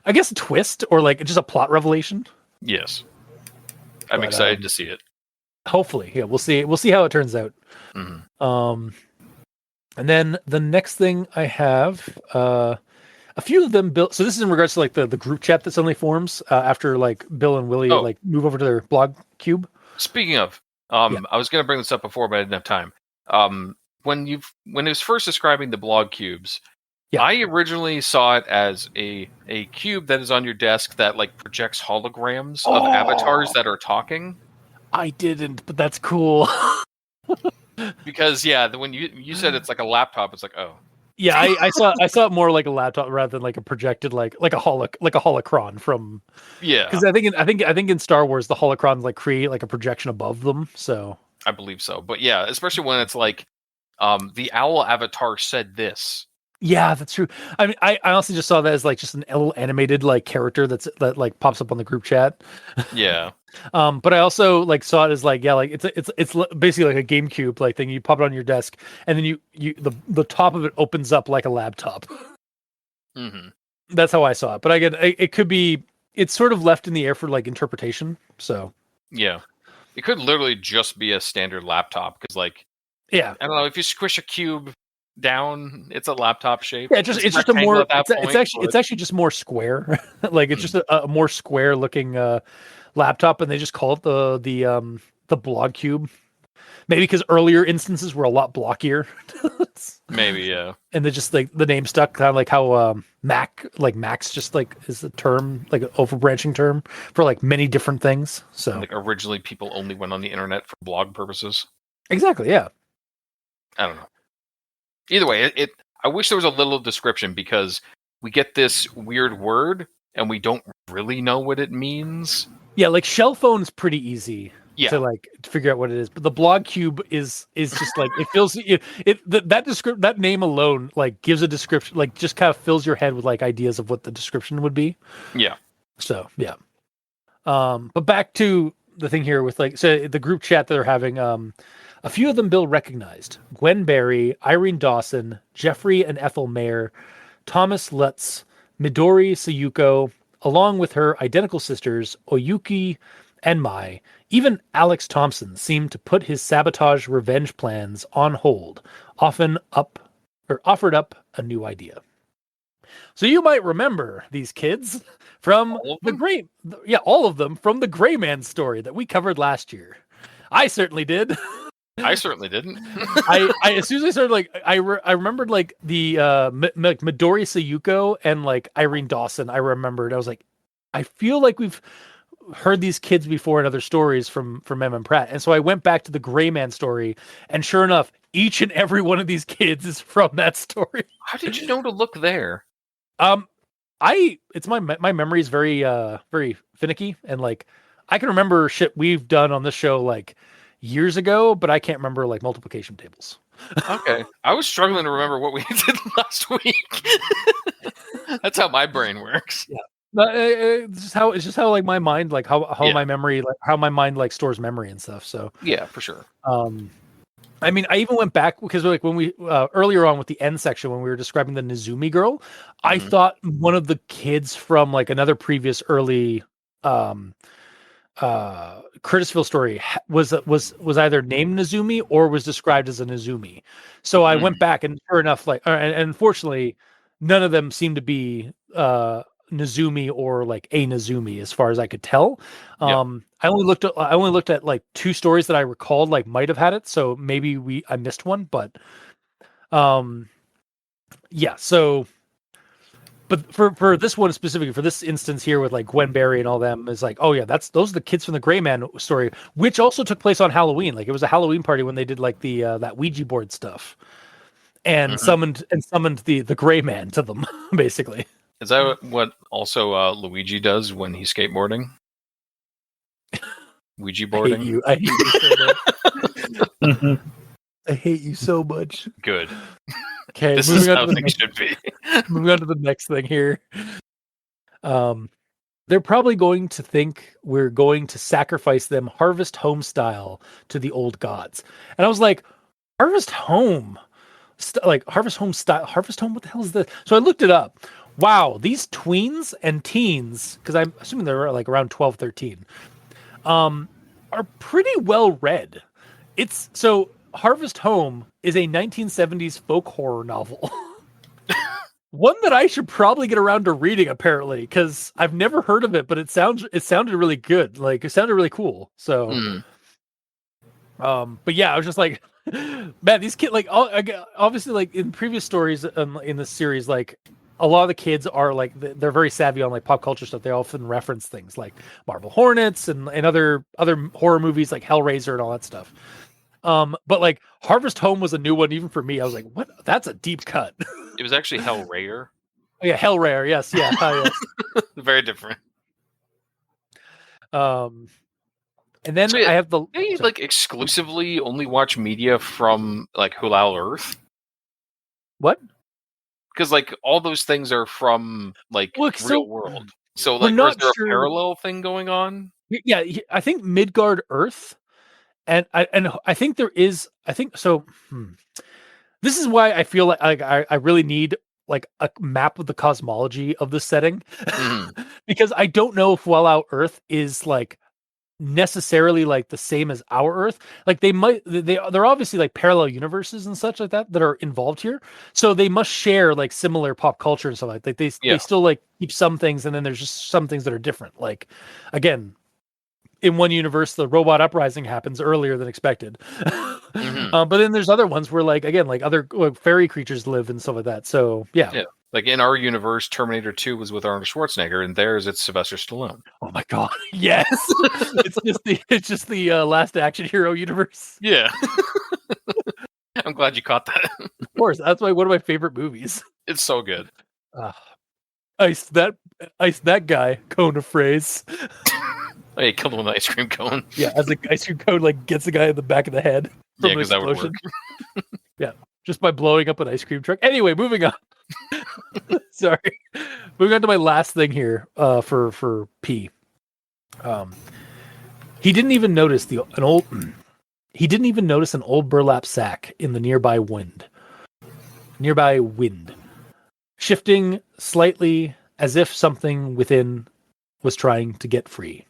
I guess a twist or like just a plot revelation. Yes, I'm excited to see it. Hopefully, yeah, we'll see. We'll see how it turns out. And then the next thing I have, a few of them built. So this is in regards to like the group chat that suddenly forms after like Bill and Willie like move over to their blog cube. Speaking of, I was going to bring this up before, but I didn't have time. When it was first describing the blog cubes. Yeah. I originally saw it as a cube that is on your desk that like projects holograms of avatars that are talking. I didn't, but that's cool. Because when you said it's like a laptop, it's like, oh. Yeah, I saw it more like a laptop rather than like a projected like a holocron from. Yeah. Because I think in Star Wars the holocrons like create like a projection above them. So I believe so, but yeah, especially when it's like, the owl avatar said this. Yeah, that's true. I mean, I honestly just saw that as like just an little animated like character that like pops up on the group chat. Yeah. But I also like saw it as like it's basically like a GameCube like thing. You pop it on your desk, and then the top of it opens up like a laptop. That's how I saw it. But again, it could be it's sort of left in the air for like interpretation. So yeah, it could literally just be a standard laptop because like I don't know if you squish a cube down, it's a laptop shape. Yeah, it's just a more it's actually just more square. Like it's just a more square looking laptop, and they just call it the blog cube. Maybe because earlier instances were a lot blockier. Maybe, yeah. And they just like the name stuck, kind of like how Max just like is a term, like an overbranching term for like many different things. So like originally people only went on the internet for blog purposes. Exactly, yeah. I don't know. Either way, I wish there was a little description because we get this weird word and we don't really know what it means. Yeah, like shell phone's pretty easy to figure out what it is, but the blog cube is just like it feels that name alone like gives a description, like just kind of fills your head with like ideas of what the description would be. Yeah. So yeah. But back to the thing here with like so the group chat that they're having. A few of them Bill recognized: Gwen Barry, Irene Dawson, Jeffrey and Ethel Mayer, Thomas Lutz, Midori Sayuko, along with her identical sisters Oyuki and Mai. Even Alex Thompson seemed to put his sabotage revenge plans on hold, offered up a new idea. So you might remember these kids from all of them from the Gray Man story that we covered last year. I certainly did. I certainly didn't. I as soon as I started, like, I remembered like the Midori Sayuko and like Irene Dawson. I remembered. I was like, I feel like we've heard these kids before in other stories from M. Pratt, and so I went back to the Gray Man story, and sure enough, each and every one of these kids is from that story. How did you know to look there? It's my memory is very very finicky, and like I can remember shit we've done on this show like years ago, but I can't remember like multiplication tables. Okay. I was struggling to remember what we did last week. That's how my brain works. Yeah. It's just how like my mind, like how my memory, like how my mind like stores memory and stuff. So yeah, for sure. I mean, I even went back because like when we earlier on with the end section when we were describing the Nezumi girl, I thought one of the kids from like another previous early Curtisville story was either named Nezumi or was described as a Nezumi. So I went back and sure enough, like, and unfortunately, none of them seem to be Nezumi or like a Nezumi as far as I could tell. Yeah. I only looked at like 2 stories that I recalled like might have had it, so maybe I missed one, but yeah, so but for this one specifically, for this instance here with like Gwen Berry and all them, is like, oh yeah, those are the kids from the Gray Man story, which also took place on Halloween. Like it was a Halloween party when they did like the that Ouija board stuff, and summoned the Gray Man to them, basically. Is that what also Luigi does when he's skateboarding? Ouija boarding. I hate you so much. I hate you so much. Good. Okay, This is how things should be. Moving on to the next thing here. They're probably going to think we're going to sacrifice them Harvest Home style to the old gods. And I was like, Harvest Home? Like Harvest Home style? Harvest Home? What the hell is this? So I looked it up. Wow, these tweens and teens, because I'm assuming they're like around 12, 13, are pretty well read. It's so Harvest Home is a 1970s folk horror novel. One that I should probably get around to reading, apparently, because I've never heard of it, but it sounded really good. Like it sounded really cool. So, but yeah, I was just like, man, these kids, like, obviously, like in previous stories in the series, like a lot of the kids are like they're very savvy on like pop culture stuff. They often reference things like Marvel Hornets and other horror movies like Hellraiser and all that stuff. But like Harvest Home was a new one even for me. I was like, what? That's a deep cut. It was actually Hellraiser. Oh, yeah, Hellraiser. Yes, yeah, yes. Very different. And then So, yeah, I have the they like exclusively only watch media from like Hulal Earth. What? Because like all those things are from like real world. So like, not is there sure. a parallel thing going on? Yeah, I think Midgard Earth, and I think there is. I think so. This is why I feel like I really need like a map of the cosmology of the setting, because I don't know if Fallout Earth is like necessarily like the same as our Earth. Like they're obviously like parallel universes and such like that are involved here, so they must share like similar pop culture and stuff like that. They still like keep some things, and then there's just some things that are different. Like again, in one universe the robot uprising happens earlier than expected. But then there's other ones where like again like other fairy creatures live and stuff like that. So yeah. Like in our universe, Terminator 2 was with Arnold Schwarzenegger, and theirs it's Sylvester Stallone. Oh my god, yes! it's just the Last Action Hero universe. Yeah, I'm glad you caught that. Of course, that's one of my favorite movies. It's so good. Ice that guy, cone of phrase. Oh, he killed him with an ice cream cone. Yeah, as the ice cream cone like gets the guy in the back of the head. Yeah, because that would work. Yeah, just by blowing up an ice cream truck. Anyway, moving on. Sorry, moving on to my last thing here. For P. He didn't even notice an old burlap sack in the nearby wind. Shifting slightly as if something within was trying to get free.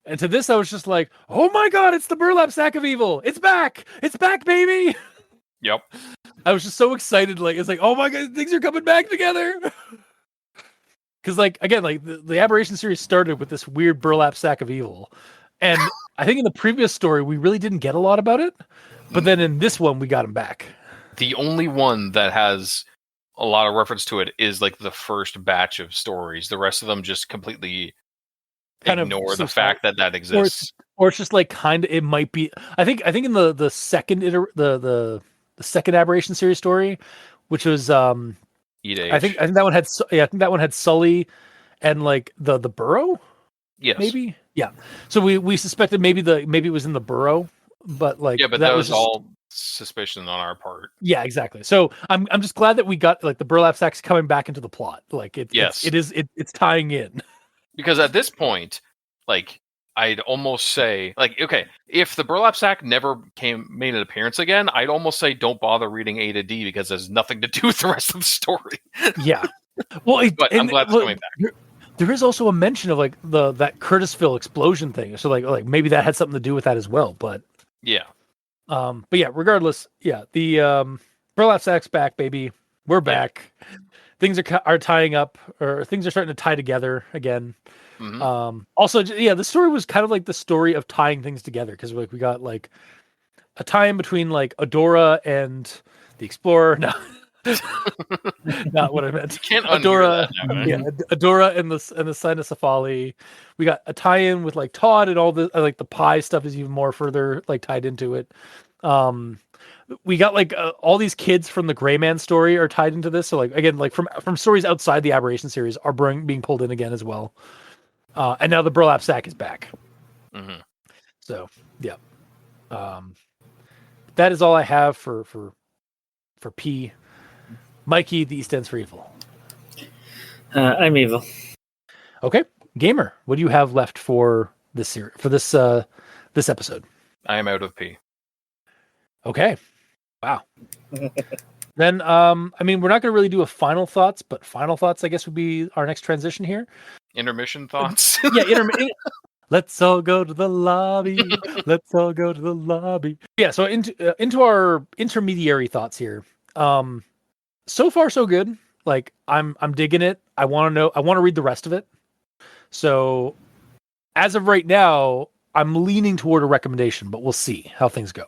And to this, I was just like, oh my god, it's the burlap sack of evil. It's back. It's back, baby. Yep. I was just so excited. Like, it's like, oh my god, things are coming back together. Because like, again, like the Aberration series started with this weird burlap sack of evil. And I think in the previous story, we really didn't get a lot about it. But then in this one, we got him back. The only one that has a lot of reference to it is like the first batch of stories. The rest of them just completely ignore the fact that exists. Or it's just like it might be. I think in the second the second Aberration series story, which was I think that one had Sully and like the burrow. Yes. Maybe. Yeah. So we suspected maybe it was in the burrow, but like but that was all suspicion on our part. Yeah, exactly. So I'm just glad that we got like the burlap sacks coming back into the plot. Like it's tying in. Because at this point, like I'd almost say, like, okay, if the burlap sack never made an appearance again, I'd almost say don't bother reading A to D because there's nothing to do with the rest of the story. Yeah. Well, but I'm glad it's coming back. There is also a mention of like that Curtisville explosion thing. So like maybe that had something to do with that as well. But yeah. But yeah, regardless, yeah, the burlap sack's back, baby. We're back. things are tying up, or things are starting to tie together again. Also, the story was kind of like the story of tying things together, because like we got like a tie-in between like Adora and the Explorer. No, not what I meant. Can't Adora, unhear that now, yeah, Adora and the Sign of Cephali. We got a tie-in with like Todd, and all the like the pie stuff is even more further like tied into it. We got like all these kids from the Gray Man story are tied into this. So like again, like from stories outside the Aberration series are being pulled in again as well. And now the burlap sack is back. So yeah, that is all I have for P. Mikey, the East End's for evil. I'm evil. Okay, Gamer, what do you have left for this series, for this episode? I am out of P. Okay, wow. Then I mean, we're not going to really do a final thoughts, but final thoughts, I guess, would be our next transition here. Intermission thoughts. Yeah, intermission. Let's all go to the lobby. Let's all go to the lobby. Yeah, so into our intermediary thoughts here. So far so good. Like I'm digging it. I want to read the rest of it. So as of right now, I'm leaning toward a recommendation, but we'll see how things go.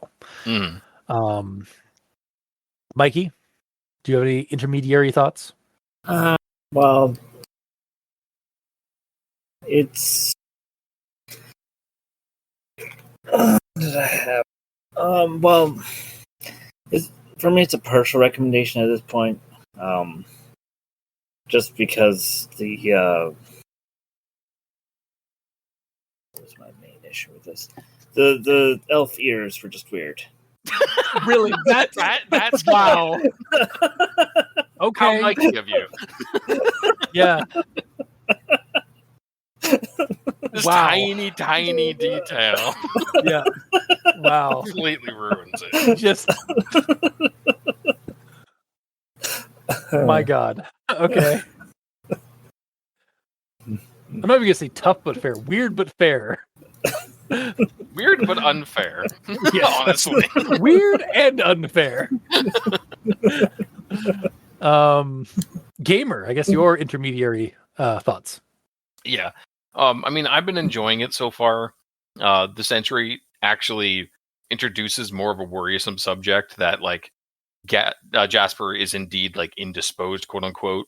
Mikey, do you have any intermediary thoughts? Well, it's what did I have? Well, for me, it's a partial recommendation at this point. Just because what's my main issue with this? The elf ears were just weird. Really? That's wow. Okay. How Mikey of you. Yeah. This Wow. tiny detail. Yeah. Wow. Completely ruins it. Just. My God. Okay. I'm not even gonna say tough but fair. Weird but fair. Weird but unfair. Yeah. Honestly. Weird and unfair. Gamer, I guess your intermediary thoughts. Yeah. I mean, I've been enjoying it so far. This entry actually introduces more of a worrisome subject that, like, Jasper is indeed, like, indisposed, quote unquote,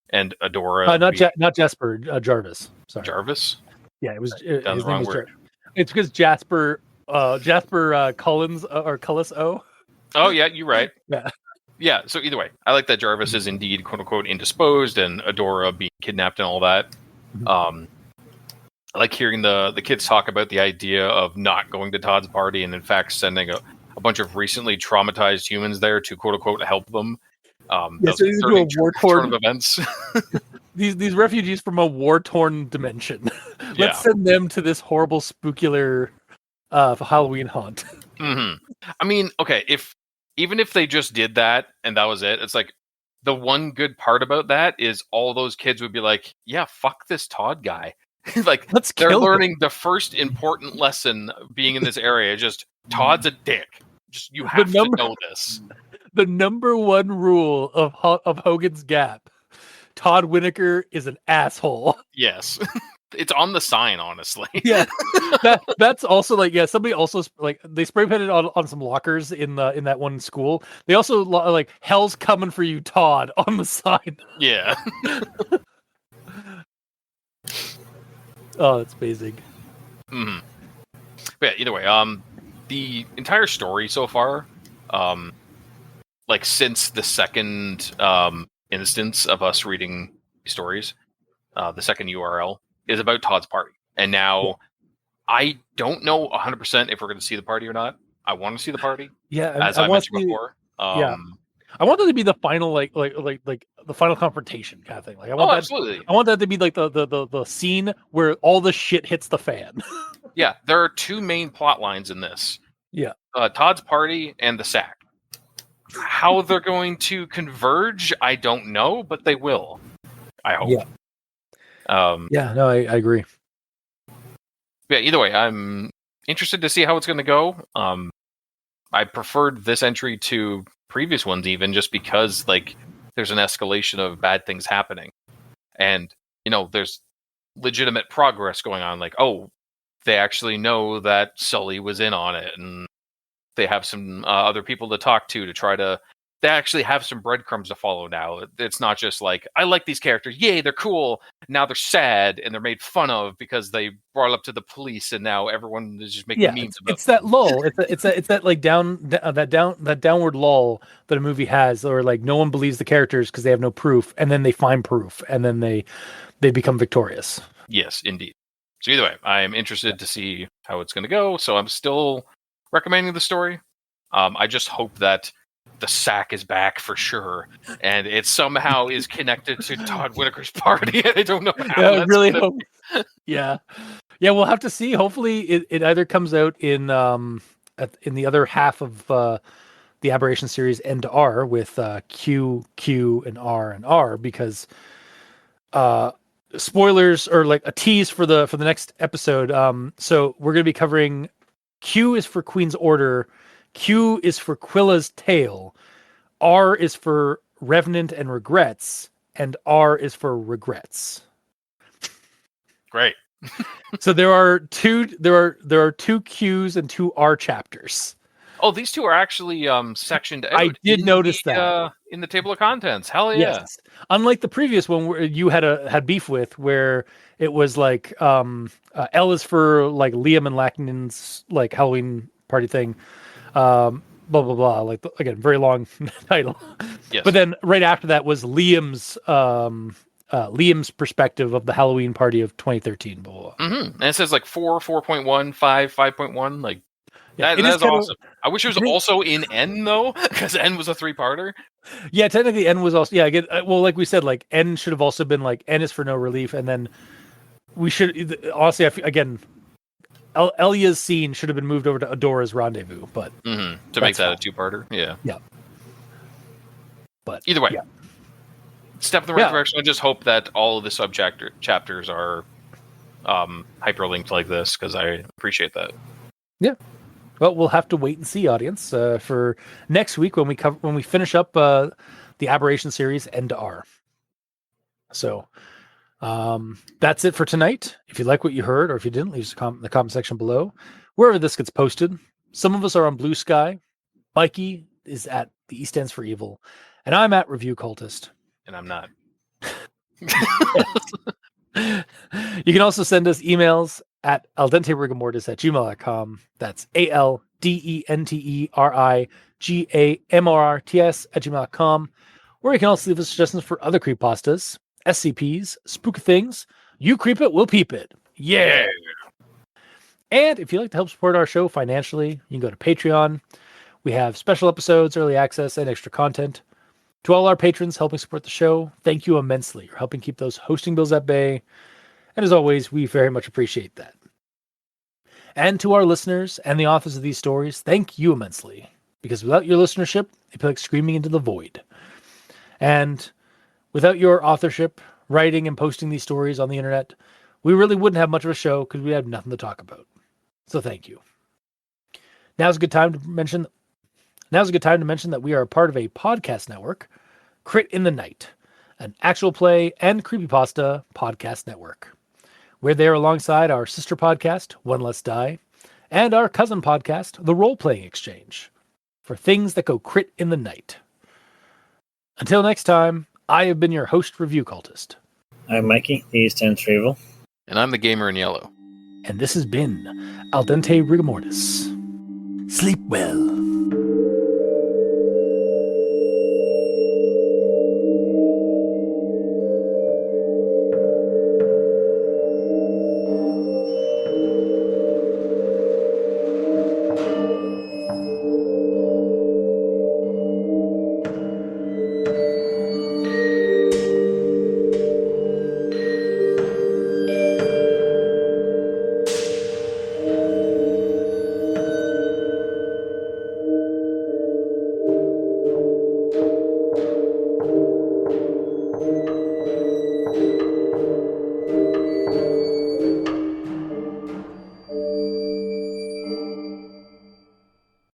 and Adora. Not Jasper, Jarvis. Sorry, Jarvis. Yeah, it was. His name was Jarvis. It's because Jasper Collins or Cullis O. Oh yeah, you're right. Yeah. Yeah. So either way, I like that Jarvis is indeed, quote unquote, indisposed, and Adora being kidnapped and all that. I like hearing the kids talk about the idea of not going to Todd's party and in fact sending a bunch of recently traumatized humans there to, quote unquote, help them. So these do a war-torn events. these refugees from a war-torn dimension. Let's send them to this horrible spookular Halloween haunt. I mean, okay, even if they just did that and that was it, it's like the one good part about that is all those kids would be like, yeah, fuck this Todd guy. Like, they're learning the first important lesson being in this area. Just Todd's a dick. Just you have to know this. The number one rule of Hogan's Gap: Todd Winokur is an asshole. Yes, it's on the sign. Honestly, yeah. That's also like somebody also like they spray painted on some lockers in that one school. They also like hell's coming for you, Todd, on the sign. Yeah. Oh, that's amazing. But yeah, either way, the entire story so far, like since the second instance of us reading stories, the second URL is about Todd's party, and now I don't know 100% if we're going to see the party or not. I want to see the party. Yeah, as I mentioned before. I want that to be the final like the final confrontation kind of thing. Like I want absolutely. I want that to be like the scene where all the shit hits the fan. Yeah, there are two main plot lines in this. Yeah. Todd's party and the sack. How they're going to converge, I don't know, but they will. I hope. Yeah. No, I agree. Yeah, either way, I'm interested to see how it's going to go. I preferred this entry to previous ones, even just because, like, there's an escalation of bad things happening. And, there's legitimate progress going on. Like, oh, they actually know that Sully was in on it, and they have some other people to talk to try to. They actually have some breadcrumbs to follow now. It's not just like, I like these characters, yay, they're cool. Now they're sad and they're made fun of because they brought up to the police, and now everyone is just making memes about. It's that lull. It's that like that downward lull that a movie has, or like no one believes the characters because they have no proof, and then they find proof, and then they become victorious. Yes, indeed. So either way, I'm interested to see how it's going to go. So I'm still recommending the story. I just hope that the sack is back for sure, and it somehow is connected to Todd Whitaker's party. I don't know how. Yeah, I really hope. Yeah, we'll have to see. Hopefully, it either comes out in the other half of the Aberration series N to R with Q, and R, because spoilers, or like a tease for the next episode. So we're going to be covering Q is for Queen's Order, Q is for Quilla's Tale, R is for Revenant and Regrets, and R is for Regrets. Great. So there are two Qs and two R chapters. Oh, these two are actually sectioned out. I did notice that in the table of contents. Hell yeah! Yes. Unlike the previous one where you had beef with, where it was like L is for like Liam and Lacknan's like Halloween party thing, blah blah blah. Like again, very long title. Yes. But then right after that was Liam's perspective of the Halloween party of 2013. Blah, blah, blah. Mm-hmm. And it says like 4, 4.1, 5, 5.1. Like yeah, that's awesome. I wish it was also in N though, because N was a 3-parter. Yeah, technically N was also well, like we said, like N should have also been like N is for No Relief, and then we should honestly again, Elia's scene should have been moved over to Adora's Rendezvous, but to make that a 2-parter. Yeah. But either way, step in the right direction. I just hope that all of the chapters are hyperlinked like this, because I appreciate that. Yeah. Well, we'll have to wait and see, audience, for next week when we finish up the Aberration series N to R. So that's it for tonight. If you like what you heard, or if you didn't, leave us in the comment section below, wherever this gets posted. Some of us are on Blue Sky. Mikey is at the E Stands for Evil, and I'm at Review Cultist. And I'm not. You can also send us emails at aldenterigamortis@gmail.com. That's ALDENTERIGAMORTS@gmail.com. Or you can also leave us suggestions for other creepypastas, SCPs, spooky things. You creep it, we'll peep it. Yeah. And if you'd like to help support our show financially, you can go to Patreon. We have special episodes, early access, and extra content. To all our patrons helping support the show, thank you immensely. You're helping keep those hosting bills at bay. And as always, we very much appreciate that. And to our listeners and the authors of these stories, thank you immensely. Because without your listenership, it'd be like screaming into the void. And without your authorship, writing and posting these stories on the internet, we really wouldn't have much of a show because we have nothing to talk about. So thank you. Now's a good time to mention that we are a part of a podcast network, Crit in the Night, an actual play and creepypasta podcast network. We're there alongside our sister podcast, One Less Die, and our cousin podcast, The Role Playing Exchange, for things that go crit in the night. Until next time, I have been your host, Review Cultist. I'm Mikey, the E Stands for Evil. And I'm the gamer in yellow. And this has been Al Dente Rigamortis. Sleep well.